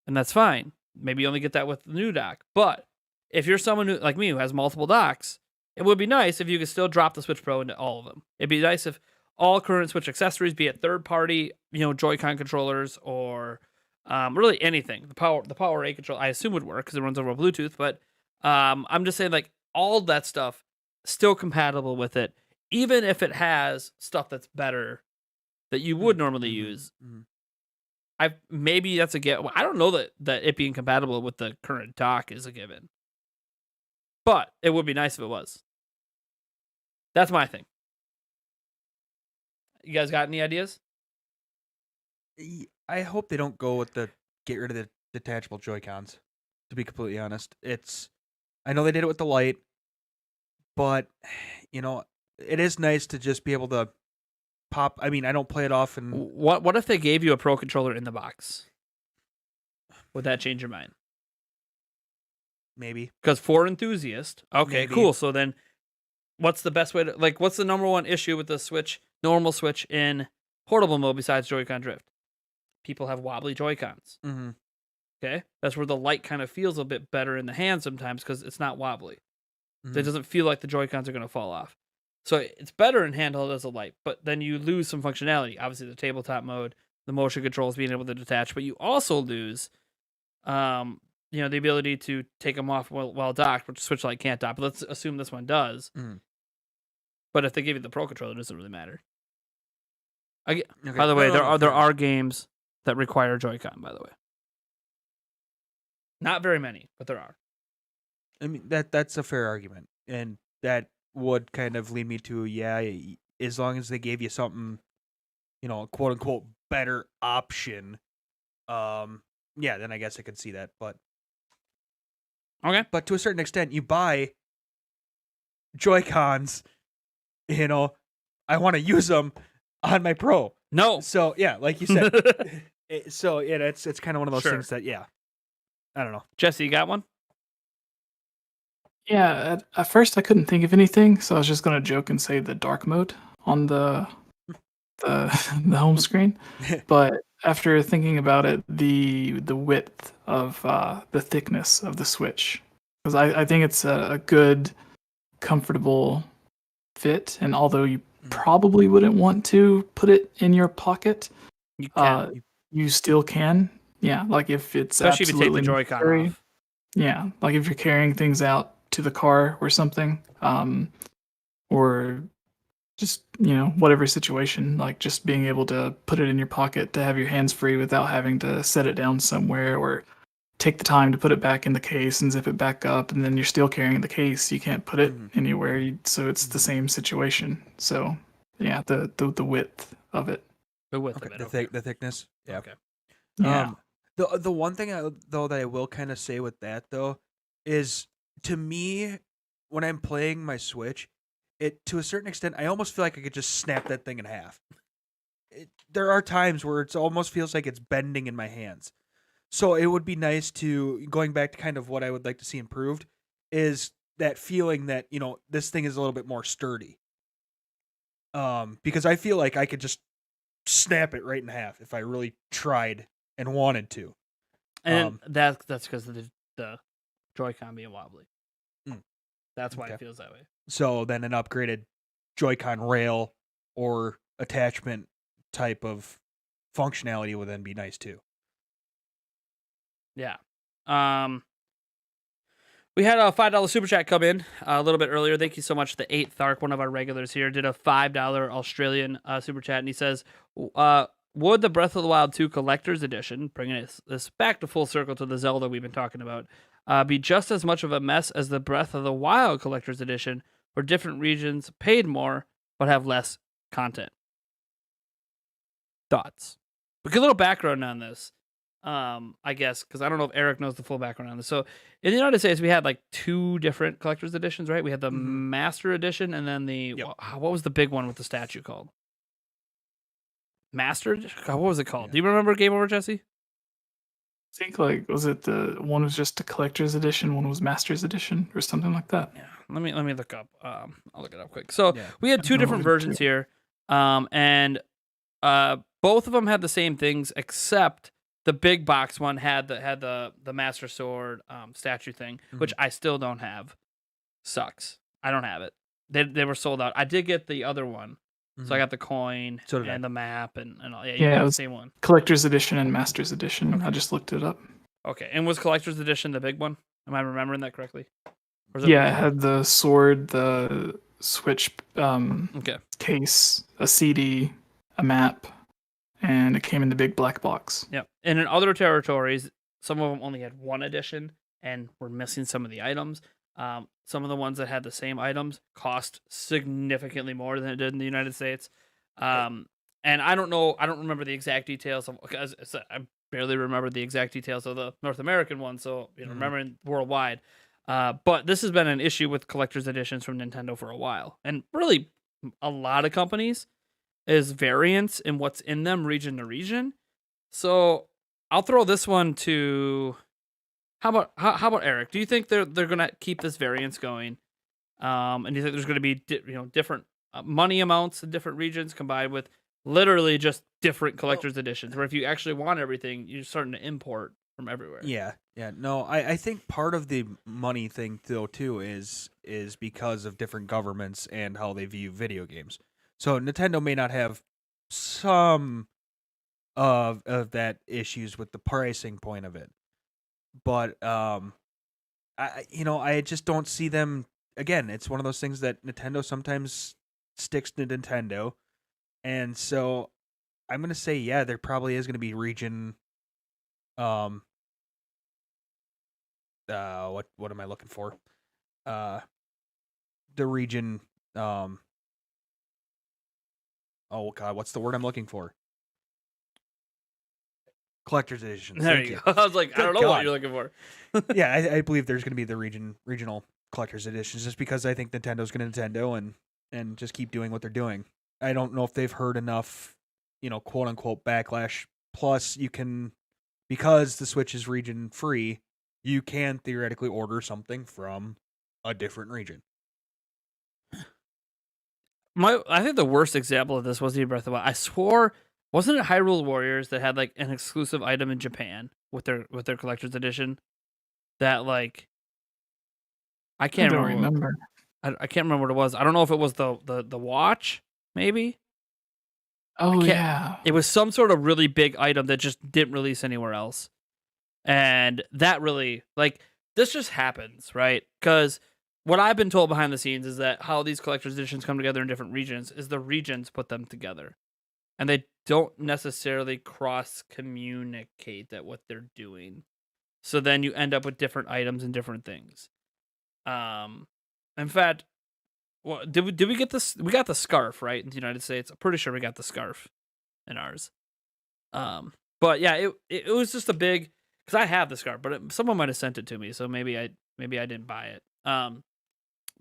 and that's fine. Maybe you only get that with the new dock. But if you're someone who, like me, who has multiple docks, it would be nice if you could still drop the Switch Pro into all of them. It'd be nice if all current Switch accessories, be it third-party, Joy-Con controllers, or really anything. The Power A control, I assume would work because it runs over Bluetooth. But I'm just saying, like, all that stuff still compatible with it, even if it has stuff that's better that you would normally use. Maybe that's a given. I don't know that it being compatible with the current dock is a given, but it would be nice if it was. That's my thing. You guys got any ideas? I hope they don't go with get rid of the detachable Joy-Cons. To be completely honest, I know they did it with the Lite, but it is nice to just be able to pop. I mean, I don't play it often. What if they gave you a Pro controller in the box? Would that change your mind? Maybe. Because for enthusiasts, okay, Maybe. Cool. So then, what's the best way to what's the number one issue with the Switch, normal Switch in portable mode besides Joy-Con drift? People have wobbly Joy-Cons. Mm-hmm. Okay, that's where the Lite kind of feels a bit better in the hand sometimes because it's not wobbly. Mm-hmm. It doesn't feel like the Joy-Cons are going to fall off. So it's better in handheld as a Lite, but then you lose some functionality. Obviously, the tabletop mode, the motion controls being able to detach, but you also lose, the ability to take them off while docked, which Switch Lite can't dock. But let's assume this one does. Mm. But if they give you the Pro controller, it doesn't really matter. Okay. By the way, there are games that require Joy-Con. By the way, not very many, but there are. I mean that's a fair argument, and that would kind of lead me to as long as they gave you something, quote unquote better option. Then I guess I could see that. But Okay. to a certain extent, you buy Joy-Cons, I want to use them on my Pro. No. So yeah, like you said. So yeah, it's kind of one of those Sure. things that I don't know. Jesse, you got one? Yeah, at first I couldn't think of anything, so I was just gonna joke and say the dark mode on the the home screen. But after thinking about it, the width of the thickness of the Switch, because I think it's a good, comfortable fit, and although you probably wouldn't want to put it in your pocket, You can. you still can. Yeah, like if it's Especially if you take the absolutely Joy-Con necessary. off. Yeah, like if you're carrying things out to the car or something, or just whatever situation, like just being able to put it in your pocket to have your hands free without having to set it down somewhere or take the time to put it back in the case and zip it back up, and then you're still carrying the case. You can't put it anywhere, so it's the same situation. So yeah, the width of it. The width of it. The thickness. Yeah. Okay. Yeah. The one thing that I will kind of say with that though is, to me, when I'm playing my Switch, it, to a certain extent, I almost feel like I could just snap that thing in half. There are times where it almost feels like it's bending in my hands. So it would be nice to, going back to kind of what I would like to see improved, is that feeling that, this thing is a little bit more sturdy. Because I feel like I could just snap it right in half if I really tried and wanted to. And that's because of the Joy-Con being wobbly. That's why Okay. it feels that way. So then an upgraded Joy-Con rail or attachment type of functionality would then be nice too. Yeah. We had a $5 super chat come in a little bit earlier. Thank you so much. The 8th Thark, one of our regulars here, did a $5 Australian super chat, and he says, would the Breath of the Wild 2 Collector's Edition, bringing this back to full circle to the Zelda we've been talking about, be just as much of a mess as the Breath of the Wild Collector's Edition, where different regions paid more but have less content? Thoughts? We get a little background on this. I guess, because I don't know if Eric knows the full background on this. So in the United States, we had like 2 different collector's editions, right? We had the Master Edition, and then the what was the big one with the statue called? Master Edition? God, what was it called? Do you remember GameOverJesse? I think was it the one was just a collector's edition, one was master's edition, or something like that. Yeah, let me look up. I'll look it up quick. So we had 2 different versions here, and both of them had the same things, except the big box one had the Master Sword statue thing, which I still don't have. Sucks. I don't have it. They were sold out. I did get the other one, so I got the coin and the map and all. Yeah, you got the same one. Collector's edition and Master's edition. Okay. I just looked it up. Okay, and was Collector's edition the big one? Am I remembering that correctly? It had the sword, the Switch case, a CD, a map, and it came in the big black box. Yep. And in other territories, some of them only had 1 edition and were missing some of the items. Some of the ones that had the same items cost significantly more than it did in the United States. And I don't remember the exact details because I barely remember the exact details of the North American one. So remembering worldwide. But this has been an issue with collector's editions from Nintendo for a while, and really a lot of companies is variance in what's in them region to region. So I'll throw this one to how about Eric? Do you think they're gonna keep this variance going? And do you think there's gonna be different money amounts in different regions combined with literally just different collector's editions, where if you actually want everything, you're starting to import from everywhere? Yeah. No, I think part of the money thing though too is because of different governments and how they view video games. So Nintendo may not have some of that issues with the pricing point of it, but I just don't see them. Again, it's one of those things that Nintendo sometimes sticks to Nintendo, and so I'm gonna say there probably is gonna be region. What am I looking for? the region. Oh God, what's the word I'm looking for? Collector's editions. There Thank you go. I was like, I Good don't know what God. you're looking for. Yeah, I believe there's going to be the regional collector's editions, just because I think Nintendo's going to Nintendo and just keep doing what they're doing. I don't know if they've heard enough, quote unquote backlash. Plus, you can, because the Switch is region free, you can theoretically order something from a different region. I think the worst example of this was the Breath of the Wild. I swore, wasn't it Hyrule Warriors that had like an exclusive item in Japan with their collector's edition? That like, I I can't don't remember. remember. I can't remember what it was. I don't know if it was the watch, maybe. Oh can't- yeah. It was some sort of really big item that just didn't release anywhere else. And that really, like, this just happens, right? Because what I've been told behind the scenes is that how these collector's editions come together in different regions is the regions put them together. And they don't necessarily cross-communicate at what they're doing. So then you end up with different items and different things. In fact, well, did we get this? We got the scarf, right, in the United States. I'm pretty sure we got the scarf in ours. But yeah, it was just a big, because I have the scarf, but someone might have sent it to me, so maybe I didn't buy it.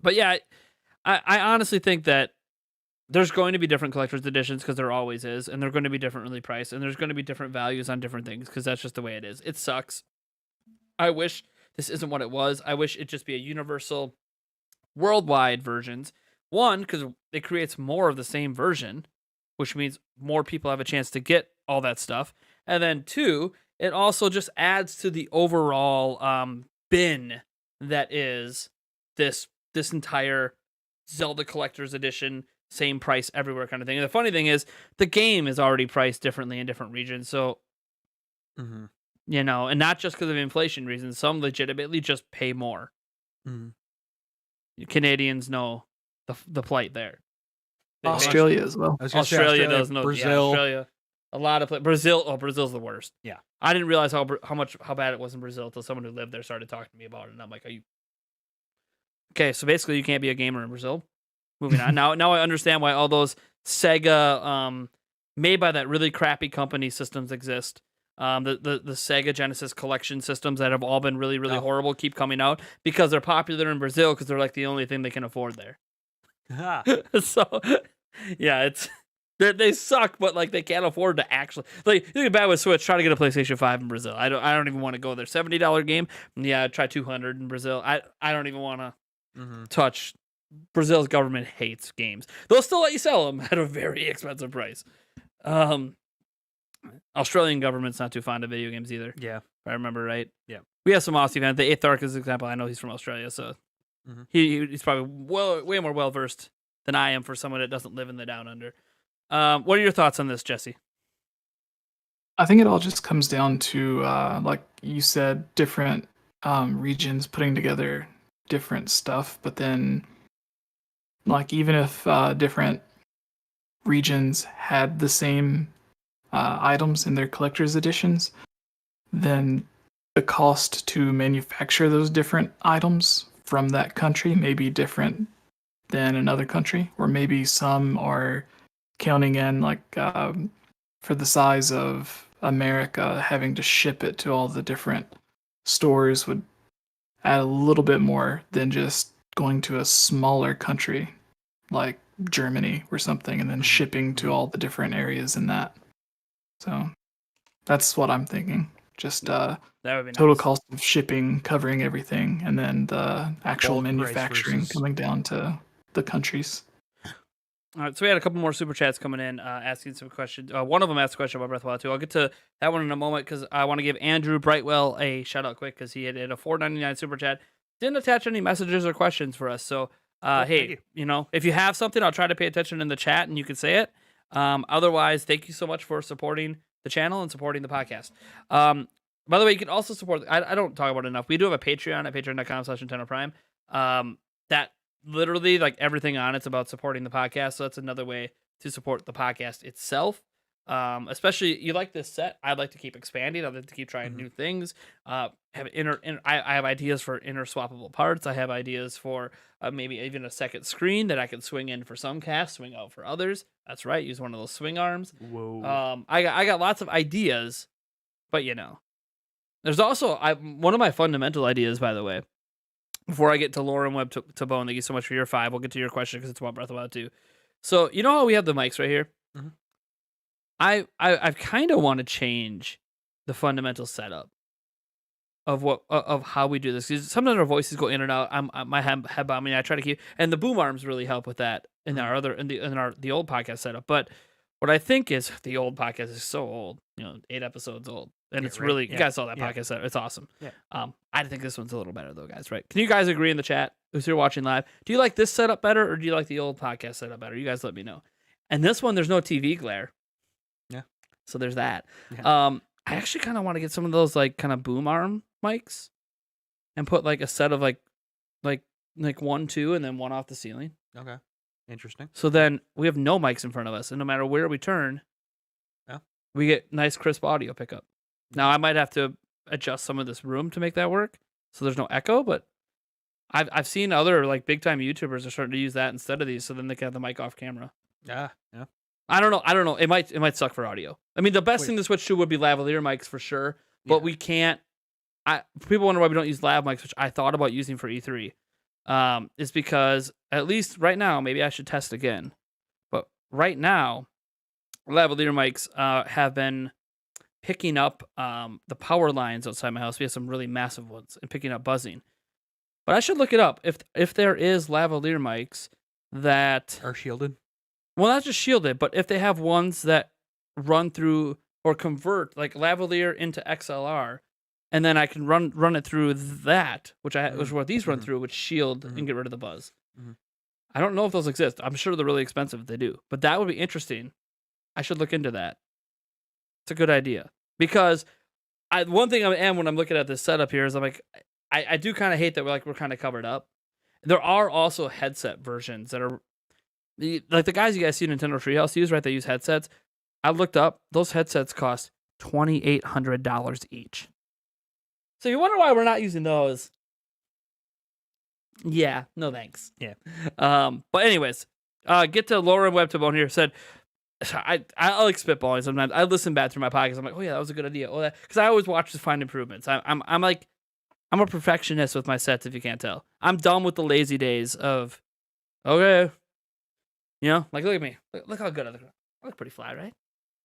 But yeah, I honestly think that there's going to be different collector's editions, because there always is, and they're going to be differently priced, and there's going to be different values on different things, because that's just the way it is. It sucks. I wish this isn't what it was. I wish it just be a universal, worldwide versions. One, because it creates more of the same version, which means more people have a chance to get all that stuff. And then two, it also just adds to the overall bin that is this entire Zelda Collector's Edition, same price everywhere kind of thing. And the funny thing is, the game is already priced differently in different regions. So, and not just because of inflation reasons, some legitimately just pay more. Canadians know the plight there. Australia as well. Australia does know. Brazil. Yeah, Australia. A lot of Brazil. Oh, Brazil's the worst. Yeah. I didn't realize how bad it was in Brazil until someone who lived there started talking to me about it, and I'm like, "Are you okay?" So basically, you can't be a gamer in Brazil. Moving on. Now I understand why all those Sega made by that really crappy company systems exist. The Sega Genesis collection systems that have all been really, really horrible keep coming out because they're popular in Brazil because they're like the only thing they can afford there. So, yeah, they suck, but like they can't afford to actually, like, you get bad with Switch. Try to get a PlayStation 5 in Brazil. I don't even want to go there. $70 game. Yeah, try 200 in Brazil. I don't even want to touch. Brazil's government hates games. They'll still let you sell them at a very expensive price. Australian government's not too fond of video games either. Yeah, if I remember right. Yeah, we have some Aussie fans. The Eighth Arc is an example. I know he's from Australia, so he's probably way more well versed than I am for someone that doesn't live in the Down Under. What are your thoughts on this, Jesse? I think it all just comes down to, like you said, different regions putting together different stuff. But then, like, even if different regions had the same items in their collector's editions, then the cost to manufacture those different items from that country may be different than another country, or maybe some are counting in, like, for the size of America, having to ship it to all the different stores would add a little bit more than just going to a smaller country like Germany or something and then shipping to all the different areas in that. So that's what I'm thinking. Just that would be total nice. cost of shipping covering everything, and then the actual manufacturing coming down to the countries. All right, so we had a couple more super chats coming in asking some questions. One of them asked a question about Breath of the Wild 2. I'll get to that one in a moment because I want to give Andrew Brightwell a shout out quick because he had a $4.99 super chat. Didn't attach any messages or questions for us. So, hey, if you have something, I'll try to pay attention in the chat and you can say it. Otherwise, thank you so much for supporting the channel and supporting the podcast. By the way, you can also support. I don't talk about it enough. We do have a Patreon at patreon.com/NintendoPrime. That literally, like, everything on it's about supporting the podcast. So that's another way to support the podcast itself. Especially you like this set. I'd like to keep expanding. I'd like to keep trying new things. I have ideas for interswappable parts. I have ideas for maybe even a second screen that I can swing in for some casts, swing out for others. That's right. Use one of those swing arms. Whoa. I got lots of ideas, but there's also one of my fundamental ideas, by the way. Before I get to lore and web to bone, thank you so much for your 5. We'll get to your question because it's about Breath of the Wild 2. So you know how we have the mics right here? Mhm. I kind of want to change the fundamental setup of how we do this. 'Cause sometimes our voices go in and out. My head bobbing. I try to keep, and the boom arms really help with that in our the old podcast setup. But what I think is the old podcast is so old, 8 episodes old, and Yeah, it's right. really you Yeah. guys saw that Yeah. podcast setup. It's awesome. Yeah. I think this one's a little better though, guys. Right? Can you guys agree in the chat? Who's here watching live? Do you like this setup better, or do you like the old podcast setup better? You guys let me know. And this one, there's no TV glare. Yeah. So there's that. Yeah. I actually kind of want to get some of those like kind of boom arm mics, and put like a set of like 1, 2, and then one off the ceiling. Okay. Interesting. So then we have no mics in front of us, and no matter where we turn, Yeah. we get nice crisp audio pickup. Now I might have to adjust some of this room to make that work, so there's no echo. But I've seen other like big time YouTubers are starting to use that instead of these, so then they can have the mic off camera. Yeah. Yeah. I don't know. It might suck for audio. I mean, the best Wait. thing to switch to would be lavalier mics for sure, but Yeah. we can't. People wonder why we don't use lav mics, which I thought about using for E3. Is because at least right now, maybe I should test again. But right now, lavalier mics have been picking up the power lines outside my house. We have some really massive ones and picking up buzzing. But I should look it up if there is lavalier mics that Are shielded. well, not just shielded, but if they have ones that run through or convert like lavalier into XLR, and then I can run it through that, which is what these run through, which shield and get rid of the buzz. Mhm. I don't know if those exist. I'm sure they're really expensive if they do, but that would be interesting. I should look into that. It's a good idea because one thing I am when I'm looking at this setup here is I'm like, I do kind of hate that we're kind of covered up. There are also headset versions that are like the guys you guys see Nintendo Treehouse use, right? They use headsets. I looked up; those headsets cost $2,800 each. So you wonder why we're not using those? Yeah, no thanks. Yeah. But anyways, get to Laura Webb to Bone here said, I like spitballing sometimes. I listen back through my podcast. I'm like, oh yeah, that was a good idea. Oh, that because I always watch to find improvements. I'm like, I'm a perfectionist with my sets. If you can't tell, I'm done with the lazy days of, okay, like look at me, look how good I look. I look pretty fly, right?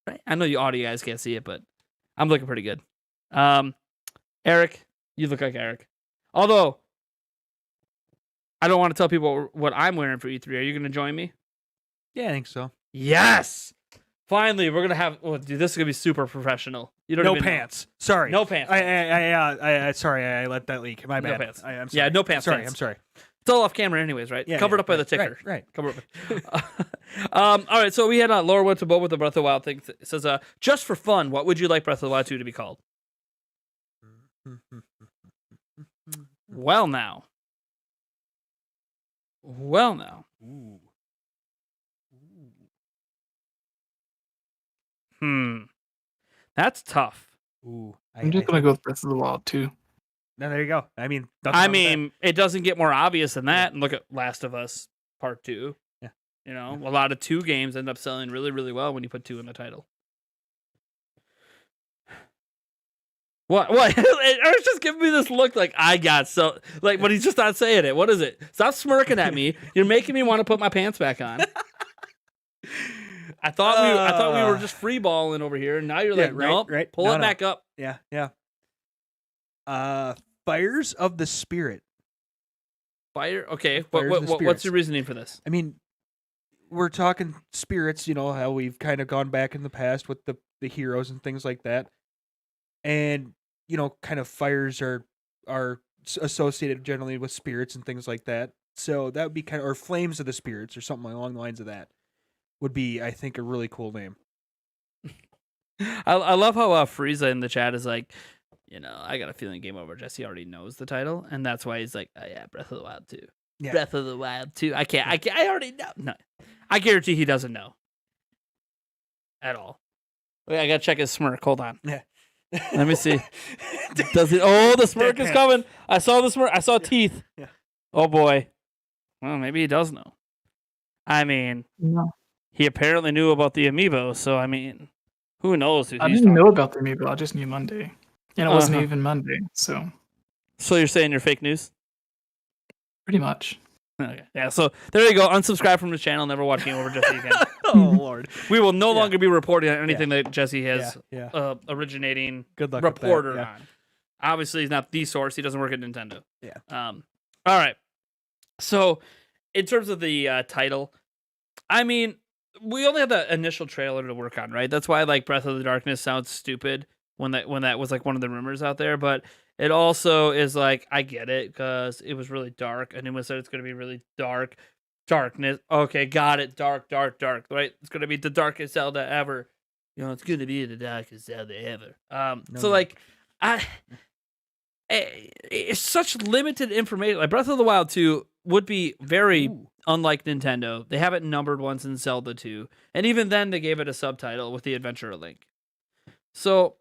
Right. I know you audio guys can't see it, but I'm looking pretty good. Eric, you look like Eric. Although, I don't want to tell people what I'm wearing for E3. Are you going to join me? Yeah, I think so. Yes! Finally, we're going to have... Oh, dude, this is going to be super professional. You don't No even know. pants. Sorry. No pants. Sorry, I let that leak. My bad. No pants. I'm sorry. Yeah, no pants. Sorry, pants. I'm sorry. It's all off camera anyways, right? Yeah, Covered up by right, the ticker. Right. Covered up. All right, so we had Laura went to Bo with the Breath of the Wild thing. It says, just for fun, what would you like Breath of the Wild 2 to be called? Well, now. Ooh. That's tough. Ooh. I'm just gonna go with Breath of the Wild 2. No, there you go. I mean, nothing wrong with that. It doesn't get more obvious than that. And look at Last of Us Part 2. Yeah. A lot of 2 games end up selling really, really well when you put 2 in the title. What? Eric's just giving me this look like I got so like, but he's just not saying it. What is it? Stop smirking at me. You're making me want to put my pants back on. I thought we were just free balling over here, and now you're like, nope, right. pull No, it no. back up. Yeah. Fires of the Spirit. Fire. Okay. Fires of the What's spirits. your reasoning for this? I mean, we're talking spirits, how we've kind of gone back in the past with the heroes and things like that. And, kind of fires are associated generally with spirits and things like that. So that would be or flames of the spirits or something along the lines of that would be, I think, a really cool name. I love how Frieza in the chat is like, I got a feeling GameOverJesse already knows the title, and that's why he's like, oh yeah, Breath of the Wild 2. Yeah. Breath of the Wild 2. I already know. No. I guarantee he doesn't know. At all. Wait, I gotta check his smirk. Hold on. Yeah. Let me see. Does it? Oh, the smirk is coming. I saw the smirk. I saw teeth. Yeah. Oh boy. Well, maybe he does know. I mean, No. he apparently knew about the amiibo, so I mean, who knows who I he's didn't know talking about the Amiibo. I just knew Monday. And it wasn't even Monday, so So you're saying you're fake news? pretty much. Okay. Yeah, so there you go. Unsubscribe from his channel. Never watch GameOverJesse again. Oh Lord. We will no Yeah. longer be reporting on anything that Jesse has Yeah. originating Good luck with that, reporter yeah. on. Obviously, he's not the source. He doesn't work at Nintendo. Yeah. All right. So, in terms of the title, I mean, we only had the initial trailer to work on, right? That's why like Breath of the Darkness sounds stupid when that was like one of the rumors out there, but it also is like I get it because it was really dark, and anyone said it's going to be really darkness. Okay, got it. Dark, right? It's going to be the darkest Zelda ever. You know, it's going to be the darkest Zelda ever. So like it's such limited information. Like Breath of the Wild 2 would be very unlike Nintendo. They haven't numbered ones in Zelda 2, and even then they gave it a subtitle with the Adventure of Link. So,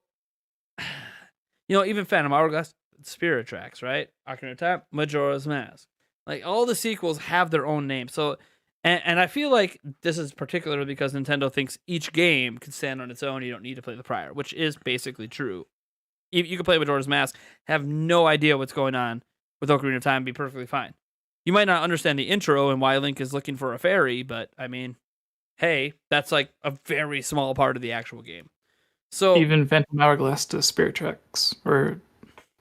you know, even Phantom Hourglass, Spirit Tracks, right? Ocarina of Time, Majora's Mask. Like all the sequels have their own name. So, and I feel like this is particularly because Nintendo thinks each game can stand on its own. You don't need to play the prior, which is basically true. You can play Majora's Mask, have no idea what's going on with Ocarina of Time, and be perfectly fine. You might not understand the intro and why Link is looking for a fairy, but I mean, hey, that's like a very small part of the actual game. So Even Phantom Hourglass to Spirit Tracks, or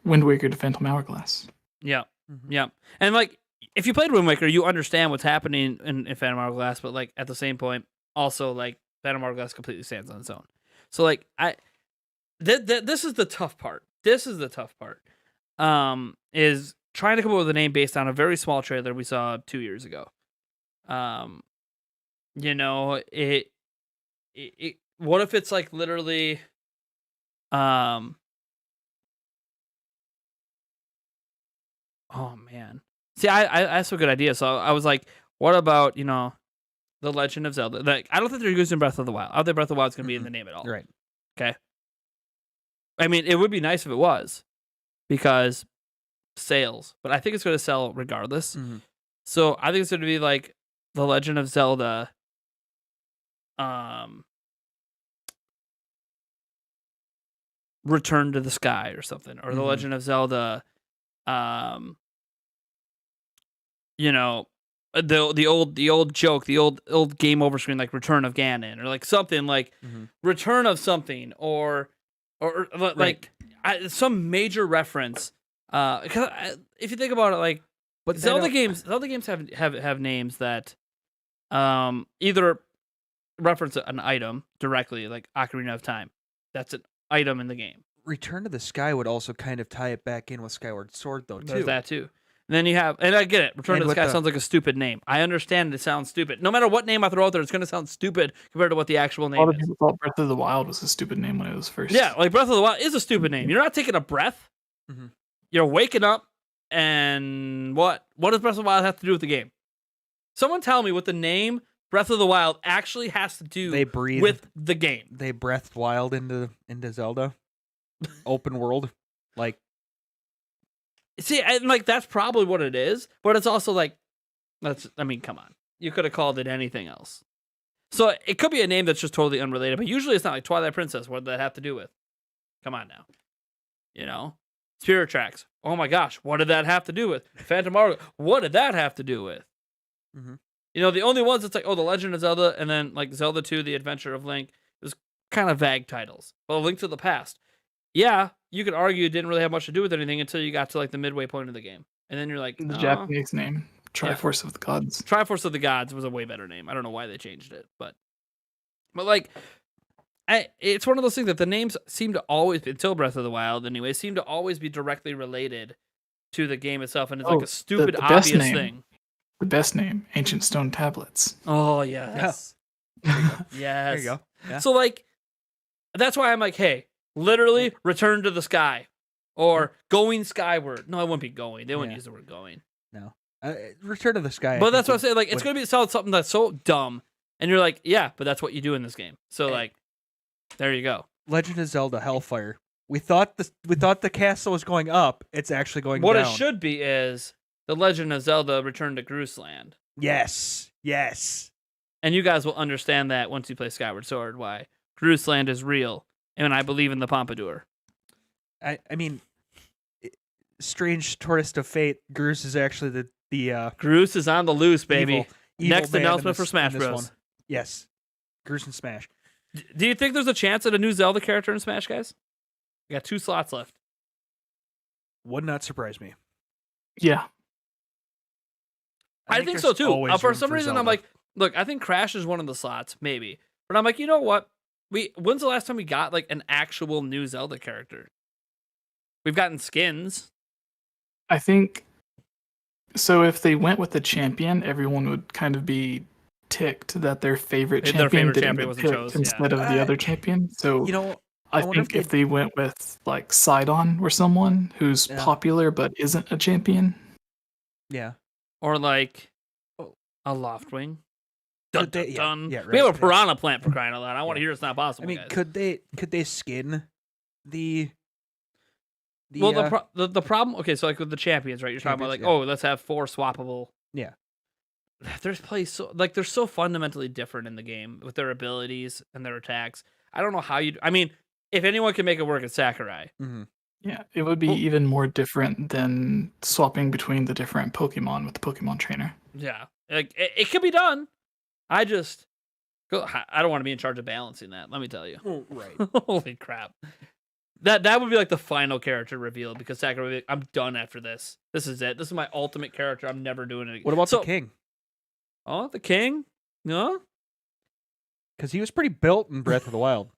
Wind Waker to Phantom Hourglass. yeah, yeah, and like if you played Wind Waker, you understand what's happening in Phantom Hourglass, but like at the same point, also like Phantom Hourglass completely stands on its own. So like this is the tough part. This is the tough part. Is trying to come up with a name based on a very small trailer we saw 2 years ago. You know, it what if it's like literally oh man. See, I have some good ideas. So I was like, what about, you know, The Legend of Zelda? Like I don't think they're using Breath of the Wild. I don't think Breath of the Wild is gonna be in the name at all. Right. Okay. I mean, it would be nice if it was, because sales, but I think it's going to sell regardless. So I think it's going to be like The Legend of Zelda. Return to the Sky or something, or The Legend of Zelda. You know, the old joke, the old game over screen, like Return of Ganon, or like something like Return of something, or like some major reference. Because if you think about it, like, but Zelda games have names that either reference an item directly, like Ocarina of Time. That's an item in the game. Return to the Sky would also kind of tie it back in with Skyward Sword, though, too. There's that too. And then you have, and I get it. Return to the Sky sounds like a stupid name. I understand it sounds stupid. No matter what name I throw out there, it's going to sound stupid compared to what the actual name A lot of is. people thought Breath of the Wild was a stupid name when it was first. Yeah, like Breath of the Wild is a stupid name. You're not taking a breath. You're waking up, and what does Breath of the Wild have to do with the game? Someone tell me what the name Breath of the Wild actually has to do with the game. They breathed wild into Zelda. Open world. Like, see, and like that's probably what it is, but it's also like, I mean, come on. You could have called it anything else. So it could be a name that's just totally unrelated, but usually it's not like Twilight Princess. What did that have to do with? Come on now. You know? Spirit Tracks. Oh my gosh, what did that have to do with? Phantom Hourglass. What did that have to do with? You know, the only ones that's like, oh, The Legend of Zelda, and then like Zelda 2, The Adventure of Link, it was kind of vague titles. Well, Link to the Past. Yeah, you could argue it didn't really have much to do with anything until you got to like the midway point of the game. And then you're like, The Japanese name, Triforce of the Gods. Triforce of the Gods was a way better name. I don't know why they changed it, but like, it's one of those things that the names seem to always, until Breath of the Wild anyway, seem to always be directly related to the game itself, and it's like a stupid, the obvious thing. The best name, Ancient Stone Tablets. Oh, yes. yes. There you go. Yeah. So, like, that's why I'm like, hey, literally, Return to the Sky. Or Going Skyward. No, it wouldn't be going. They wouldn't use the word going. No. Return to the Sky. But that's what I'm saying. Like, it's going to be something that's so dumb. And you're like, yeah, but that's what you do in this game. So, like, There you go. Legend of Zelda Hellfire. We thought the castle was going up. It's actually going What down. it should be is The Legend of Zelda Return to Groose Yes. And you guys will understand that once you play Skyward Sword, why Groose is real, and I believe in the Pompadour. I mean, strange twist of fate. Groose is actually the Groose is on the loose, baby. evil Next man in announcement this- for Smash in this Bros. one. Yes, Groose and Smash. Do you think there's a chance at a new Zelda character in Smash, guys? We got 2 slots left. Would not surprise me. Yeah. I think so there's too. always For room some reason, I'm Zelda. like, look, I think Crash is one of the slots, maybe. But I'm like, you know what? When's the last time we got like an actual new Zelda character? We've gotten skins. I think so. If they went with the champion, everyone would kind of be ticked that their favorite Their champion favorite didn't champion get wasn't picked chose, yeah. instead of the other champion. So You know, I wonder think if if they went with like Sidon or someone who's Yeah. popular but isn't a champion, yeah. Or like a Loftwing. Dun, Could they- dun, yeah, dun. yeah, We have right, a piranha plant for crying out loud. I want to hear it's not I possible. mean, guys. could they skin the? Well, the problem. Okay, so like with the champions, right? You're talking about like, Champions, oh, let's have 4 swappable. Yeah. There's plays so like they're so fundamentally different in the game with their abilities and their attacks. I don't know how you. I mean, if anyone can make it work, it's Sakurai. Mhm. yeah, it would be Well- even more different than swapping between the different Pokemon with the Pokemon trainer. Yeah, like it could be done. I don't want to be in charge of balancing that. Let me tell you. Oh, right. Holy crap. That would be like the final character reveal because Sakurai would be like, I'm done after this. This is it. This is my ultimate character. I'm never doing it again. What about So- the king? Oh, the king? No? Because he was pretty built in Breath of the Wild.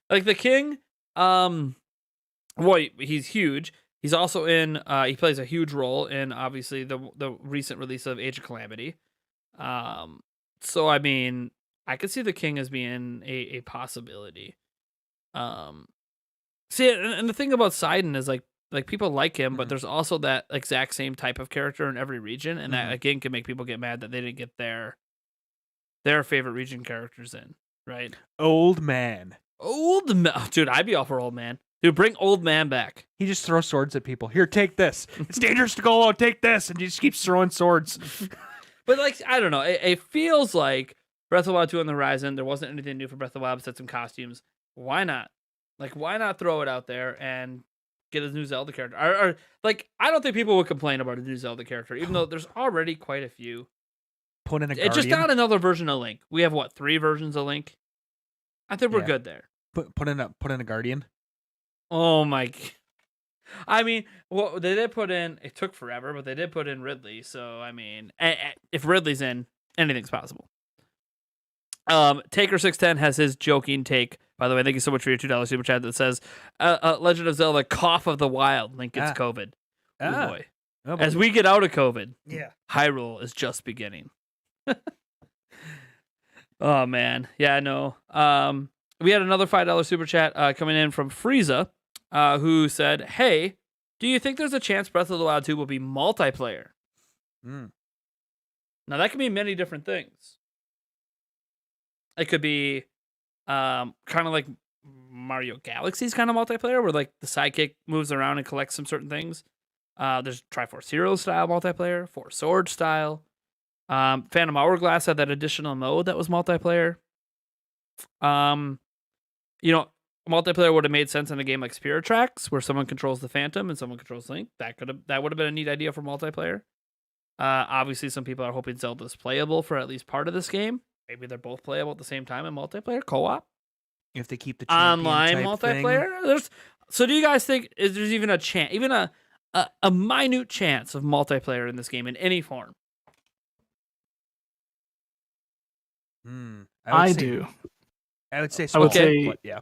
Like the king, well, he's huge. He's also in he plays a huge role in obviously the recent release of Age of Calamity. So I mean, I could see the king as being a possibility. See, and the thing about Sidon is like people like him, but Mhm. there's also that exact same type of character in every region, and that Mhm. again can make people get mad that they didn't get their favorite region characters in, right? Old man. Dude, I'd be all for old man. Dude, bring old man back. He just throws swords at people. Here, take this. It's dangerous to go alone. Take this, and he just keeps throwing swords. But like, I don't know. It feels like Breath of the Wild 2 on the horizon. There wasn't anything new for Breath of the Wild besides some costumes. Why not? Like, why not throw it out there and get a new Zelda character? Or like, I don't think people would complain about a new Zelda character, even though there's already quite a few. Put in a It's guardian. just not another version of Link. We have what, 3 versions of Link? I think we're Yeah. good there. Put in a guardian. Oh my! I mean, well, they did put in. It took forever, but they did put in Ridley. So I mean, if Ridley's in, anything's possible. Taker610 has his joking take. By the way, thank you so much for your $2 super chat that says, "Legend of Zelda: Cough of the Wild. Link gets COVID. Oh boy! Oh, As we get out of COVID, yeah. Hyrule is just beginning." Oh man, yeah, I know. We had another $5 super chat coming in from Frieza, who said, "Hey, do you think there's a chance Breath of the Wild 2 will be multiplayer?" Mm. Now that can mean many different things. It could be kind of like Mario Galaxy's kind of multiplayer, where like the sidekick moves around and collects some certain things. There's Triforce Heroes style multiplayer, Four Swords style. Phantom Hourglass had that additional mode that was multiplayer. Multiplayer would have made sense in a game like Spirit Tracks, where someone controls the Phantom and someone controls Link. That would have been a neat idea for multiplayer. Obviously, some people are hoping Zelda's playable for at least part of this game. Maybe they're both playable at the same time in multiplayer co-op, If they keep the champion online type multiplayer. So, do you guys think there's even a chance, even a minute chance of multiplayer in this game in any form? Thing. I do. I would say. I would small, say- but yeah.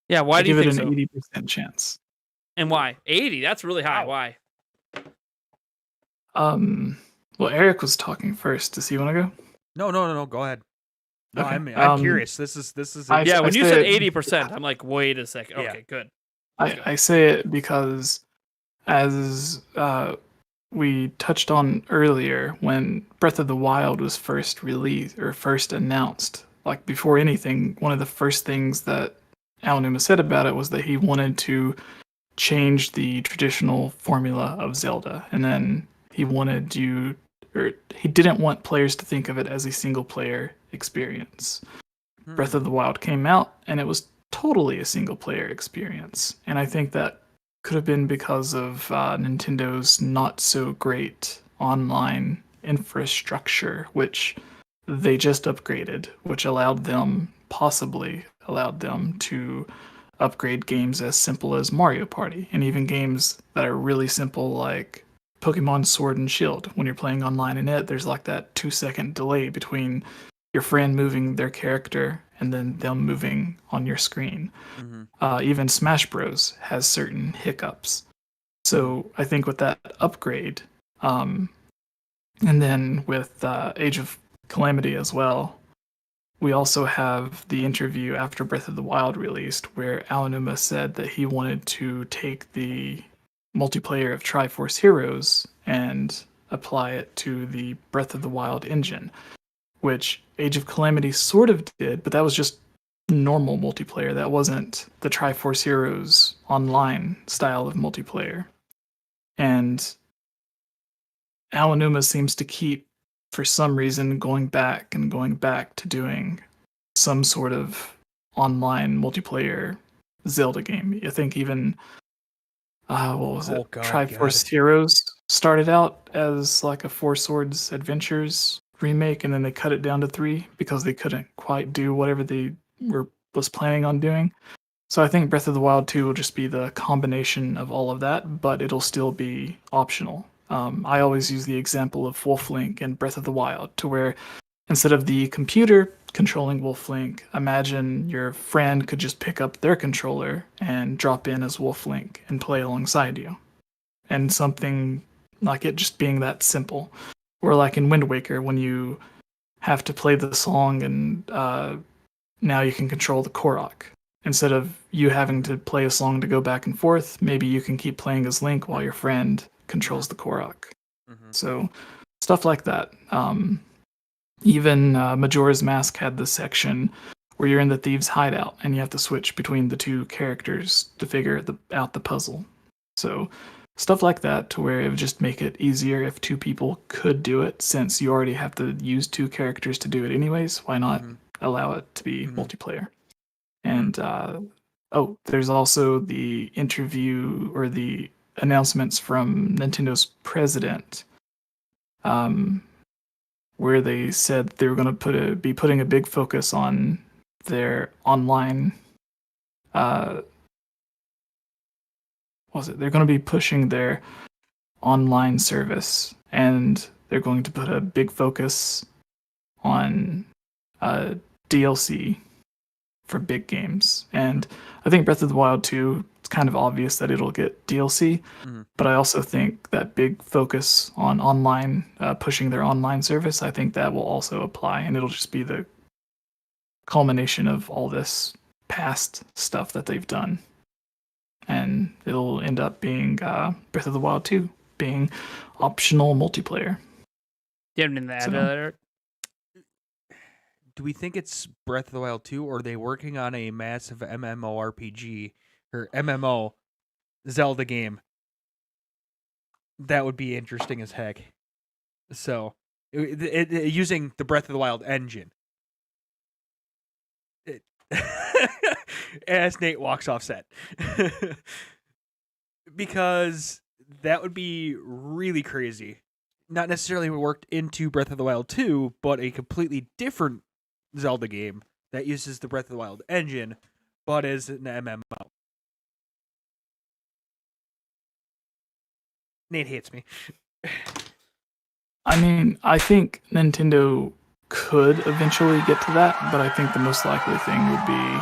Yeah, why I do you give think it so? an 80% chance. And why? 80? That's really high. Wow. Why? Well, Eric was talking first. Does he want to go? No. Go ahead. No, Okay. I'm curious. This is. Yeah, I when you said said- 80%, I'm like, wait a second. Yeah. Okay, good. I say it because as we touched on earlier, when Breath of the Wild was first released or first announced, like before anything, one of the first things that Aonuma said about it was that he wanted to change the traditional formula of Zelda, and then he wanted you, or he didn't want players to think of it as a single player experience. Breath of the Wild came out, and it was totally a single player experience, and I think that could have been because of Nintendo's not so great online infrastructure, which they just upgraded, which possibly allowed them to upgrade games as simple as Mario Party, and even games that are really simple like Pokemon Sword and Shield. When you're playing online in it, there's like that 2-second delay between your friend moving their character and then them moving on your screen. Even Smash Bros has certain hiccups. So I think with that upgrade, and then with Age of Calamity as well, we also have the interview after Breath of the Wild released where Aonuma said that he wanted to take the multiplayer of Triforce Heroes and apply it to the Breath of the Wild engine, which Age of Calamity sort of did, but that was just normal multiplayer. That wasn't the Triforce Heroes online style of multiplayer. And Aonuma seems to keep, for some reason, going back to doing some sort of online multiplayer Zelda game. I think even what was it? Triforce Heroes started out as like a Four Swords Adventures remake, and then they cut it down to 3 because they couldn't quite do whatever they was planning on doing. So I think Breath of the Wild 2 will just be the combination of all of that, but it'll still be optional. I always use the example of Wolf Link in Breath of the Wild, to where instead of the computer controlling Wolf Link, imagine your friend could just pick up their controller and drop in as Wolf Link and play alongside you. And something like it just being that simple. Or like in Wind Waker, when you have to play the song and now you can control the Korok. Instead of you having to play a song to go back and forth, maybe you can keep playing as Link while your friend controls the Korok. So stuff like that. Even Majora's Mask had this section where you're in the Thieves' Hideout and you have to switch between the 2 characters to figure out the puzzle. So stuff like that, to where it would just make it easier if 2 people could do it, since you already have to use 2 characters to do it anyways. Why not allow it to be multiplayer? And there's also the interview or the announcements from Nintendo's president, where they said they were going to be putting a big focus on their online. They're going to be pushing their online service, and they're going to put a big focus on DLC for big games. And I think Breath of the Wild 2, it's kind of obvious that it'll get DLC, but I also think that big focus on online, pushing their online service, I think that will also apply, and it'll just be the culmination of all this past stuff that they've done. And it'll end up being Breath of the Wild 2 being optional multiplayer. Do you have anything to add to that, Eric? Do we think it's Breath of the Wild 2, or are they working on a massive MMORPG or MMO Zelda game? That would be interesting as heck. So, using the Breath of the Wild engine. As Nate walks off set. Because that would be really crazy. Not necessarily worked into Breath of the Wild 2, but a completely different Zelda game that uses the Breath of the Wild engine, but is an MMO. Nate hates me. I mean, I think Nintendo could eventually get to that, but I think the most likely thing would be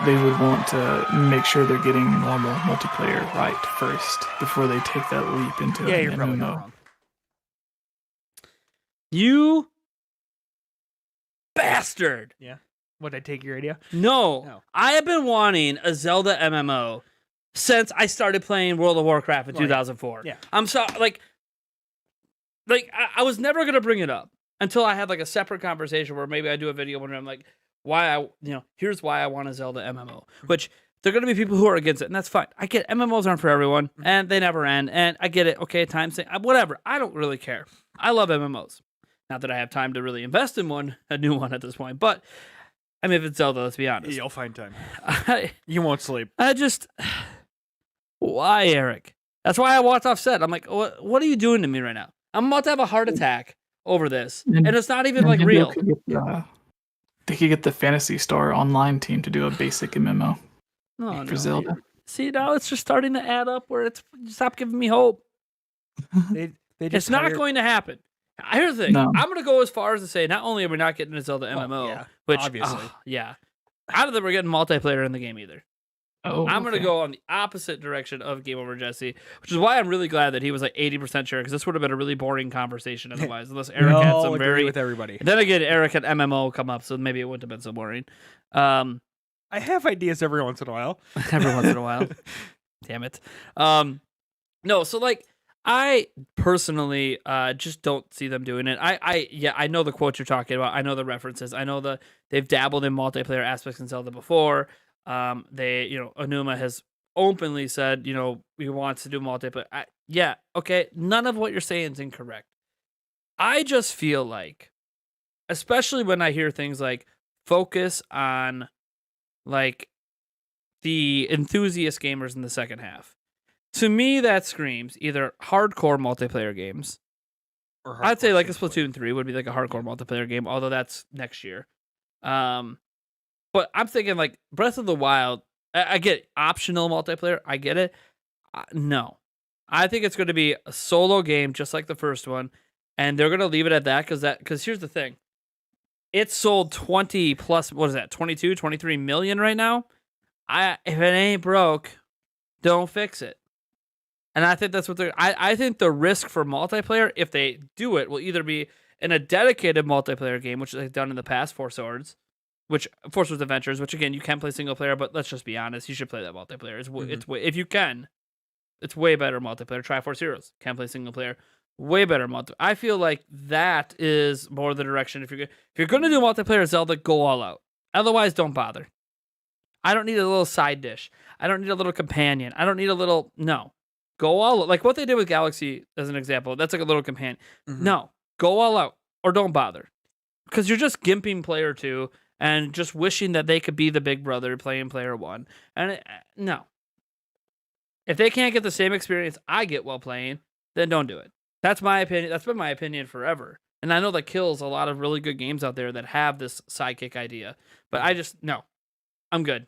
they would want to make sure they're getting normal multiplayer right first before they take that leap into Yeah, an you're probably MMO. not wrong. You bastard! Yeah. Would I take your idea? No. I have been wanting a Zelda MMO since I started playing World of Warcraft in 2004. Yeah. I'm so like I was never gonna bring it up, until I have like a separate conversation where maybe I do a video where I'm like, here's why I want a Zelda MMO, which there are going to be people who are against it, and that's fine. I get it. MMOs aren't for everyone, and they never end, and I get it. Okay, whatever. I don't really care. I love MMOs. Not that I have time to really invest in a new one at this point, but I mean, if it's Zelda, let's be honest. You'll find time. I You won't sleep. Why, Eric? That's why I walked off set. I'm like, what are you doing to me right now? I'm about to have a heart attack over this, and it's not even like real. They could get the Fantasy Star Online team to do a basic MMO for Zelda. See, now it's just starting to add up where stop giving me hope. It's not going to happen. Here's the thing. No. I'm going to go as far as to say, not only are we not getting a Zelda MMO, which, obviously. I don't think we're getting multiplayer in the game either. Oh, I'm going to go on the opposite direction of GameOverJesse, which is why I'm really glad that he was like 80% sure, because this would have been a really boring conversation otherwise, unless Eric had some agree with everybody. Then again, Eric had MMO come up, so maybe it wouldn't have been so boring. I have ideas every once in a while. Damn it. No, so like, I personally just don't see them doing it. I know the quotes you're talking about. I know the references. I know they've dabbled in multiplayer aspects in Zelda before. Onuma has openly said, he wants to do multiplayer. Okay. None of what you're saying is incorrect. I just feel like, especially when I hear things like focus on like the enthusiast gamers in the second half. To me, that screams either hardcore multiplayer games. Or I'd say like a Splatoon 3 would be like a hardcore multiplayer game, although that's next year. But I'm thinking like Breath of the Wild. I get optional multiplayer. I get it. No. I think it's going to be a solo game just like the first one. And they're going to leave it at that because here's the thing. It's sold 20 plus, what is that, 22, 23 million right now? If it ain't broke, don't fix it. And I think that's what I think the risk for multiplayer, if they do it, will either be in a dedicated multiplayer game, which they've done in the past, Force Swords Adventures, which again, you can play single player, but let's just be honest, you should play that multiplayer. It's if you can, it's way better multiplayer. Triforce Heroes, can play single player, way better multiplayer. I feel like that is more the direction. If you're going to do multiplayer Zelda, go all out. Otherwise, don't bother. I don't need a little side dish. I don't need a little companion. I don't need a little, no. Go all out. Like what they did with Galaxy as an example. That's like a little companion. Mm-hmm. No, go all out or don't bother. Because you're just gimping player 2 and just wishing that they could be the big brother playing player 1. And no. If they can't get the same experience I get while playing, then don't do it. That's my opinion. That's been my opinion forever. And I know that kills a lot of really good games out there that have this sidekick idea. But no. I'm good.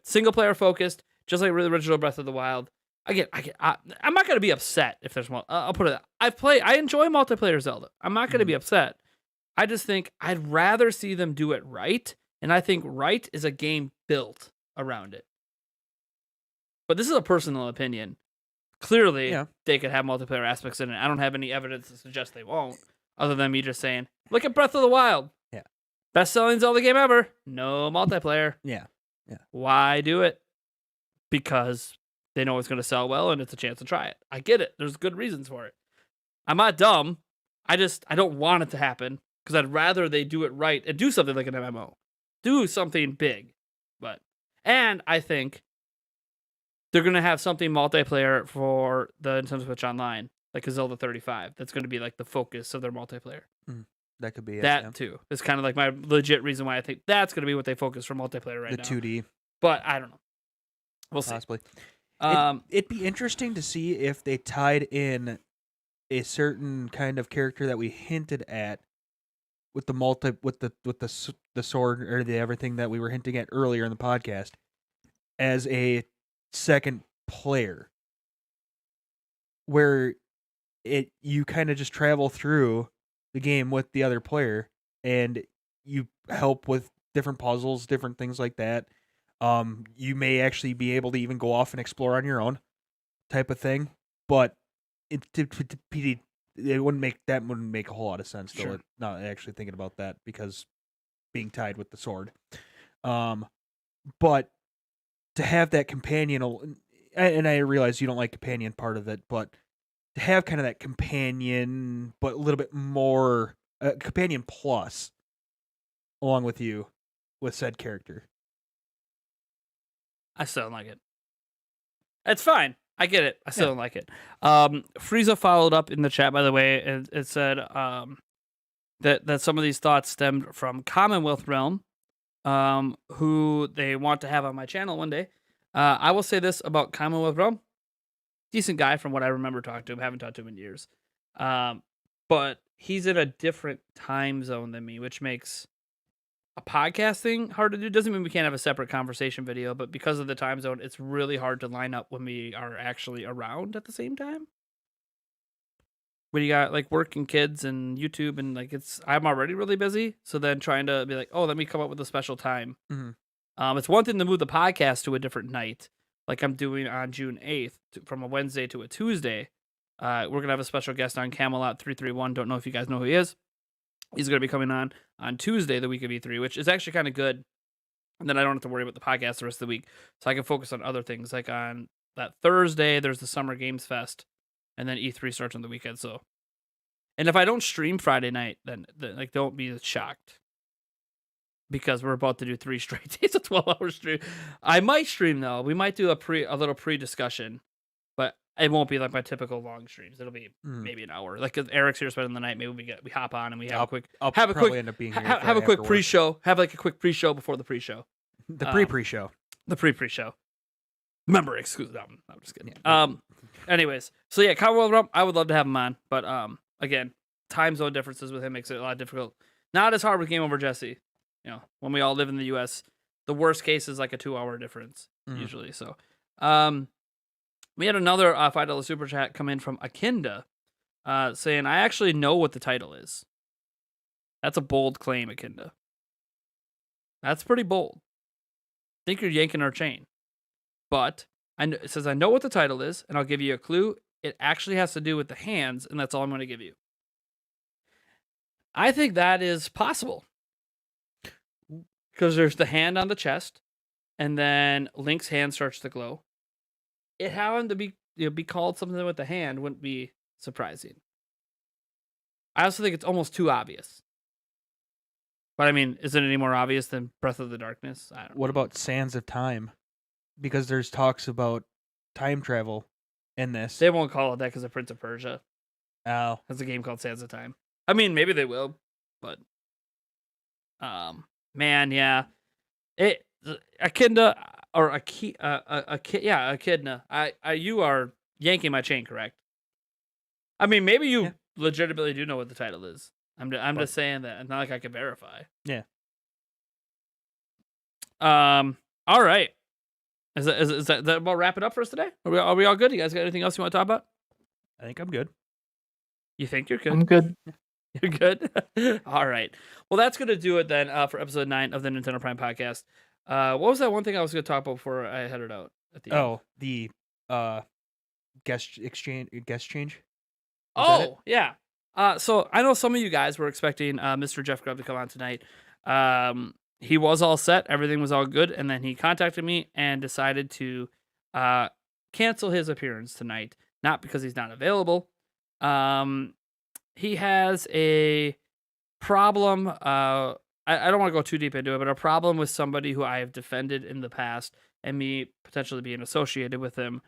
Single player focused, just like the original Breath of the Wild. I'm not gonna be upset if there's one. I'll put it. I enjoy multiplayer Zelda. I'm not gonna be upset. I just think I'd rather see them do it right, and I think right is a game built around it. But this is a personal opinion. Clearly, they could have multiplayer aspects in it. I don't have any evidence to suggest they won't, other than me just saying, "Look at Breath of the Wild, best-selling Zelda game ever. No multiplayer. Yeah. Why do it? Because they know it's going to sell well and it's a chance to try it. I get it. There's good reasons for it. I'm not dumb. I don't want it to happen because I'd rather they do it right and do something like an MMO. Do something big. And I think they're going to have something multiplayer for the Nintendo Switch Online, like a Zelda 35. That's going to be like the focus of their multiplayer. That could be it. That too. It's kind of like my legit reason why I think that's going to be what they focus for multiplayer right now. The 2D. But I don't know. We'll see. Possibly. It'd be interesting to see if they tied in a certain kind of character that we hinted at with the sword or the everything that we were hinting at earlier in the podcast as a second player, where you kind of just travel through the game with the other player and you help with different puzzles, different things like that. You may actually be able to even go off and explore on your own, type of thing. But it wouldn't make a whole lot of sense. Though, not actually thinking about that because being tied with the sword. But to have that companion, and I realize you don't like companion part of it, but to have kind of that companion, but a little bit more a companion plus along with you with said character. I still don't like it. It's fine. I get it. I still don't like it. Frieza followed up in the chat, by the way, and it said that some of these thoughts stemmed from Commonwealth Realm, who they want to have on my channel one day. I will say this about Commonwealth Realm. Decent guy from what I remember talking to him. Haven't talked to him in years. But he's in a different time zone than me, which makes a podcasting hard to do. Doesn't mean we can't have a separate conversation video, but because of the time zone, it's really hard to line up when we are actually around at the same time. When you got like working kids and YouTube and like I'm already really busy. So then trying to be like, oh, let me come up with a special time. Mm-hmm. It's one thing to move the podcast to a different night, like I'm doing on June 8th from a Wednesday to a Tuesday. We're going to have a special guest on Camelot 331. Don't know if you guys know who he is. He's going to be coming on Tuesday, the week of E3, which is actually kind of good. And then I don't have to worry about the podcast the rest of the week. So I can focus on other things. Like on that Thursday, there's the Summer Games Fest. And then E3 starts on the weekend. So, and if I don't stream Friday night, then like don't be shocked. Because we're about to do 3 straight days of 12-hour stream. I might stream, though. We might do a little pre-discussion. But it won't be like my typical long streams. It'll be maybe an hour. Like if Eric's here spending the night, maybe we hop on and we have a quick end up being here have a quick pre-show. Have like a quick pre-show before the pre-show. The pre-show. The pre-show. Remember, exclusive. No, I'm just kidding. Yeah. Anyways, so yeah, Commonwealth Realm, I would love to have him on, but again, time zone differences with him makes it a lot difficult. Not as hard with GameOverJesse. You know, when we all live in the U.S., the worst case is like a 2-hour difference usually. So, we had another $5 super chat come in from Akinda, saying, "I actually know what the title is." That's a bold claim, Akinda. That's pretty bold. I think you're yanking our chain. But it says, "I know what the title is, and I'll give you a clue. It actually has to do with the hands, and that's all I'm going to give you." I think that is possible. Because there's the hand on the chest, and then Link's hand starts to glow. It having to be called something with the hand wouldn't be surprising. I also think it's almost too obvious. But I mean, is it any more obvious than Breath of the Darkness? I don't know. What about Sands of Time? Because there's talks about time travel in this. They won't call it that because of Prince of Persia. Oh. There's a game called Sands of Time. I mean, maybe they will, but man, yeah. Echidna or Echidna. You are yanking my chain, correct? I mean, maybe you legitimately do know what the title is. I'm just saying that. It's not like I can verify. Yeah. All right. Is that about wrap it up for us today? Are we all good? You guys got anything else you want to talk about? I think I'm good. You think you're good? I'm good. You're good? All right. Well, that's going to do it then for episode 9 of the Nintendo Prime Podcast. What was that one thing I was going to talk about before I headed out? At the end? The guest change. Oh, yeah. So I know some of you guys were expecting Mr. Jeff Grubb to come on tonight. He was all set. Everything was all good. And then he contacted me and decided to cancel his appearance tonight. Not because he's not available. He has a problem. I don't want to go too deep into it, but a problem with somebody who I have defended in the past and me potentially being associated with him.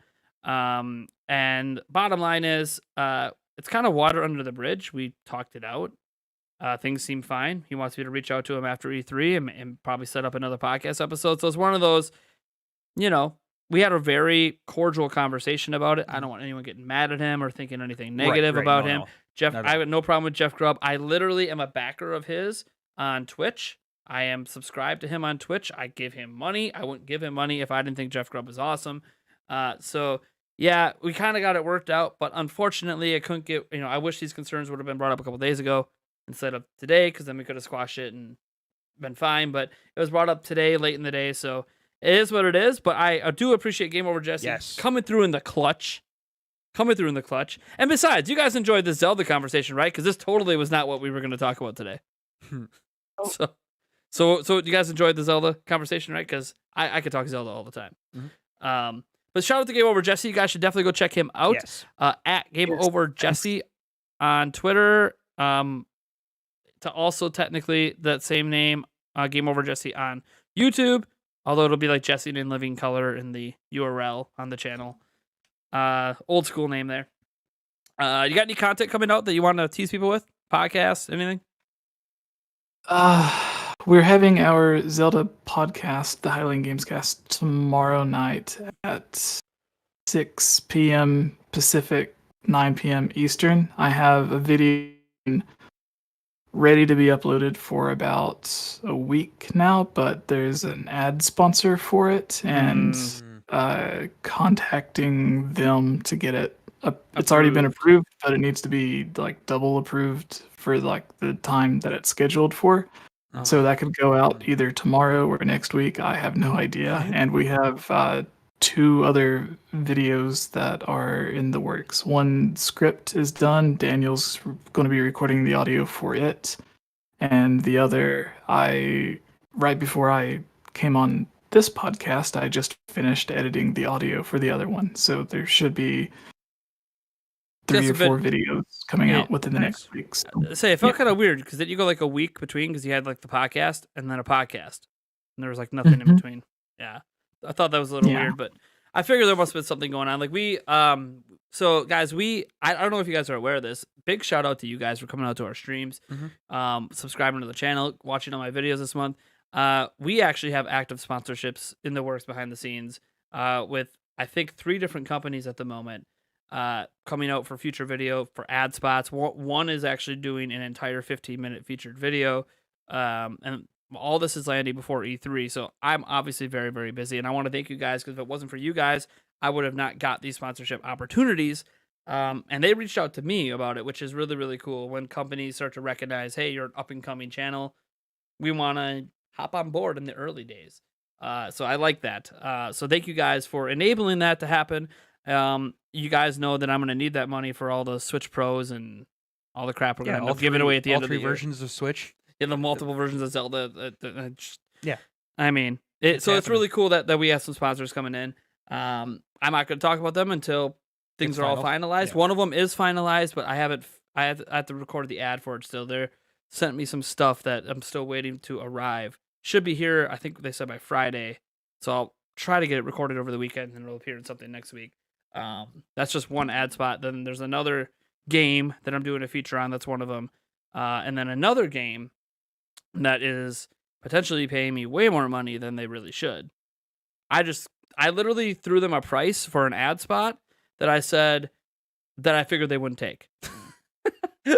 And bottom line is, it's kind of water under the bridge. We talked it out. Things seem fine. He wants me to reach out to him after E3 and probably set up another podcast episode. So it's one of those, we had a very cordial conversation about it. I don't want anyone getting mad at him or thinking anything negative about him. Jeff, I have no problem with Jeff Grubb. I literally am a backer of his on Twitch. I am subscribed to him on Twitch. I give him money. I wouldn't give him money if I didn't think Jeff Grubb was awesome. So yeah, we kind of got it worked out, but unfortunately I couldn't get, I wish these concerns would have been brought up a couple days ago instead of today, because then we could have squashed it and been fine, but it was brought up today, late in the day, so it is what it is, but I do appreciate GameOverJesse coming through in the clutch. And besides, you guys enjoyed this Zelda conversation, right? Because this totally was not what we were going to talk about today. So you guys enjoyed the Zelda conversation, right? Because I could talk Zelda all the time. Mm-hmm. But shout out to GameOverJesse. You guys should definitely go check him out. At GameOverJesse on Twitter. to also technically that same name, GameOverJesse on YouTube, although it'll be like Jesse in living color in the URL on the channel. Old school name there. You got any content coming out that you want to tease people with? Podcasts, anything? We're having our Zelda podcast, the Highland Gamescast, tomorrow night at 6 p.m. Pacific, 9 p.m. Eastern. I have a video ready to be uploaded for about a week now, but there's an ad sponsor for it, and contacting them to get it. It's already been approved, but it needs to be like double approved for like the time that it's scheduled for. So that could go out either tomorrow or next week. I have no idea. And we have 2 other videos that are in the works. One script is done. Daniel's going to be recording the audio for it. And the other, right before I came on this podcast, I just finished editing the audio for the other one. So there should be 3 or 4 videos coming out within the next week. So, it felt kind of weird because then you go like a week between because you had like the podcast and then a podcast, and there was like nothing in between. Yeah, I thought that was a little weird, but I figured there must have been something going on. Like so guys, I don't know if you guys are aware of this. Big shout out to you guys for coming out to our streams, subscribing to the channel, watching all my videos this month. We actually have active sponsorships in the works behind the scenes with I think 3 different companies at the moment. Coming out for future video for ad spots. One is actually doing an entire 15-minute featured video, and all this is landing before E3. So I'm obviously very, very busy, and I want to thank you guys because if it wasn't for you guys, I would have not got these sponsorship opportunities. And they reached out to me about it, which is really, really cool. When companies start to recognize, hey, you're an up-and-coming channel, we want to hop on board in the early days. So I like that. So thank you guys for enabling that to happen. You guys know that I'm going to need that money for all the Switch Pros and all the crap we're going to end up giving away at the end of the year. All 3 versions of Switch. Yeah, the multiple versions of Zelda. Yeah. I mean, it's really cool that we have some sponsors coming in. I'm not going to talk about them until things are all finalized. Yeah. One of them is finalized, but I have to record the ad for it still. They sent me some stuff that I'm still waiting to arrive. Should be here, I think they said by Friday. So I'll try to get it recorded over the weekend and it'll appear in something next week. That's just one ad spot. Then there's another game that I'm doing a feature on. That's one of them. And then another game that is potentially paying me way more money than they really should. I literally threw them a price for an ad spot that I said that I figured they wouldn't take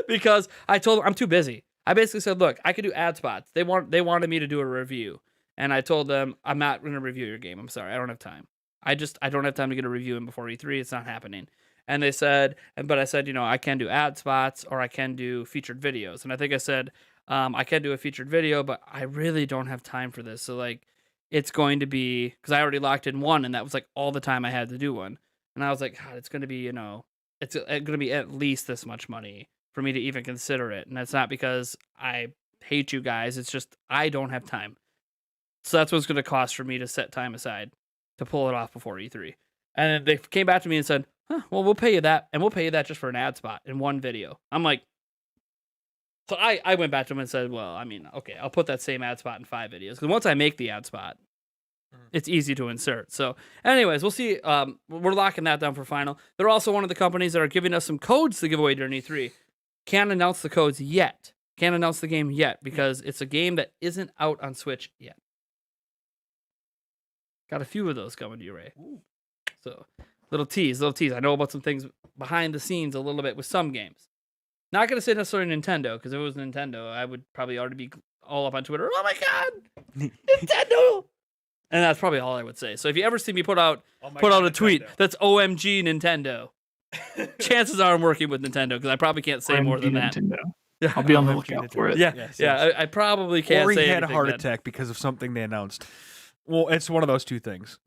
because I told them I'm too busy. I basically said, look, I could do ad spots. They wanted me to do a review. And I told them, I'm not going to review your game. I'm sorry. I don't have time. I don't have time to get a review in before E3. It's not happening. And they said, but I said, I can do ad spots or I can do featured videos. And I think I said, I can do a featured video, but I really don't have time for this. So like, it's going to be, because I already locked in one and that was like all the time I had to do one. And I was like, God, it's going to be, it's going to be at least this much money for me to even consider it. And that's not because I hate you guys. It's just, I don't have time. So that's what it's going to cost for me to set time aside to pull it off before E3. And then they came back to me and said, well, we'll pay you that. And we'll pay you that just for an ad spot in one video. I'm like, so I went back to them and said, well, I mean, okay, I'll put that same ad spot in 5 videos. Because once I make the ad spot, it's easy to insert. So anyways, we'll see. We're locking that down for final. They're also one of the companies that are giving us some codes to give away during E3. Can't announce the codes yet. Can't announce the game yet because it's a game that isn't out on Switch yet. Got a few of those coming to you, Ray. Ooh. So, little tease. I know about some things behind the scenes a little bit with some games. Not going to say necessarily Nintendo, because if it was Nintendo, I would probably already be all up on Twitter. Oh my God! Nintendo! And that's probably all I would say. So if you ever see me put out a tweet that's OMG Nintendo, chances are I'm working with Nintendo, because I probably can't say more than Nintendo. that. Yeah, I'll be on the lookout for it. Yeah, yes. I probably can't say anything. Or he had a heart then. attack because of something they announced. Well, it's one of those two things.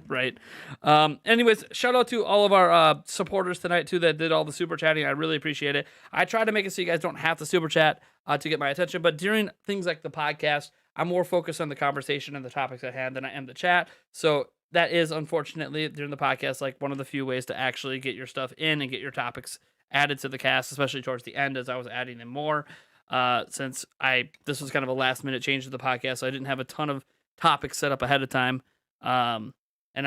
Right. Anyways, shout out to all of our supporters tonight, too, that did all the super chatting. I really appreciate it. I try to make it so you guys don't have to super chat to get my attention. But during things like the podcast, I'm more focused on the conversation and the topics at hand than I am the chat. So that is, unfortunately, during the podcast, like one of the few ways to actually get your stuff in and get your topics added to the cast, especially towards the end as I was adding in more. since this was kind of a last minute change to the podcast, so I didn't have a ton of topics set up ahead of time. And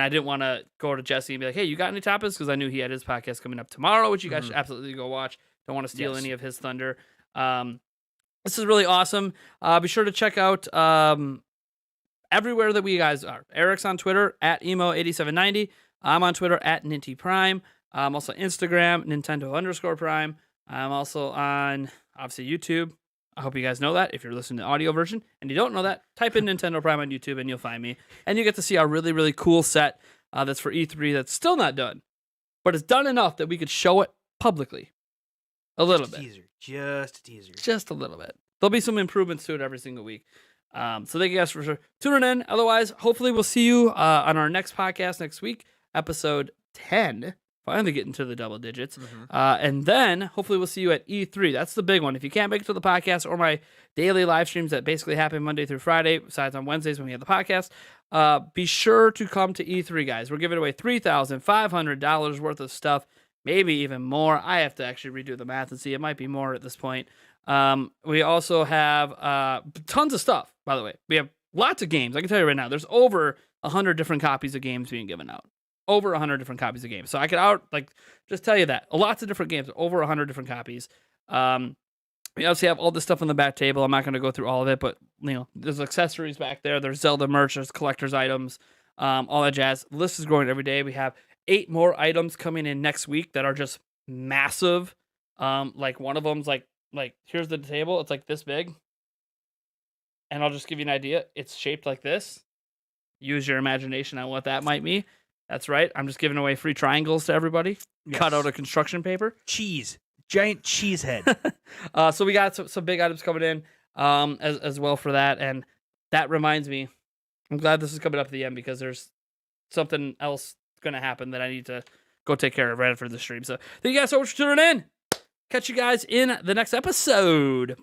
I didn't want to go to Jesse and be like, hey, you got any topics? Because I knew he had his podcast coming up tomorrow, which you guys should absolutely go watch. Don't want to steal any of his thunder. This is really awesome. Be sure to check out everywhere that we guys are. Eric's on Twitter at emo8790. I'm on Twitter at NintyPrime. I'm also Instagram, Nintendo_Prime. I'm also on, obviously, YouTube. I hope you guys know that. If you're listening to the audio version and you don't know that, type in Nintendo Prime on YouTube and you'll find me. And you get to see our really, really cool set that's for E3 that's still not done. But it's done enough that we could show it publicly. A little bit. Just a teaser. Just a little bit. There'll be some improvements to it every single week. So thank you guys for tuning in. Otherwise, hopefully we'll see you on our next podcast next week, episode 10. Finally getting to the double digits. And then hopefully we'll see you at E3. That's the big one. If you can't make it to the podcast or my daily live streams that basically happen Monday through Friday, besides on Wednesdays when we have the podcast, be sure to come to E3, guys. We're giving away $3,500 worth of stuff, maybe even more. I have to actually redo the math and see. It might be more at this point. We also have tons of stuff, by the way. We have lots of games. I can tell you right now, there's over 100 different copies of games being given out. Over 100 different copies of games. So I could just tell you that. Lots of different games, over 100 different copies. We obviously have all this stuff on the back table. I'm not going to go through all of it, but there's accessories back there. There's Zelda merch, there's collector's items, all that jazz. The list is growing every day. We have 8 more items coming in next week that are just massive. Like one of them's like here's the table. It's like this big. And I'll just give you an idea. It's shaped like this. Use your imagination on what that might be. That's right. I'm just giving away free triangles to everybody. Yes. Cut out of construction paper. Cheese. Giant cheese head. So we got some big items coming in as well for that. And that reminds me, I'm glad this is coming up at the end because there's something else going to happen that I need to go take care of right after the stream. So thank you guys so much for tuning in. Catch you guys in the next episode.